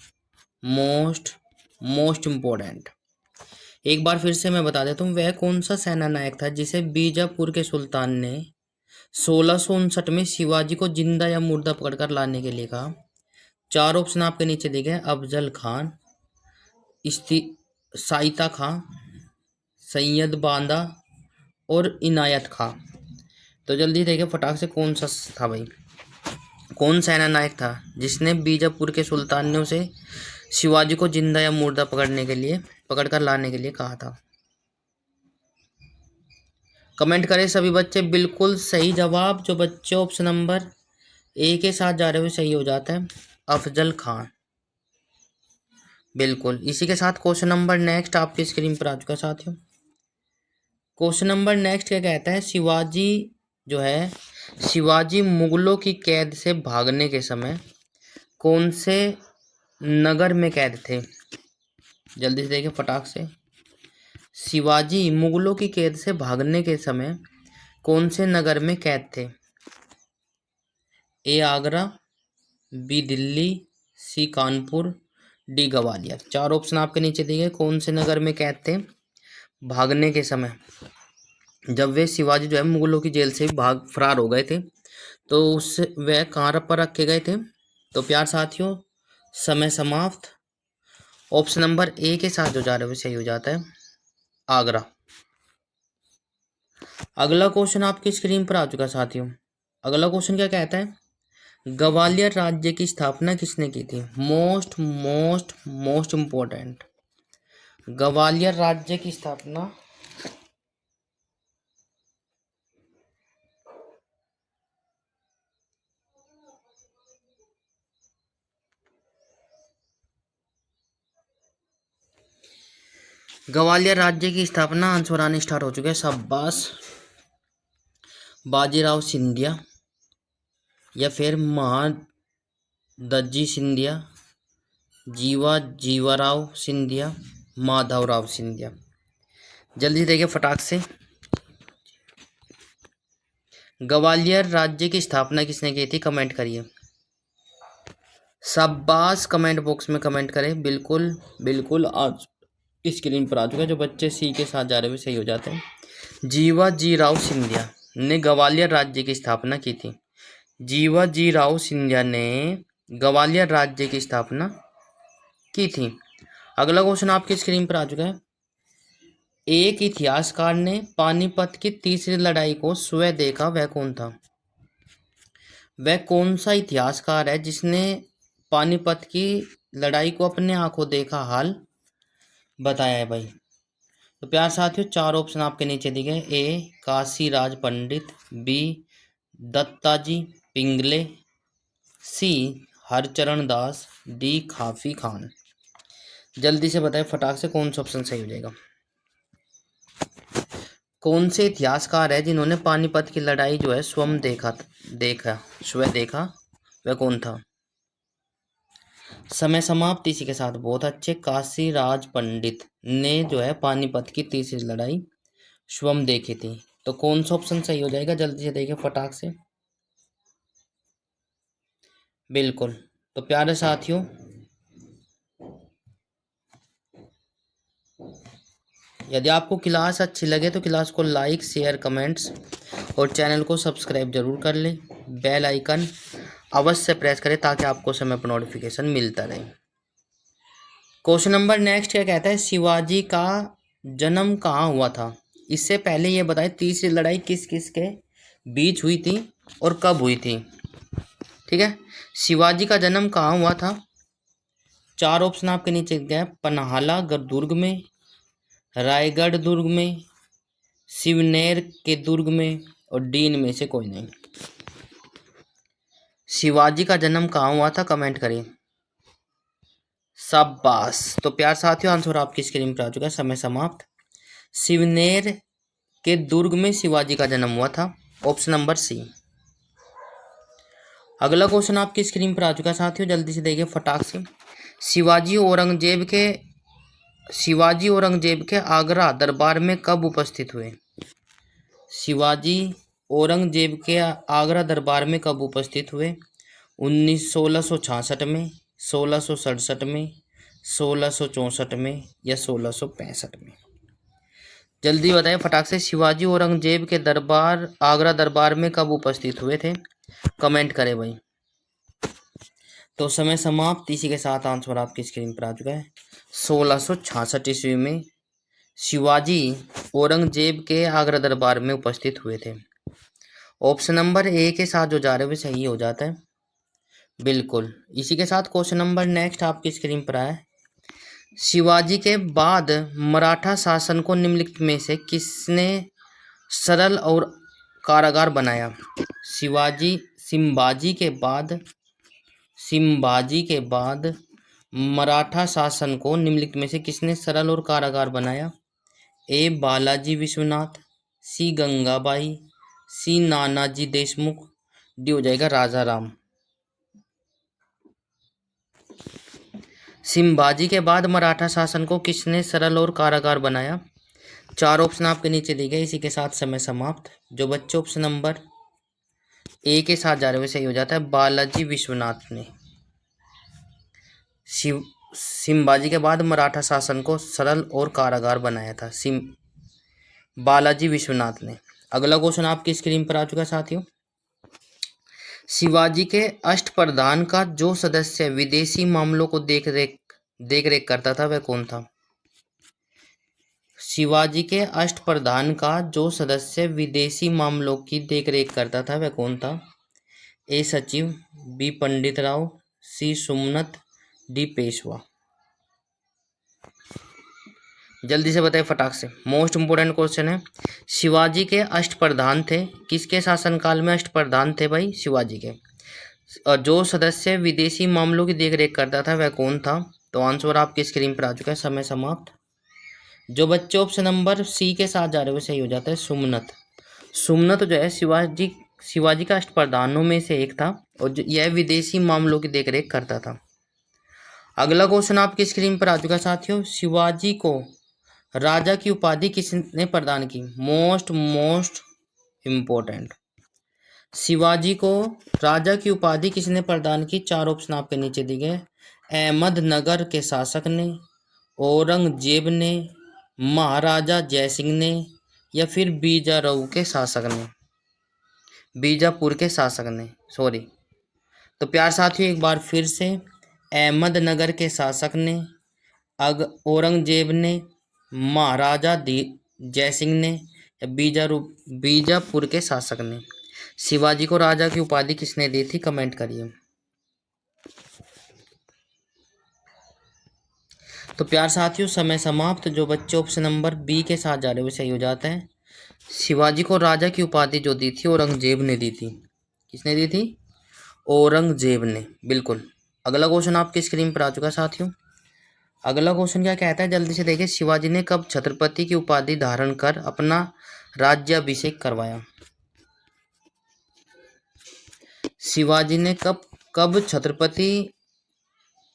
मोस्ट मोस्ट इम्पोर्टेंट, एक बार फिर से मैं बता देता हूँ। वह कौन सा सेना नायक था जिसे बीजापुर के सुल्तान ने 1659 में शिवाजी को जिंदा या मुर्दा पकड़कर लाने के लिए कहा? 4 ऑप्शन आपके नीचे दिए गए। अफजल खान, साइता खां, सैयद बांदा और इनायत खां। तो जल्दी देखिए फटाक से, कौन सा था भाई? कौन सेना नायक था जिसने बीजापुर के सुल्तानियों से शिवाजी को जिंदा या मुर्दा पकड़ कर लाने के लिए कहा था? कमेंट करें सभी बच्चे। बिल्कुल सही जवाब जो बच्चे ऑप्शन नंबर ए के साथ जा रहे हो सही हो जाता है, अफजल खान। बिल्कुल। इसी के साथ क्वेश्चन नंबर नेक्स्ट आपकी स्क्रीन पर आ चुका है साथियों। क्वेश्चन नंबर नेक्स्ट क्या कहता है? शिवाजी मुगलों की कैद से भागने के समय कौन से नगर में कैद थे? जल्दी से देखिए फटाक से। शिवाजी मुगलों की कैद से भागने के समय कौन से नगर में कैद थे? ए आगरा, बी दिल्ली, सी कानपुर, डी ग्वालियर। चार ऑप्शन आपके नीचे दिए गए। कौन से नगर में कैद थे भागने के समय? जब वे शिवाजी जो है मुगलों की जेल से फरार हो गए थे तो उससे वह कहाँ पर रखे गए थे? तो प्यार साथियों समय समाप्त। ऑप्शन नंबर ए के साथ जो जा रहे हो सही हो जाता है, आगरा। अगला क्वेश्चन आपकी स्क्रीन पर आ चुका है साथियों। अगला क्वेश्चन क्या कहता है? ग्वालियर राज्य की स्थापना किसने की थी? Most most most important. Gwalior राज्य की स्थापना आंसर आने स्टार्ट हो चुके हैं। शाबाश। बाजीराव सिंधिया या फिर महादजी सिंधिया, जीवाराव सिंधिया, माधवराव सिंधिया। जल्दी देखिए फटाक से। ग्वालियर राज्य की स्थापना किसने की थी? कमेंट करिए। शाबाश। कमेंट बॉक्स में कमेंट करें। बिल्कुल बिल्कुल आज स्क्रीन पर आ चुका है। जो बच्चे सी के साथ जा रहे हुए सही हो जाते हैं। जीवाजी राव सिंधिया ने ग्वालियर राज्य की स्थापना की थी। जीवाजी राव सिंधिया ने ग्वालियर राज्य की स्थापना की थी। अगला क्वेश्चन आपकी स्क्रीन पर आ चुका है। एक इतिहासकार ने पानीपत की तीसरी लड़ाई को स्वयं देखा, वह कौन था? वह कौन सा इतिहासकार है जिसने पानीपत की लड़ाई को अपने आंखों देखा हाल बताया है भाई? तो प्यार साथियों चार ऑप्शन आपके नीचे दिए गए। ए काशीराज पंडित, बी दत्ताजी पिंगले, सी हरचरण दास, डी खाफी खान। जल्दी से बताएं फटाक से कौन सा ऑप्शन सही हो जाएगा। कौन से इतिहासकार है जिन्होंने पानीपत की लड़ाई जो है स्वयं देखा, वह कौन था? समय समाप्त। इसी के साथ बहुत अच्छे। काशीराज पंडित ने जो है पानीपत की तीसरी लड़ाई स्वयं देखी थी। तो कौन सा ऑप्शन सही हो जाएगा? जल्दी से देखिए फटाक से। बिल्कुल। तो प्यारे साथियों यदि आपको क्लास अच्छी लगे तो क्लास को लाइक शेयर कमेंट्स और चैनल को सब्सक्राइब जरूर कर लें। बेल आइकन अवश्य प्रेस करें ताकि आपको समय पर नोटिफिकेशन मिलता रहे। क्वेश्चन नंबर नेक्स्ट क्या कहता है? शिवाजी का जन्म कहाँ हुआ था? इससे पहले ये बताएं तीसरी लड़ाई किस किस के बीच हुई थी और कब हुई थी? ठीक है। शिवाजी का जन्म कहाँ हुआ था? चार ऑप्शन आपके नीचे गए। पन्हाला दुर्ग में, रायगढ़ दुर्ग में, शिवनेर के दुर्ग में और डीन में से कोई नहीं। शिवाजी का जन्म कहाँ हुआ था? कमेंट करिए। शाबाश। तो प्यार साथियों आंसर आपकी स्क्रीन पर आ चुका है। समय समाप्त। शिवनेर के दुर्ग में शिवाजी का जन्म हुआ था। Option number C. अगला क्वेश्चन आपकी स्क्रीन पर आ चुका है साथियों। जल्दी से देखिए फटाक से। शिवाजी औरंगजेब के आगरा दरबार में कब उपस्थित हुए? शिवाजी औरंगजेब के आगरा दरबार में कब उपस्थित हुए? 1666 में, 1667 में, 1664 में या 1665 में? जल्दी बताएं फटाक से। शिवाजी औरंगजेब के आगरा दरबार में कब उपस्थित हुए थे? कमेंट करें भाई। तो समय समाप्त। इसी के साथ आंसर आपकी स्क्रीन पर आ चुका है। 1666 ईस्वी में शिवाजी औरंगजेब के आगरा दरबार में उपस्थित हुए थे। ऑप्शन नंबर ए के साथ जो जा रहे हुए सही हो जाता है। बिल्कुल। इसी के साथ क्वेश्चन नंबर नेक्स्ट आपकी स्क्रीन पर आया। शिवाजी के बाद मराठा शासन को निम्नलिखित में से किसने सरल और कारागार बनाया? शिवाजी संभाजी के बाद मराठा शासन को निम्नलिखित में से किसने सरल और कारागार बनाया? ए बालाजी विश्वनाथ, सी गंगाबाई, सी नानाजी देशमुख, डी हो जाएगा राजा राम। संभाजी के बाद मराठा शासन को किसने सरल और कारागार बनाया? चार ऑप्शन आपके नीचे दिए गए। इसी के साथ समय समाप्त। जो बच्चे ऑप्शन नंबर ए के साथ जा रहे हुए सही हो जाता है, बालाजी विश्वनाथ ने संभाजी के बाद मराठा शासन को सरल और कारागार बनाया था, बालाजी विश्वनाथ ने। अगला क्वेश्चन आपकी स्क्रीन पर आ चुका है साथियों। शिवाजी के अष्टप्रधान का जो सदस्य विदेशी मामलों को देख रेख करता था वह कौन था? शिवाजी के अष्टप्रधान का जो सदस्य विदेशी मामलों की देख रेख करता था वह कौन था? ए सचिव, बी पंडित राव, सी सुमनत, डी पेशवा। जल्दी से बताइए फटाक से। मोस्ट इंपोर्टेंट क्वेश्चन है। शिवाजी के अष्टप्रधान थे। किसके शासनकाल में अष्टप्रधान थे भाई? शिवाजी के। और जो सदस्य विदेशी मामलों की देखरेख करता था वह कौन था? तो आंसर आपकी स्क्रीन पर आ चुका है। समय समाप्त। जो बच्चे ऑप्शन नंबर सी के साथ जा रहे हो सही हो जाता है, सुमनत। सुमनत जो है शिवाजी का अष्टप्रधानों में से एक था और यह विदेशी मामलों की देखरेख करता था। अगला क्वेश्चन आपकी स्क्रीन पर आ चुका है साथियों। शिवाजी को राजा की उपाधि किसने प्रदान की? Most important. शिवाजी को राजा की उपाधि किसने प्रदान की? चार ऑप्शन आपके नीचे दिए गए। अहमदनगर के शासक ने, औरंगजेब ने, महाराजा जयसिंह ने, या फिर बीजापुर के शासक ने सॉरी। तो प्यार साथियों एक बार फिर से, अहमदनगर के शासक ने, औरंगजेब ने, महाराजा जयसिंह ने, या बीजापुर के शासक ने शिवाजी को राजा की उपाधि किसने दी थी? कमेंट करिए। तो प्यार साथियों समय समाप्त। जो बच्चे ऑप्शन नंबर बी के साथ जा रहे हो सही हो जाता है। शिवाजी को राजा की उपाधि जो दी थी औरंगजेब ने दी थी। किसने दी थी? औरंगजेब ने। बिल्कुल। अगला क्वेश्चन आपकी स्क्रीन पर आ चुका है साथियों। अगला क्वेश्चन क्या कहता है, जल्दी से देखिए। शिवाजी ने कब छत्रपति की उपाधि धारण कर अपना राज्याभिषेक करवाया? शिवाजी ने कब छत्रपति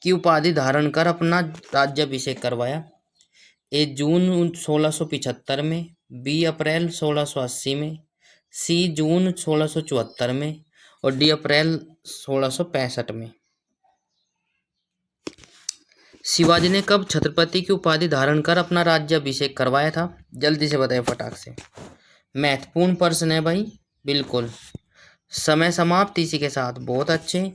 की उपाधि धारण कर अपना राज्याभिषेक करवाया? ए जून 1675 में, बी अप्रैल 1680 में, सी जून 1674 में, और डी अप्रैल 1665 में। शिवाजी ने कब छत्रपति की उपाधि धारण कर अपना राज्याभिषेक करवाया था? जल्दी से बताइए फटाक से। महत्वपूर्ण प्रश्न है भाई। बिल्कुल। समय समाप्त। इसी के साथ बहुत अच्छे।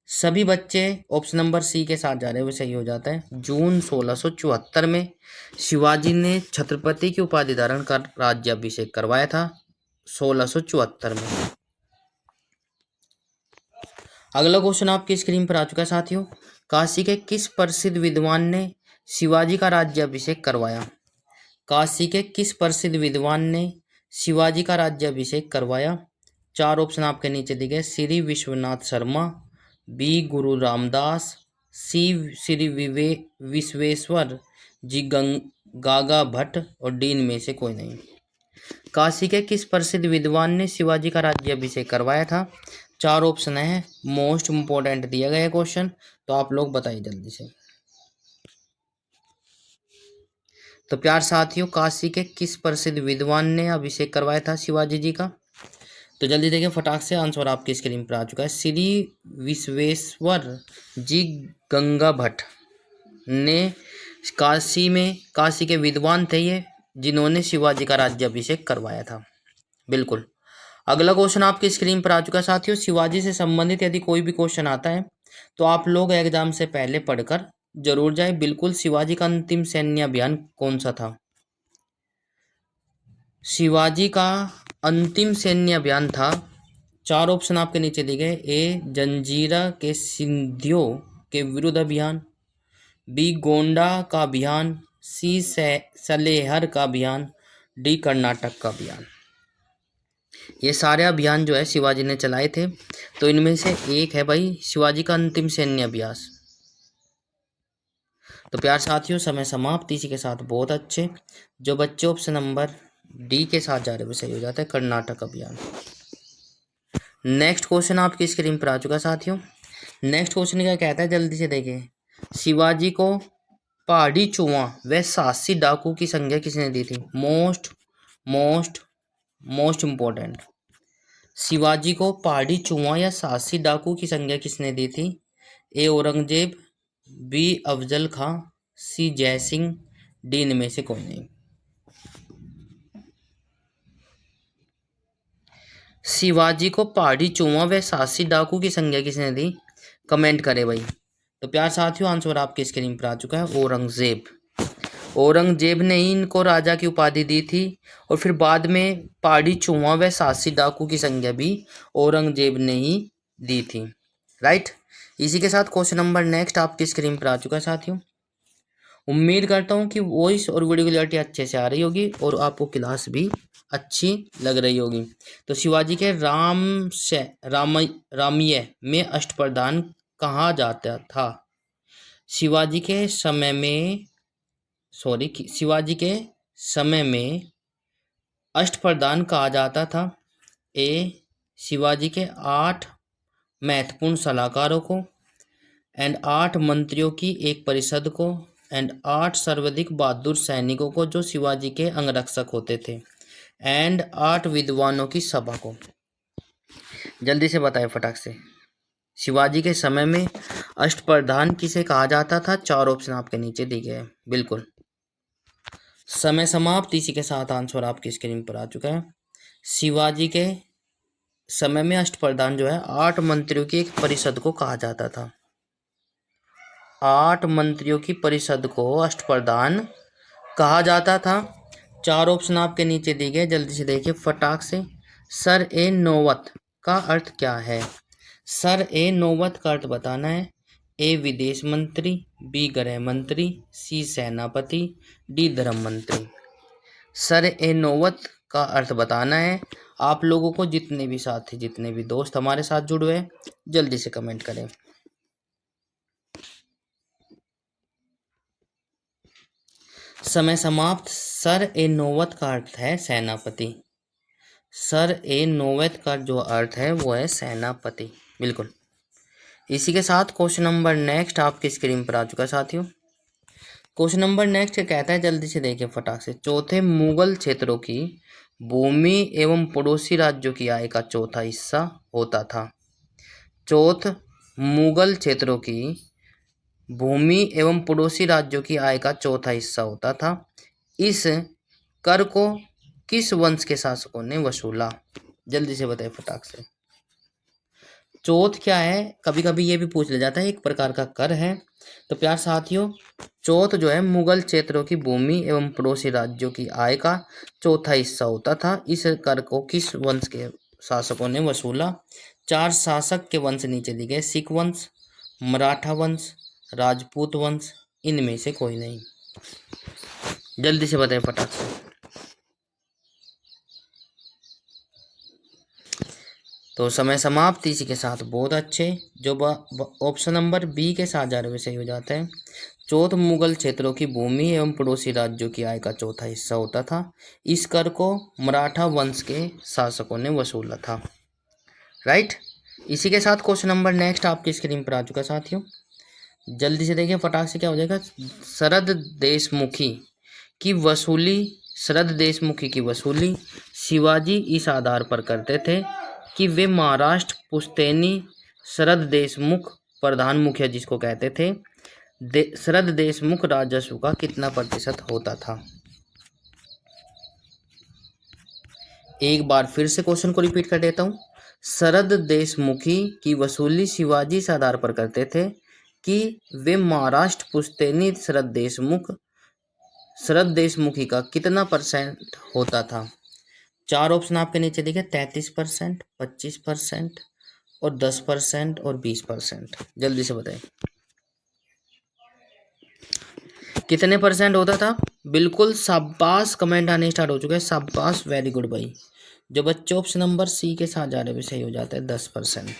सभी बच्चे ऑप्शन नंबर सी के साथ जा रहे हैं वो सही हो जाता है। जून 1674 में शिवाजी ने छत्रपति की उपाधि धारण कर राज्याभिषेक करवाया था, 1674 में। अगला क्वेश्चन आपकी स्क्रीन पर आ चुका है साथियों। काशी के किस प्रसिद्ध विद्वान ने शिवाजी का राज्याभिषेक करवाया? काशी के किस प्रसिद्ध विद्वान ने शिवाजी का राज्याभिषेक करवाया? चार ऑप्शन आपके नीचे दिए गए। श्री विश्वनाथ शर्मा, बी गुरु रामदास, सी श्री विश्वेश्वर जी गागा भट्ट, और डी इनमें से कोई नहीं। काशी के किस प्रसिद्ध विद्वान ने शिवाजी का राज्याभिषेक करवाया था? चार ऑप्शन है। मोस्ट इम्पोर्टेंट दिया गया क्वेश्चन, तो आप लोग बताइए जल्दी से। तो प्यार साथियों काशी के किस प्रसिद्ध विद्वान ने अभिषेक करवाया था शिवाजी जी का? तो जल्दी देखिए फटाक से। आंसर आपकी स्क्रीन पर आ चुका है। श्री विश्वेश्वर जी गंगा भट्ट ने काशी के विद्वान थे ये, जिन्होंने शिवाजी का राज्याभिषेक करवाया था। बिल्कुल। अगला क्वेश्चन आपकी स्क्रीन पर आ चुका है साथियों। शिवाजी से संबंधित यदि कोई भी क्वेश्चन आता है तो आप लोग एग्जाम से पहले पढ़कर जरूर जाए। बिल्कुल। शिवाजी का अंतिम सैन्य अभियान कौन सा था? शिवाजी का अंतिम सैन्य अभियान था चार ऑप्शन आपके नीचे दिए गए। ए जंजीरा के सिंधियों के विरुद्ध अभियान, बी गोंडा का अभियान, सी सलेहर का अभियान, डी कर्नाटक का अभियान। ये सारे अभियान जो है शिवाजी ने चलाए थे। तो इनमें से एक है भाई शिवाजी का अंतिम सैन्य अभ्यास। तो प्यार साथियों समय समाप्त। इसी के साथ बहुत अच्छे जो बच्चे ऑप्शन नंबर डी के साथ जा रहे हैं वो सही हो जाता है, कर्नाटक अभियान। नेक्स्ट क्वेश्चन आपकी स्क्रीन पर आ चुका है साथियों। नेक्स्ट क्वेश्चन क्या कहता है जल्दी से देखिए। शिवाजी को पहाड़ी चुआ व साहसी डाकू की संज्ञा किसने दी थी? Most most most important. Shivaji को पहाड़ी चुआ या साहसी डाकू की संज्ञा किसने दी थी? ए औरंगजेब, बी अफजल खां, सी जयसिंह, डी इनमें से कोई नहीं। शिवाजी को पहाड़ी चुआ व साहसी डाकू की संज्ञा किसने दी? कमेंट करे भाई। तो प्यार साथियों आंसर आपकी स्क्रीन पर आ चुका है, औरंगजेब। औरंगजेब ने ही इनको राजा की उपाधि दी थी और फिर बाद में पहाड़ी चुआ व साहसी डाकू की संज्ञा भी औरंगजेब ने ही दी थी। राइट। इसी के साथ क्वेश्चन नंबर नेक्स्ट आपकी स्क्रीन पर आ चुका है साथियों। उम्मीद करता हूँ कि वॉइस और वीडियो क्लियरिटी अच्छे से आ रही होगी और आपको क्लास भी अच्छी लग रही होगी। तो शिवाजी के रामय में अष्टप्रधान कहा जाता था? शिवाजी के समय में अष्टप्रधान कहा जाता था। ए शिवाजी के 8 महत्वपूर्ण सलाहकारों को, एंड 8 मंत्रियों की एक परिषद को, एंड 8 सर्वाधिक बहादुर सैनिकों को जो शिवाजी के अंगरक्षक होते थे, एंड 8 विद्वानों की सभा को। जल्दी से बताएं फटाक से। शिवाजी के समय में अष्टप्रधान किसे कहा जाता था? 4 ऑप्शन आपके नीचे दिए गए हैं। बिल्कुल समय समाप्त। इसी के साथ आंसर आपकी स्क्रीन पर आ चुका है। शिवाजी के समय में अष्टप्रधान जो है 8 मंत्रियों की एक परिषद को कहा जाता था। 8 मंत्रियों की परिषद को अष्टप्रधान कहा जाता था। 4 ऑप्शन आपके नीचे दिए गए, जल्दी से देखिए फटाक से। सर ए नौवत का अर्थ क्या है? सर ए नौवत का अर्थ बताना है। ए विदेश मंत्री, बी गृह मंत्री, सी सेनापति, डी धर्म मंत्री। सर ए नौवत का अर्थ बताना है। आप लोगों को जितने भी साथी जितने भी दोस्त हमारे साथ जुड़े हैं जल्दी से कमेंट करें। समय समाप्त। सर ए नौवत का अर्थ है सेनापति। सर ए नौवत का जो अर्थ है वो है सेनापति। बिल्कुल। इसी के साथ क्वेश्चन नंबर नेक्स्ट आपकी स्क्रीन पर आ चुका है साथियों। क्वेश्चन नंबर नेक्स्ट कहता है जल्दी से देखिए फटाक से। चौथे मुगल क्षेत्रों की भूमि एवं पड़ोसी राज्यों की आय का चौथा हिस्सा होता था। चौथ मुगल क्षेत्रों की भूमि एवं पड़ोसी राज्यों की आय का चौथा हिस्सा होता था। इस कर को किस वंश के शासकों ने वसूला? जल्दी से बताइए फटाक से। चौथ क्या है? कभी कभी ये भी पूछ लिया जाता है, एक प्रकार का कर है। तो प्यार साथियों चौथ जो है मुगल क्षेत्रों की भूमि एवं पड़ोसी राज्यों की आय का चौथा हिस्सा होता था। इस कर को किस वंश के शासकों ने वसूला? 4 शासक के वंश नीचे दिए गए। सिख वंश, मराठा वंश, राजपूत वंश, इनमें से कोई नहीं। जल्दी से बताएं फटाक से। तो समय समाप्त। इसी के साथ बहुत अच्छे जो ऑप्शन नंबर बी के साथ जा रहे हुए सही हो जाता है। चौथ मुगल क्षेत्रों की भूमि एवं पड़ोसी राज्यों की आय का चौथा हिस्सा होता था। इस कर को मराठा वंश के शासकों ने वसूला था। राइट। इसी के साथ क्वेश्चन नंबर नेक्स्ट आपकी स्क्रीन पर आ चुका साथियों। जल्दी से देखिए फटाक से क्या हो जाएगा। शरद देशमुखी की वसूली शिवाजी इस आधार पर करते थे कि वे महाराष्ट्र पुश्तैनी शरद देशमुख प्रधान मुखिया जिसको कहते थे शरद देशमुख राजस्व का कितना प्रतिशत होता था? एक बार फिर से क्वेश्चन को रिपीट कर देता हूँ। शरद देशमुखी की वसूली शिवाजी इस आधार पर करते थे कि वे महाराष्ट्र पुश्तैनी शरद देशमुखी का कितना % होता था? चार ऑप्शन आपके नीचे दिखे, 33%, 25% और 10% और 20%। जल्दी से बताएं कितने परसेंट होता था। बिल्कुल शाबाश, कमेंट आने स्टार्ट हो चुके हैं, शाबाश, वेरी गुड भाई। जो बच्चे ऑप्शन नंबर सी के साथ जा रहे हैं सही हो जाता है 10%।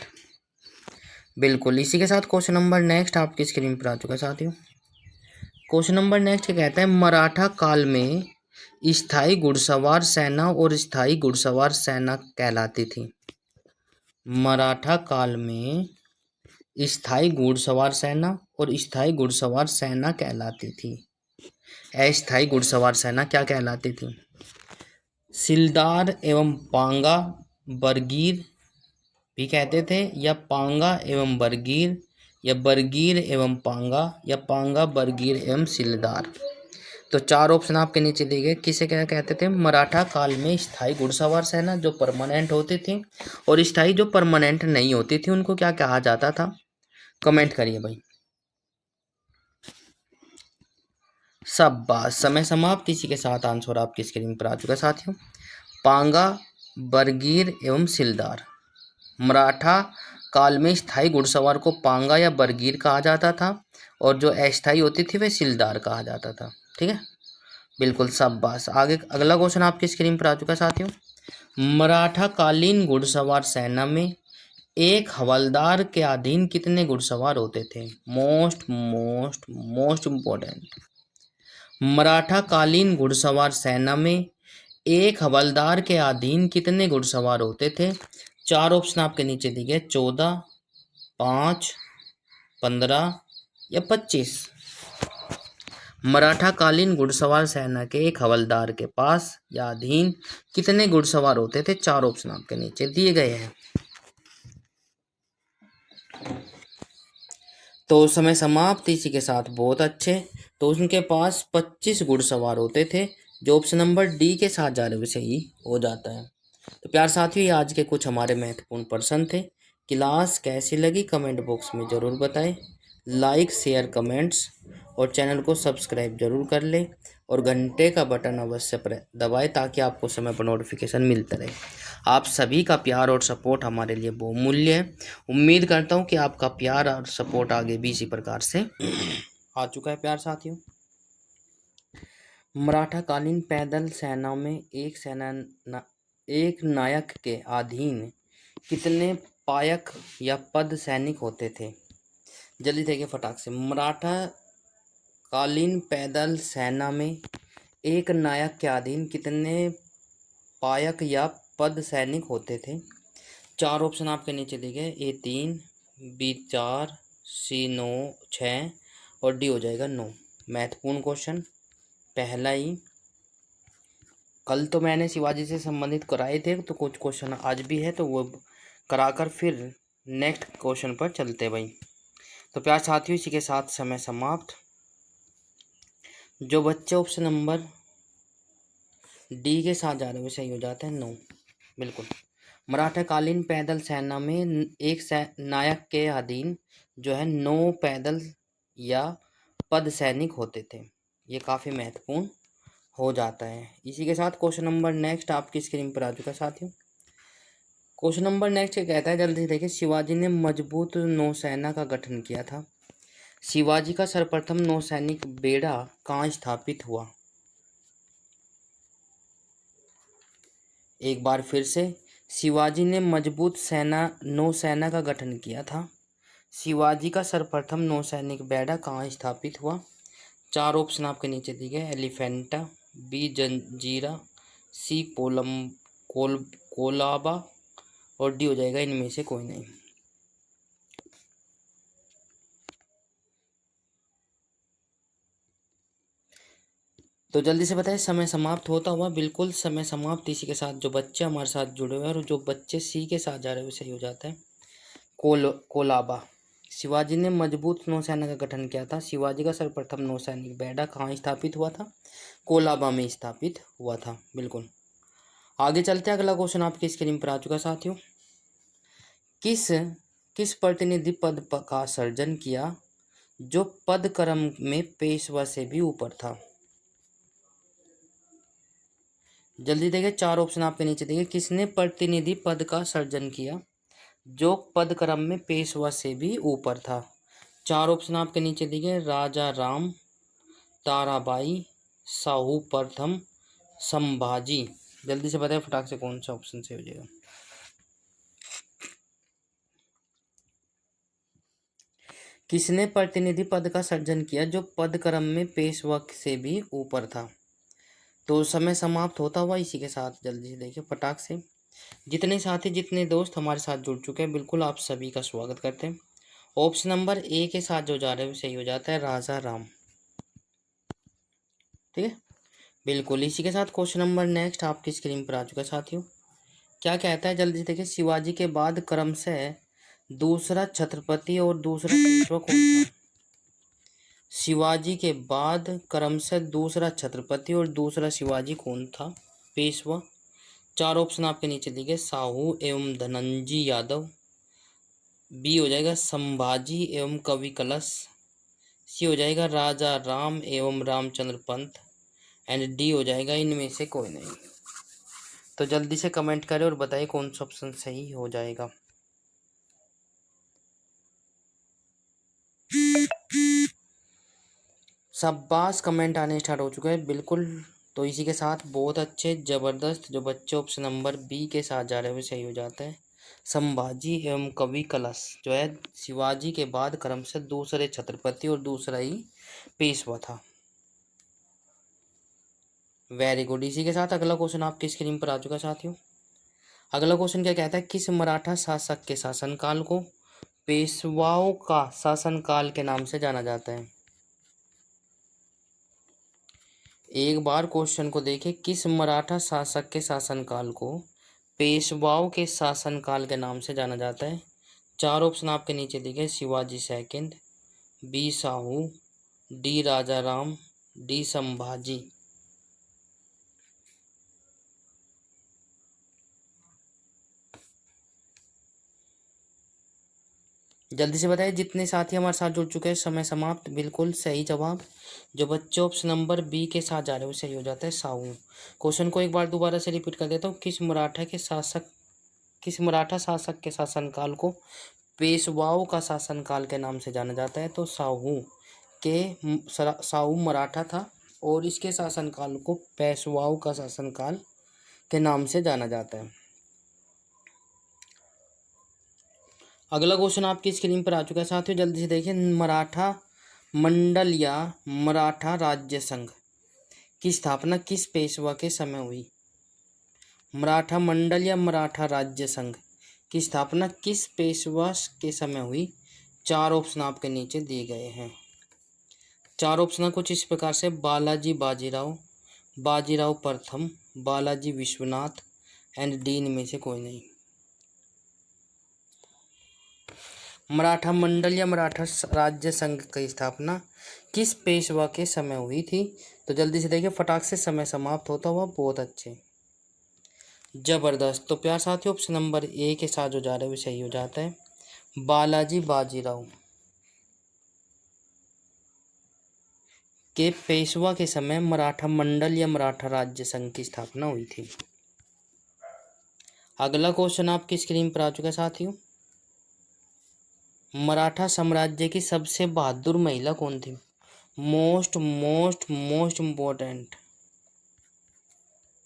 बिल्कुल, इसी के साथ क्वेश्चन नंबर नेक्स्ट आपकी स्क्रीन पर आ चुका है साथियों। क्वेश्चन नंबर नेक्स्ट कहता है मराठा काल में स्थायी घुड़सवार सेना और स्थायी घुड़सवार सेना कहलाती थी। मराठा काल में स्थायी घुड़सवार सेना और स्थायी घुड़सवार सेना कहलाती थी। अस्थायी घुड़सवार सेना क्या कहलाती थी। सिलदार एवं पांगा बरगीर भी कहते थे, या पांगा एवं बरगीर, या बरगीर एवं पांगा, या पांगा बरगीर एवं सिलदार। तो चार ऑप्शन आपके नीचे दिए गए, किसे क्या कहते थे। मराठा काल में स्थायी घुड़सवार सेना जो परमानेंट होती थी, और स्थायी जो परमानेंट नहीं होती थी उनको क्या कहा जाता था। कमेंट करिए भाई। शाबाश, समय समाप्त। इसी के साथ आंसर आपकी स्क्रीन पर आ चुका है साथियों। पांगा बरगीर एवं सिलदार। मराठा काल में स्थायी घुड़सवार को पांगा या बरगीर कहा जाता था, और जो अस्थायी होती थी वह सिलदार कहा जाता था। ठीक है, बिल्कुल, शाबाश। आगे अगला क्वेश्चन आपकी स्क्रीन पर आ चुका है साथियों। मराठा कालीन घुड़सवार सेना में एक हवलदार के अधीन कितने घुड़सवार होते थे। Most most most important. Maratha कालीन घुड़सवार सेना में एक हवलदार के अधीन कितने घुड़सवार होते थे। चार ऑप्शन आपके नीचे दिए गए, 14, 5, 15 या 25। मराठा कालीन घुड़सवार सेना के एक हवलदार के पास या अधीन कितने घुड़सवार होते थे। चार ऑप्शन आपके नीचे दिए गए हैं। तो समय समाप्त। इसी के साथ बहुत अच्छे। तो उनके पास 25 घुड़सवार होते थे, जो ऑप्शन नंबर डी के साथ जा रहे वैसे ही हो जाता है। तो प्यार साथियों, ये आज के कुछ हमारे महत्वपूर्ण प्रश्न थे। क्लास कैसी लगी कमेंट बॉक्स में ज़रूर बताएं। लाइक शेयर कमेंट्स और चैनल को सब्सक्राइब जरूर कर लें, और घंटे का बटन अवश्य दबाएं ताकि आपको समय पर नोटिफिकेशन मिलता रहे। आप सभी का प्यार और सपोर्ट हमारे लिए बहुमूल्य है। उम्मीद करता हूँ कि आपका प्यार और सपोर्ट आगे भी इसी प्रकार से आ चुका है। प्यार साथियों, मराठा कालीन पैदल सेना में एक नायक के अधीन कितने पायक या पद सैनिक होते थे। जल्दी देखिए फटाक से। मराठा कालीन पैदल सेना में एक नायक के अधीन कितने पायक या पद सैनिक होते थे। चार ऑप्शन आपके नीचे दिए गए, ए 3, बी 4, सी 9, 6 और डी हो जाएगा 9। महत्वपूर्ण क्वेश्चन पहला ही। कल तो मैंने शिवाजी से संबंधित कराए थे, तो कुछ क्वेश्चन आज भी है, तो वो कराकर फिर नेक्स्ट क्वेश्चन पर चलते भाई। तो प्यार साथियों, इसी के साथ समय समाप्त। जो बच्चे ऑप्शन नंबर डी के साथ जा रहे हैं सही हो जाता है 9। बिल्कुल, मराठा कालीन पैदल सेना में एक नायक के अधीन जो है 9 पैदल या पद सैनिक होते थे। ये काफ़ी महत्वपूर्ण हो जाता है। इसी के साथ क्वेश्चन नंबर नेक्स्ट आपकी स्क्रीन पर आ चुका है साथियों। क्वेश्चन नंबर नेक्स्ट कहता है, जल्दी से देखिए। शिवाजी ने मजबूत नौसेना का गठन किया था। शिवाजी का सर्वप्रथम नौसैनिक बेड़ा कहाँ स्थापित हुआ। एक बार फिर से, शिवाजी ने मजबूत नौसेना का गठन किया था। शिवाजी का सर्वप्रथम नौसैनिक बेड़ा कहाँ स्थापित हुआ। चार ऑप्शन आपके नीचे दिए गए, एलिफेंटा, बी जंजीरा, सी कोलाबा और डी हो जाएगा इनमें से कोई नहीं। तो जल्दी से बताएं, समय समाप्त होता हुआ। बिल्कुल समय समाप्त। इसी के साथ जो बच्चे हमारे साथ जुड़े हुए हैं और जो बच्चे सी के साथ जा रहे हैं सही हो जाता है कोलाबा। शिवाजी ने मजबूत नौसेना का गठन किया था। शिवाजी का सर्वप्रथम नौसैनिक बेड़ा कहाँ स्थापित हुआ था। कोलाबा में स्थापित हुआ था। बिल्कुल, आगे चलते हैं। अगला क्वेश्चन आपकी स्क्रीन पर आ चुका साथियों। किस प्रतिनिधि पद का सर्जन किया जो पद क्रम में पेशवा से भी ऊपर था। जल्दी देखिए, चार ऑप्शन आपके नीचे देखिए। किसने प्रतिनिधि पद का सर्जन किया जो पद क्रम में पेशवा से भी ऊपर था? चार ऑप्शन आपके नीचे देखिए। राजा राम, ताराबाई, साहू प्रथम, संभाजी। जल्दी से बताइए फटाक से कौन सा ऑप्शन सही हो जाएगा। किसने प्रतिनिधि पद का सर्जन किया जो पद क्रम में पेशवा से भी ऊपर था? तो समय समाप्त होता हुआ इसी के साथ जल्दी से देखिए फटाक से। जितने साथी जितने दोस्त हमारे साथ जुड़ चुके हैं, बिल्कुल आप सभी का स्वागत करते हैं। ऑप्शन नंबर ए के साथ जो जा रहे हैं सही हो जाता है, राजा राम। ठीक है, बिल्कुल इसी के साथ क्वेश्चन नंबर नेक्स्ट आपकी स्क्रीन पर आ चुका है साथियों। क्या कहता है जल्दी से देखिए। शिवाजी के बाद क्रम से दूसरा छत्रपति और दूसरा पेशवा कौन था? शिवाजी के बाद क्रम से दूसरा छत्रपति और दूसरा शिवाजी कौन था पेशवा? चार ऑप्शन आपके नीचे दिए गए। साहू एवं धनंजय यादव, बी हो जाएगा संभाजी एवं कवि कलश, सी हो जाएगा राजा राम एवं रामचंद्र पंत, एंड डी हो जाएगा इनमें से कोई नहीं। तो जल्दी से कमेंट करें और बताइए कौन सा ऑप्शन सही हो जाएगा। शाबाश, कमेंट आने स्टार्ट हो चुके हैं बिल्कुल। तो इसी के साथ बहुत अच्छे ज़बरदस्त जो बच्चे ऑप्शन नंबर बी के साथ जा रहे हैं वो सही हो जाता है। संभाजी एवं कवि कलश जो है शिवाजी के बाद क्रम से दूसरे छत्रपति और दूसरा ही पेशवा था। Very good. इसी के साथ अगला क्वेश्चन आपकी स्क्रीन पर आ चुका है साथियों। अगला क्वेश्चन क्या कहता है। किस मराठा शासक के शासनकाल को पेशवाओं का शासनकाल के नाम से जाना जाता है? एक बार क्वेश्चन को देखें। किस मराठा शासक के शासनकाल को पेशवाओं के शासनकाल के नाम से जाना जाता है? चार ऑप्शन आपके नीचे दिखे। Shivaji second, B Sahu, D Raja Ram, D Sambhaji. जल्दी से बताइए जितने साथी हमारे साथ जुड़ चुके हैं। समय समाप्त। बिल्कुल सही जवाब जो बच्चे ऑप्शन नंबर बी के साथ जा रहे हैं वो सही हो जाता है, साहू। क्वेश्चन को एक बार दोबारा से रिपीट कर देता हूँ। किस मराठा शासक के शासनकाल को पेशवाओं का शासनकाल के नाम से जाना जाता है? तो साहू मराठा था और इसके शासनकाल को पेशवाओं का शासनकाल के नाम से जाना जाता है। अगला क्वेश्चन आपकी स्क्रीन पर आ चुका है साथियों। जल्दी से देखिए। मराठा मंडल या मराठा राज्य संघ की स्थापना किस पेशवा के समय हुई? मराठा मंडल या मराठा राज्य संघ की स्थापना किस पेशवा के समय हुई? चार ऑप्शन आपके नीचे दिए गए हैं। चार ऑप्शन कुछ इस प्रकार से। बालाजी बाजीराव, बाजीराव प्रथम, बालाजी विश्वनाथ, एंड डी इनमें से कोई नहीं। मराठा मंडल या मराठा राज्य संघ की स्थापना किस पेशवा के समय हुई थी? तो जल्दी से देखिए फटाक से। समय समाप्त होता हुआ बहुत अच्छे जबरदस्त। तो प्यार साथियों ऑप्शन नंबर ए के साथ जो जा रहे हैं वो सही हो जाता है, बालाजी बाजीराव के पेशवा के समय मराठा मंडल या मराठा राज्य संघ की स्थापना हुई थी। अगला क्वेश्चन आपकी स्क्रीन पर आ चुका है साथियों। मराठा साम्राज्य की सबसे बहादुर महिला कौन थी? Most most most important.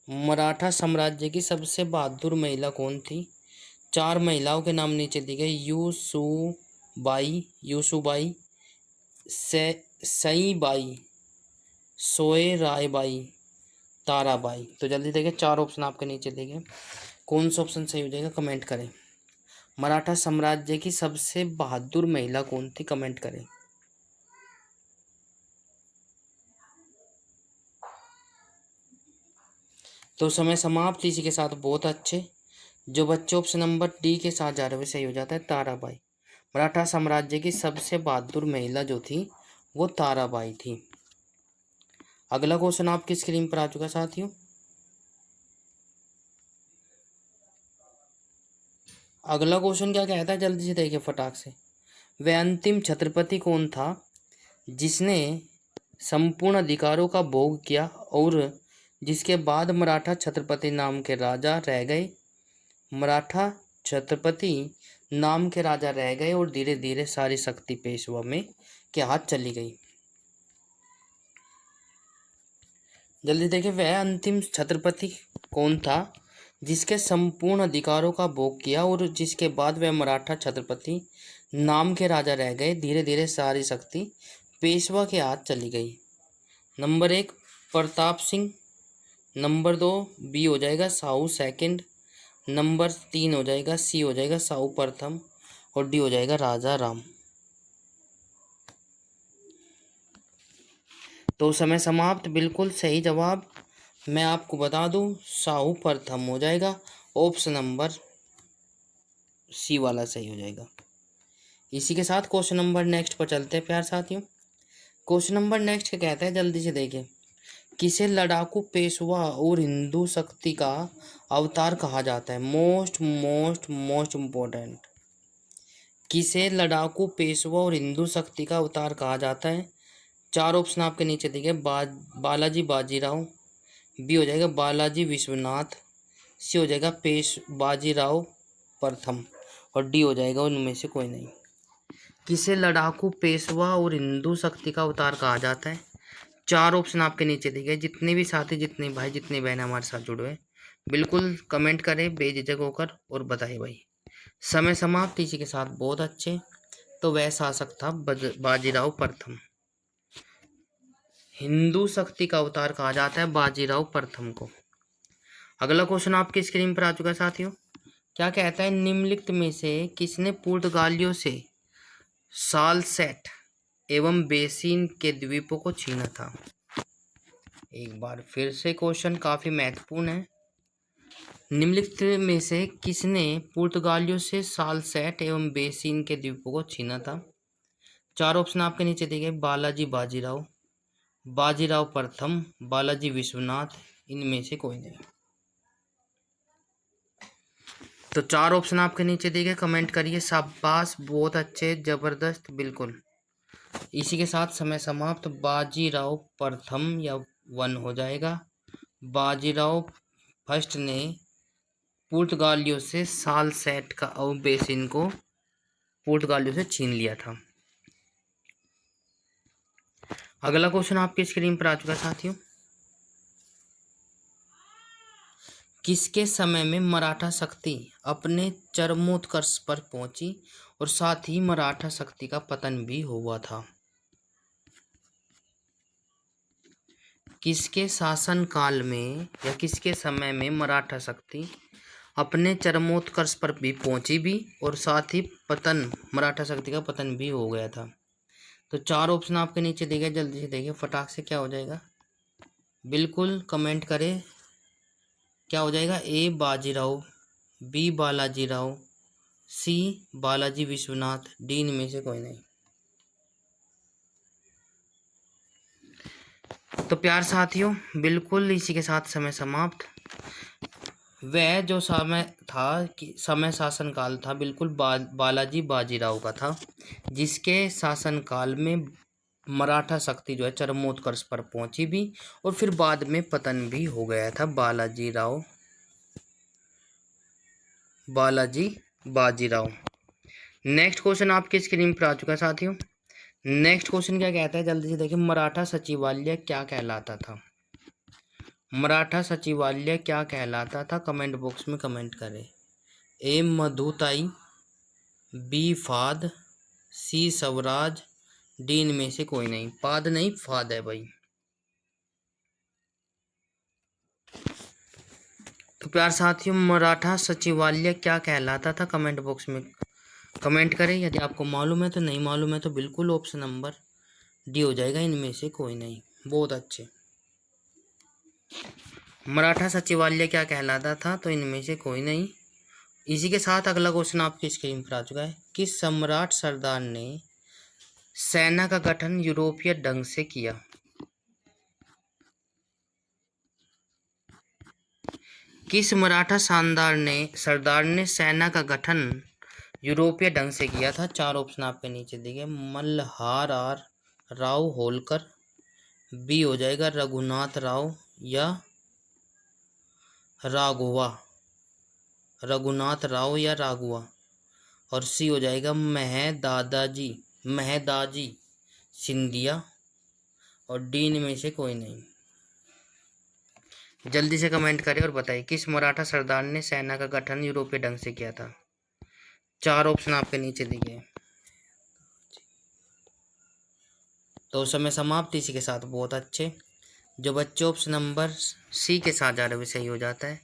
Maratha साम्राज्य की सबसे बहादुर महिला कौन थी? चार महिलाओं के नाम नीचे दिए गए। यूसुबाई, सईबाई, सोए रायबाई, ताराबाई। तो जल्दी देखिए चार ऑप्शन आपके नीचे दिए गए। कौन सा ऑप्शन सही हो जाएगा कमेंट करें। मराठा साम्राज्य की सबसे बहादुर महिला कौन थी? कमेंट करें। तो समय समाप्त। इसी के साथ बहुत अच्छे जो बच्चे ऑप्शन नंबर डी के साथ जा रहे हुए सही हो जाता है, ताराबाई। मराठा साम्राज्य की सबसे बहादुर महिला जो थी वो ताराबाई थी। अगला क्वेश्चन आपकी स्क्रीन पर आ चुका साथियों। अगला क्वेश्चन क्या कहता है जल्दी से देखिए फटाक से। वह अंतिम छत्रपति कौन था जिसने संपूर्ण अधिकारों का भोग किया और जिसके बाद मराठा छत्रपति नाम के राजा रह गए। मराठा छत्रपति नाम के राजा रह गए और धीरे धीरे सारी शक्ति पेशवा में के हाथ चली गई। जल्दी देखिए, वह अंतिम छत्रपति कौन था जिसके संपूर्ण अधिकारों का भोग किया और जिसके बाद वह मराठा छत्रपति नाम के राजा रह गए, धीरे धीरे सारी शक्ति पेशवा के हाथ चली गई। Number 1 Pratap Singh, number 2 B हो जाएगा साहू सेकंड, नंबर 3 हो जाएगा सी हो जाएगा साहू प्रथम और डी हो जाएगा राजा राम। तो समय समाप्त। बिल्कुल सही जवाब मैं आपको बता दूं साहू प्रथम हो जाएगा। ऑप्शन नंबर सी वाला सही हो जाएगा। इसी के साथ क्वेश्चन नंबर नेक्स्ट पर चलते हैं प्यार साथियों। क्वेश्चन नंबर नेक्स्ट क्या कहता है, जल्दी से देखिए। किसे लड़ाकू पेशवा और हिंदू शक्ति का अवतार कहा जाता है? Most most most important. किसे लड़ाकू पेशवा और हिंदू शक्ति का अवतार कहा जाता है? 4 ऑप्शन आपके नीचे दिए। बालाजी बाजीराव, बी हो जाएगा बालाजी विश्वनाथ, सी हो जाएगा बाजीराव प्रथम और डी हो जाएगा उनमें से कोई नहीं। किसे लड़ाकू पेशवा और हिंदू शक्ति का अवतार कहा जाता है? 4 ऑप्शन आपके नीचे दिए गए। जितने भी साथी, जितने भाई, जितने बहन हमारे साथ जुड़े हुए, बिल्कुल कमेंट करें बेझिझक होकर और बताइए भाई। समय समाप्त। इसी के साथ बहुत अच्छे। तो वह शासक था बाजीराव प्रथम। हिंदू शक्ति का अवतार कहा जाता है बाजीराव प्रथम को। अगला क्वेश्चन आपकी स्क्रीन पर आ चुका है साथियों। क्या कहता है, निम्नलिखित में से किसने पुर्तगालियों से सालसेट एवं बेसिन के द्वीपों को छीना था? एक बार फिर से क्वेश्चन काफी महत्वपूर्ण है। निम्नलिखित में से किसने पुर्तगालियों से सालसेट एवं बेसिन के द्वीपों को छीना था? 4 ऑप्शन आपके नीचे दिए गए। बालाजी बाजीराव, बाजीराव प्रथम, बालाजी विश्वनाथ, इनमें से कोई नहीं। तो 4 ऑप्शन आपके नीचे दिए गए, कमेंट करिए। शाबाश, बहुत अच्छे, जबरदस्त, बिल्कुल। इसी के साथ समय समाप्त। बाजीराव प्रथम या 1 हो जाएगा। बाजीराव फर्स्ट ने पुर्तगालियों से सालसेट का और बेसिन को पुर्तगालियों से छीन लिया था। अगला क्वेश्चन आपकी स्क्रीन पर आ चुका है साथियों। किसके समय में मराठा शक्ति अपने चरमोत्कर्ष पर पहुंची और साथ ही मराठा शक्ति का पतन भी हुआ था? किसके शासन काल में या किसके समय में मराठा शक्ति अपने चरमोत्कर्ष पर भी पहुंची भी और साथ ही मराठा शक्ति का पतन भी हो गया था? तो 4 ऑप्शन आपके नीचे दिए गए, जल्दी से देखिए फटाक से क्या हो जाएगा। बिल्कुल कमेंट करें, क्या हो जाएगा। ए बाजीराव, बी बालाजी राव, सी बालाजी विश्वनाथ, डी इनमें से कोई नहीं। तो प्यार साथियों, बिल्कुल इसी के साथ समय समाप्त। वह जो समय था कि समय शासनकाल था बिल्कुल बालाजी बाजीराव का था, जिसके शासनकाल में मराठा शक्ति जो है चरमोत्कर्ष पर पहुंची भी और फिर बाद में पतन भी हो गया था। बालाजी बाजीराव। नेक्स्ट क्वेश्चन आपकी स्क्रीन पर आ चुका है साथियों। नेक्स्ट क्वेश्चन क्या कहता है, जल्दी से देखिए। मराठा सचिवालय क्या कहलाता था? मराठा सचिवालय क्या कहलाता था? कमेंट बॉक्स में कमेंट करें। ए मधुताई, बी फाद, सी स्वराज, डी इनमें से कोई नहीं। पाद नहीं, फाद है भाई। तो प्यार साथियों, मराठा सचिवालय क्या कहलाता था? कमेंट बॉक्स में कमेंट करें। यदि आपको मालूम है तो, नहीं मालूम है तो बिल्कुल ऑप्शन नंबर डी हो जाएगा, इनमें से कोई नहीं। बहुत अच्छे। मराठा सचिवालय क्या कहलाता था? तो इनमें से कोई नहीं। इसी के साथ अगला क्वेश्चन आपकी स्क्रीन पर आ चुका है। किस सम्राट सरदार ने सेना का गठन यूरोपीय ढंग से किया? किस मराठा सरदार ने सेना का गठन यूरोपीय ढंग से किया था? 4 ऑप्शन आपके नीचे दिए। मल्हार राव होलकर, बी हो जाएगा रघुनाथ राव, या राघवा, रघुनाथ राव या राघवा। और सी हो जाएगा महदाजी सिंधिया। और डी इनमें से कोई नहीं। जल्दी से कमेंट करें और बताइए किस मराठा सरदार ने सेना का गठन यूरोपीय ढंग से किया था। 4 ऑप्शन आपके नीचे दिए हैं। तो समय समाप्त इसी के साथ। बहुत अच्छे। जो बच्चे ऑप्शन नंबर सी के साथ जा रहे हुए सही हो जाता है।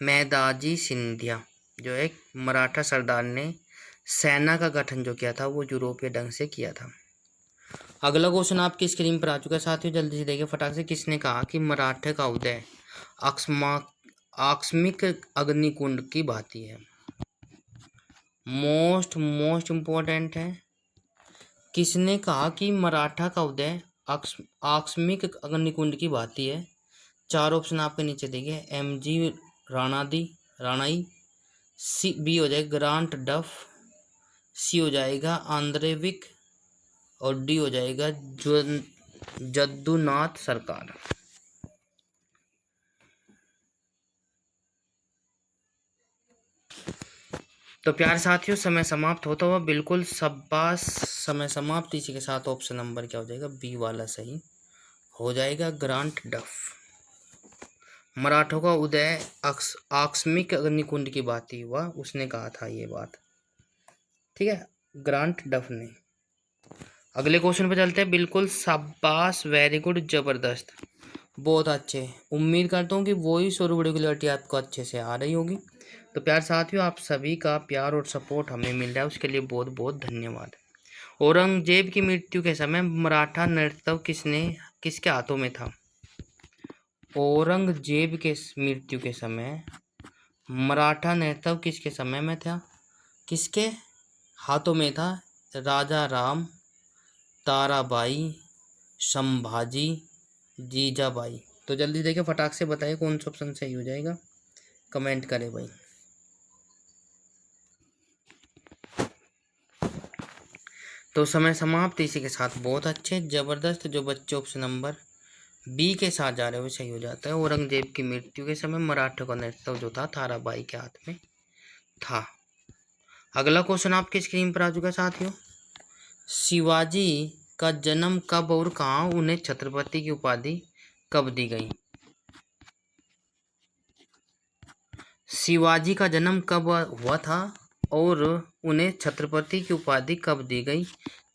महदाजी सिंधिया जो एक मराठा सरदार ने सेना का गठन जो किया था वो यूरोपीय ढंग से किया था। अगला क्वेश्चन आपकी स्क्रीन पर आ चुका है साथियों, जल्दी से देखिए फटाक से। किसने कहा कि मराठे का उदय आकस्मिक अग्निकुंड की भांति है। मोस्ट इम्पोर्टेंट है। किसने कहा कि मराठा का उदय आकस्मिक अग्निकुंड की भांति है। 4 ऑप्शन आपके नीचे देंगे। MG राणाई, सी बी हो जाएगा ग्रांट डफ, सी हो जाएगा आंद्रेविक और डी हो जाएगा जद्दूनाथ सरकार। तो प्यार साथियों समय समाप्त होता हुआ बिल्कुल शाबाश। समय समाप्त इसी के साथ ऑप्शन नंबर क्या हो जाएगा, बी वाला सही हो जाएगा। ग्रांट डफ। मराठों का उदय आकस्मिक अग्निकुंड की बात ही हुआ, उसने कहा था ये बात। ठीक है, ग्रांट डफ ने। अगले क्वेश्चन पे चलते हैं। बिल्कुल शाबाश, वेरी गुड, जबरदस्त, बहुत अच्छे। उम्मीद करता हूँ कि वही स्वरूप रेगुलरिटी आपको अच्छे से आ रही होगी। तो प्यार साथियों आप सभी का प्यार और सपोर्ट हमें मिल रहा है, उसके लिए बहुत बहुत धन्यवाद। औरंगजेब की मृत्यु के समय मराठा नेतृत्व किसके हाथों में था। औरंगजेब के मृत्यु के समय मराठा नेतृत्व किसके समय में था, किसके हाथों में था। राजा राम, ताराबाई, संभाजी, जीजाबाई। तो जल्दी देखिए फटाक से बताइए कौन सा ऑप्शन सही हो जाएगा, कमेंट करें भाई। तो समय समाप्त इसी के साथ। बहुत अच्छे, जबरदस्त। जो बच्चे ऑप्शन नंबर बी के साथ जा रहे हो सही हो जाता है। औरंगजेब की मृत्यु के समय मराठा का नेतृत्व जो था ताराबाई के हाथ में था। अगला क्वेश्चन आपकी स्क्रीन पर आ चुका है साथियों। शिवाजी का जन्म कब और कहाँ उन्हें छत्रपति की उपाधि कब दी गई। शिवाजी का जन्म कब हुआ था और उन्हें छत्रपति की उपाधि कब दी गई।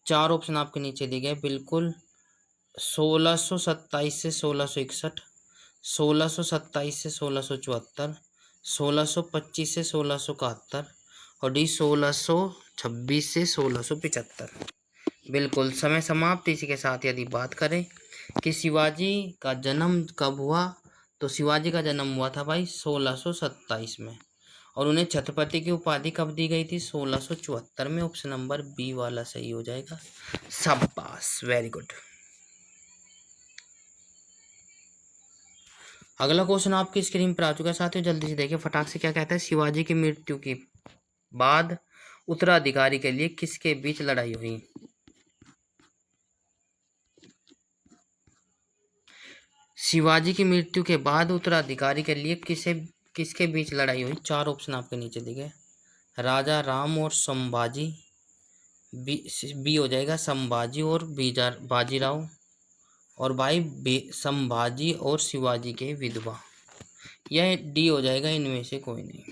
4 ऑप्शन आपके नीचे दिए गए। बिल्कुल 1627 से 1661, 1627 से 1674, 1625 से 1671 और डी 1626 से 1675। बिल्कुल समय समाप्त इसी के साथ। यदि बात करें कि शिवाजी का जन्म कब हुआ, तो शिवाजी का जन्म हुआ था भाई 1627 में और उन्हें छत्रपति की उपाधि कब दी गई थी, 1674 में। ऑप्शन नंबर बी वाला सही हो जाएगा। शाबाश, वेरी गुड। अगला क्वेश्चन आपकी स्क्रीन पर आ चुका है साथियों, जल्दी से देखिए फटाक से। क्या कहता है, शिवाजी की मृत्यु के बाद उत्तराधिकारी के लिए किसके बीच लड़ाई हुई। शिवाजी की मृत्यु के बाद उत्तराधिकारी के लिए किसके बीच लड़ाई हुई। 4 ऑप्शन आपके नीचे दिए। राजा राम और संभाजी, बी हो जाएगा संभाजी और बाजीराव, और भाई संभाजी और शिवाजी के विधवा। यह डी हो जाएगा, इनमें से कोई नहीं।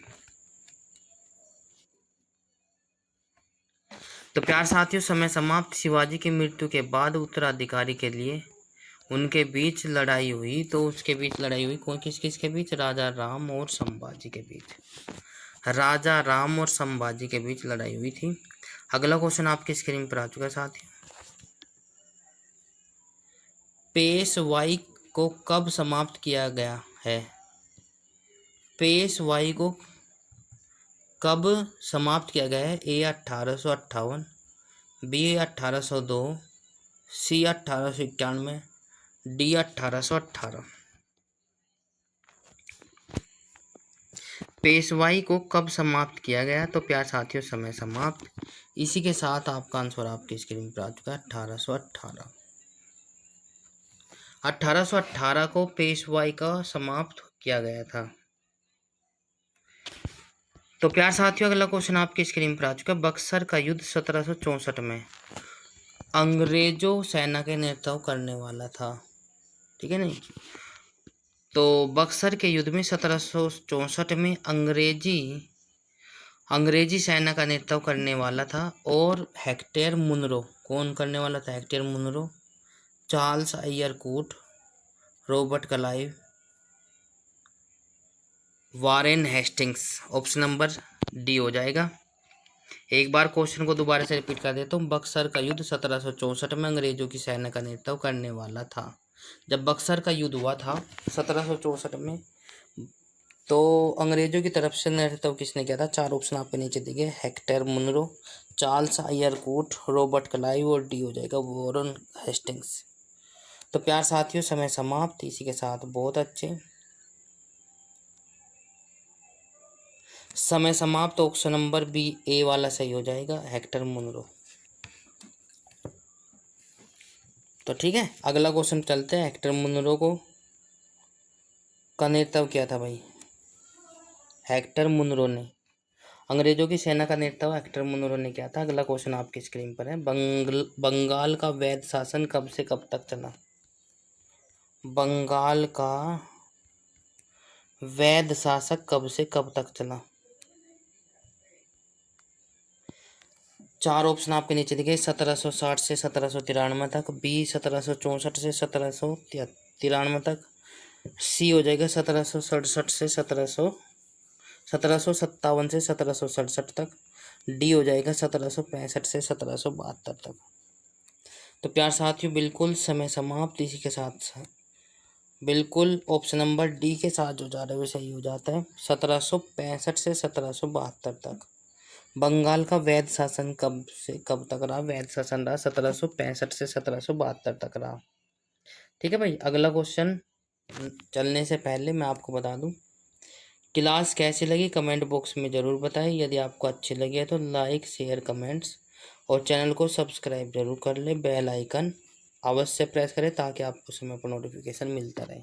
तो प्यार साथियों समय समाप्त। शिवाजी की मृत्यु के बाद उत्तराधिकारी के लिए उनके बीच लड़ाई हुई। तो उसके बीच लड़ाई हुई कौन किस के बीच, राजा राम और संभाजी के बीच। राजा राम और संभाजी के बीच लड़ाई हुई थी। अगला क्वेश्चन आपकी स्क्रीन पर आ चुका है साथियों। पेशवाई को कब समाप्त किया गया है। पेशवाई को कब समाप्त किया गया है। ए 1858, बी 1802, सी 1891, डी 1818। पेशवाई को कब समाप्त किया गया, तो प्यार साथियों समय समाप्त इसी के साथ आपका आंसर आपकी स्क्रीन पर आ चुका है 1818। 1818 को पेशवाई का समाप्त किया गया था। तो प्यार साथियों, अगला क्वेश्चन आपकी स्क्रीन पर आ चुका है। बक्सर का युद्ध 1764 में अंग्रेजों सेना के नेतृत्व करने वाला था। ठीक है नहीं? तो बक्सर के युद्ध में 1764 में अंग्रेजी सेना का नेतृत्व करने वाला था। और हेक्टर मुनरो, कौन करने वाला था? Hector Munro, Charles Eyre Coote, Robert Clive, Warren Hastings. Option number D हो जाएगा। एक बार क्वेश्चन को दोबारा से रिपीट कर देता हूँ। बक्सर का युद्ध 1764 में अंग्रेजों की सेना का नेतृत्व करने वाला था। जब बक्सर का युद्ध हुआ था 1764 में, तो अंग्रेजों की तरफ से नेतृत्व किसने किया था? चार ऑप्शन आपके नीचे दिए गए। Hector Munro, Charles Eyre Coote, Robert Clive और डी हो जाएगा वारेन हेस्टिंग्स। तो प्यार साथियों, समय समाप्त। इसी के साथ बहुत अच्छे समय समाप्त। ऑप्शन नंबर बी ए वाला सही हो जाएगा, हेक्टर मुनरो। तो ठीक है, अगला क्वेश्चन चलते हैं। हेक्टर मुनरो का नेतृत्व किया था भाई? हेक्टर मुनरो ने अंग्रेजों की सेना का नेतृत्व हेक्टर मुनरो ने किया था। अगला क्वेश्चन आपकी स्क्रीन पर है। बंगाल का वैध शासन कब से कब तक चला? बंगाल का वैध शासक कब से कब तक चला? चार ऑप्शन आपके नीचे दिखे। 1760 से 1793 तक, बी 1764 से 1793 तक, सी हो जाएगा 1767 से 1757 से 1767 तक, डी हो जाएगा 1765 से 1772 तक। तो प्यार साथियों, बिल्कुल समय समाप्त। इसी के साथ बिल्कुल ऑप्शन नंबर डी के साथ जो जा रहा है वो सही हो जाता है। 1765 से 1772 तक बंगाल का वैध शासन कब से कब तक रहा? वैध शासन रहा 1765 से 1772 तक रहा। ठीक है भाई। अगला क्वेश्चन चलने से पहले मैं आपको बता दूं, क्लास कैसी लगी कमेंट बॉक्स में ज़रूर बताएं। यदि आपको अच्छी लगी है तो लाइक शेयर कमेंट्स और चैनल को सब्सक्राइब जरूर कर ले। बेल आइकन अवश्य प्रेस करें ताकि आपको समय पर नोटिफिकेशन मिलता रहे।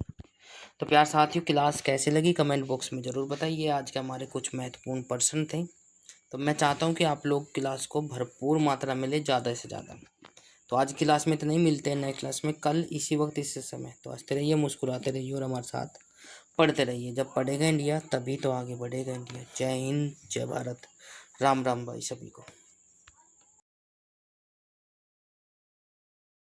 तो प्यार साथियों, क्लास कैसी लगी कमेंट बॉक्स में ज़रूर बताइए। आज के हमारे कुछ महत्वपूर्ण प्रश्न थे, तो मैं चाहता हूँ कि आप लोग क्लास को भरपूर मात्रा में ले, ज़्यादा से ज़्यादा। तो आज क्लास में इतना ही, मिलते हैं नेक्स्ट क्लास में कल इसी वक्त इसी समय। तो हंसते रहिए, मुस्कुराते रहिए और हमारे साथ पढ़ते रहिए। जब पढ़ेगा इंडिया तभी तो आगे बढ़ेगा इंडिया। जय हिंद, जय भारत, राम राम भाई सभी को।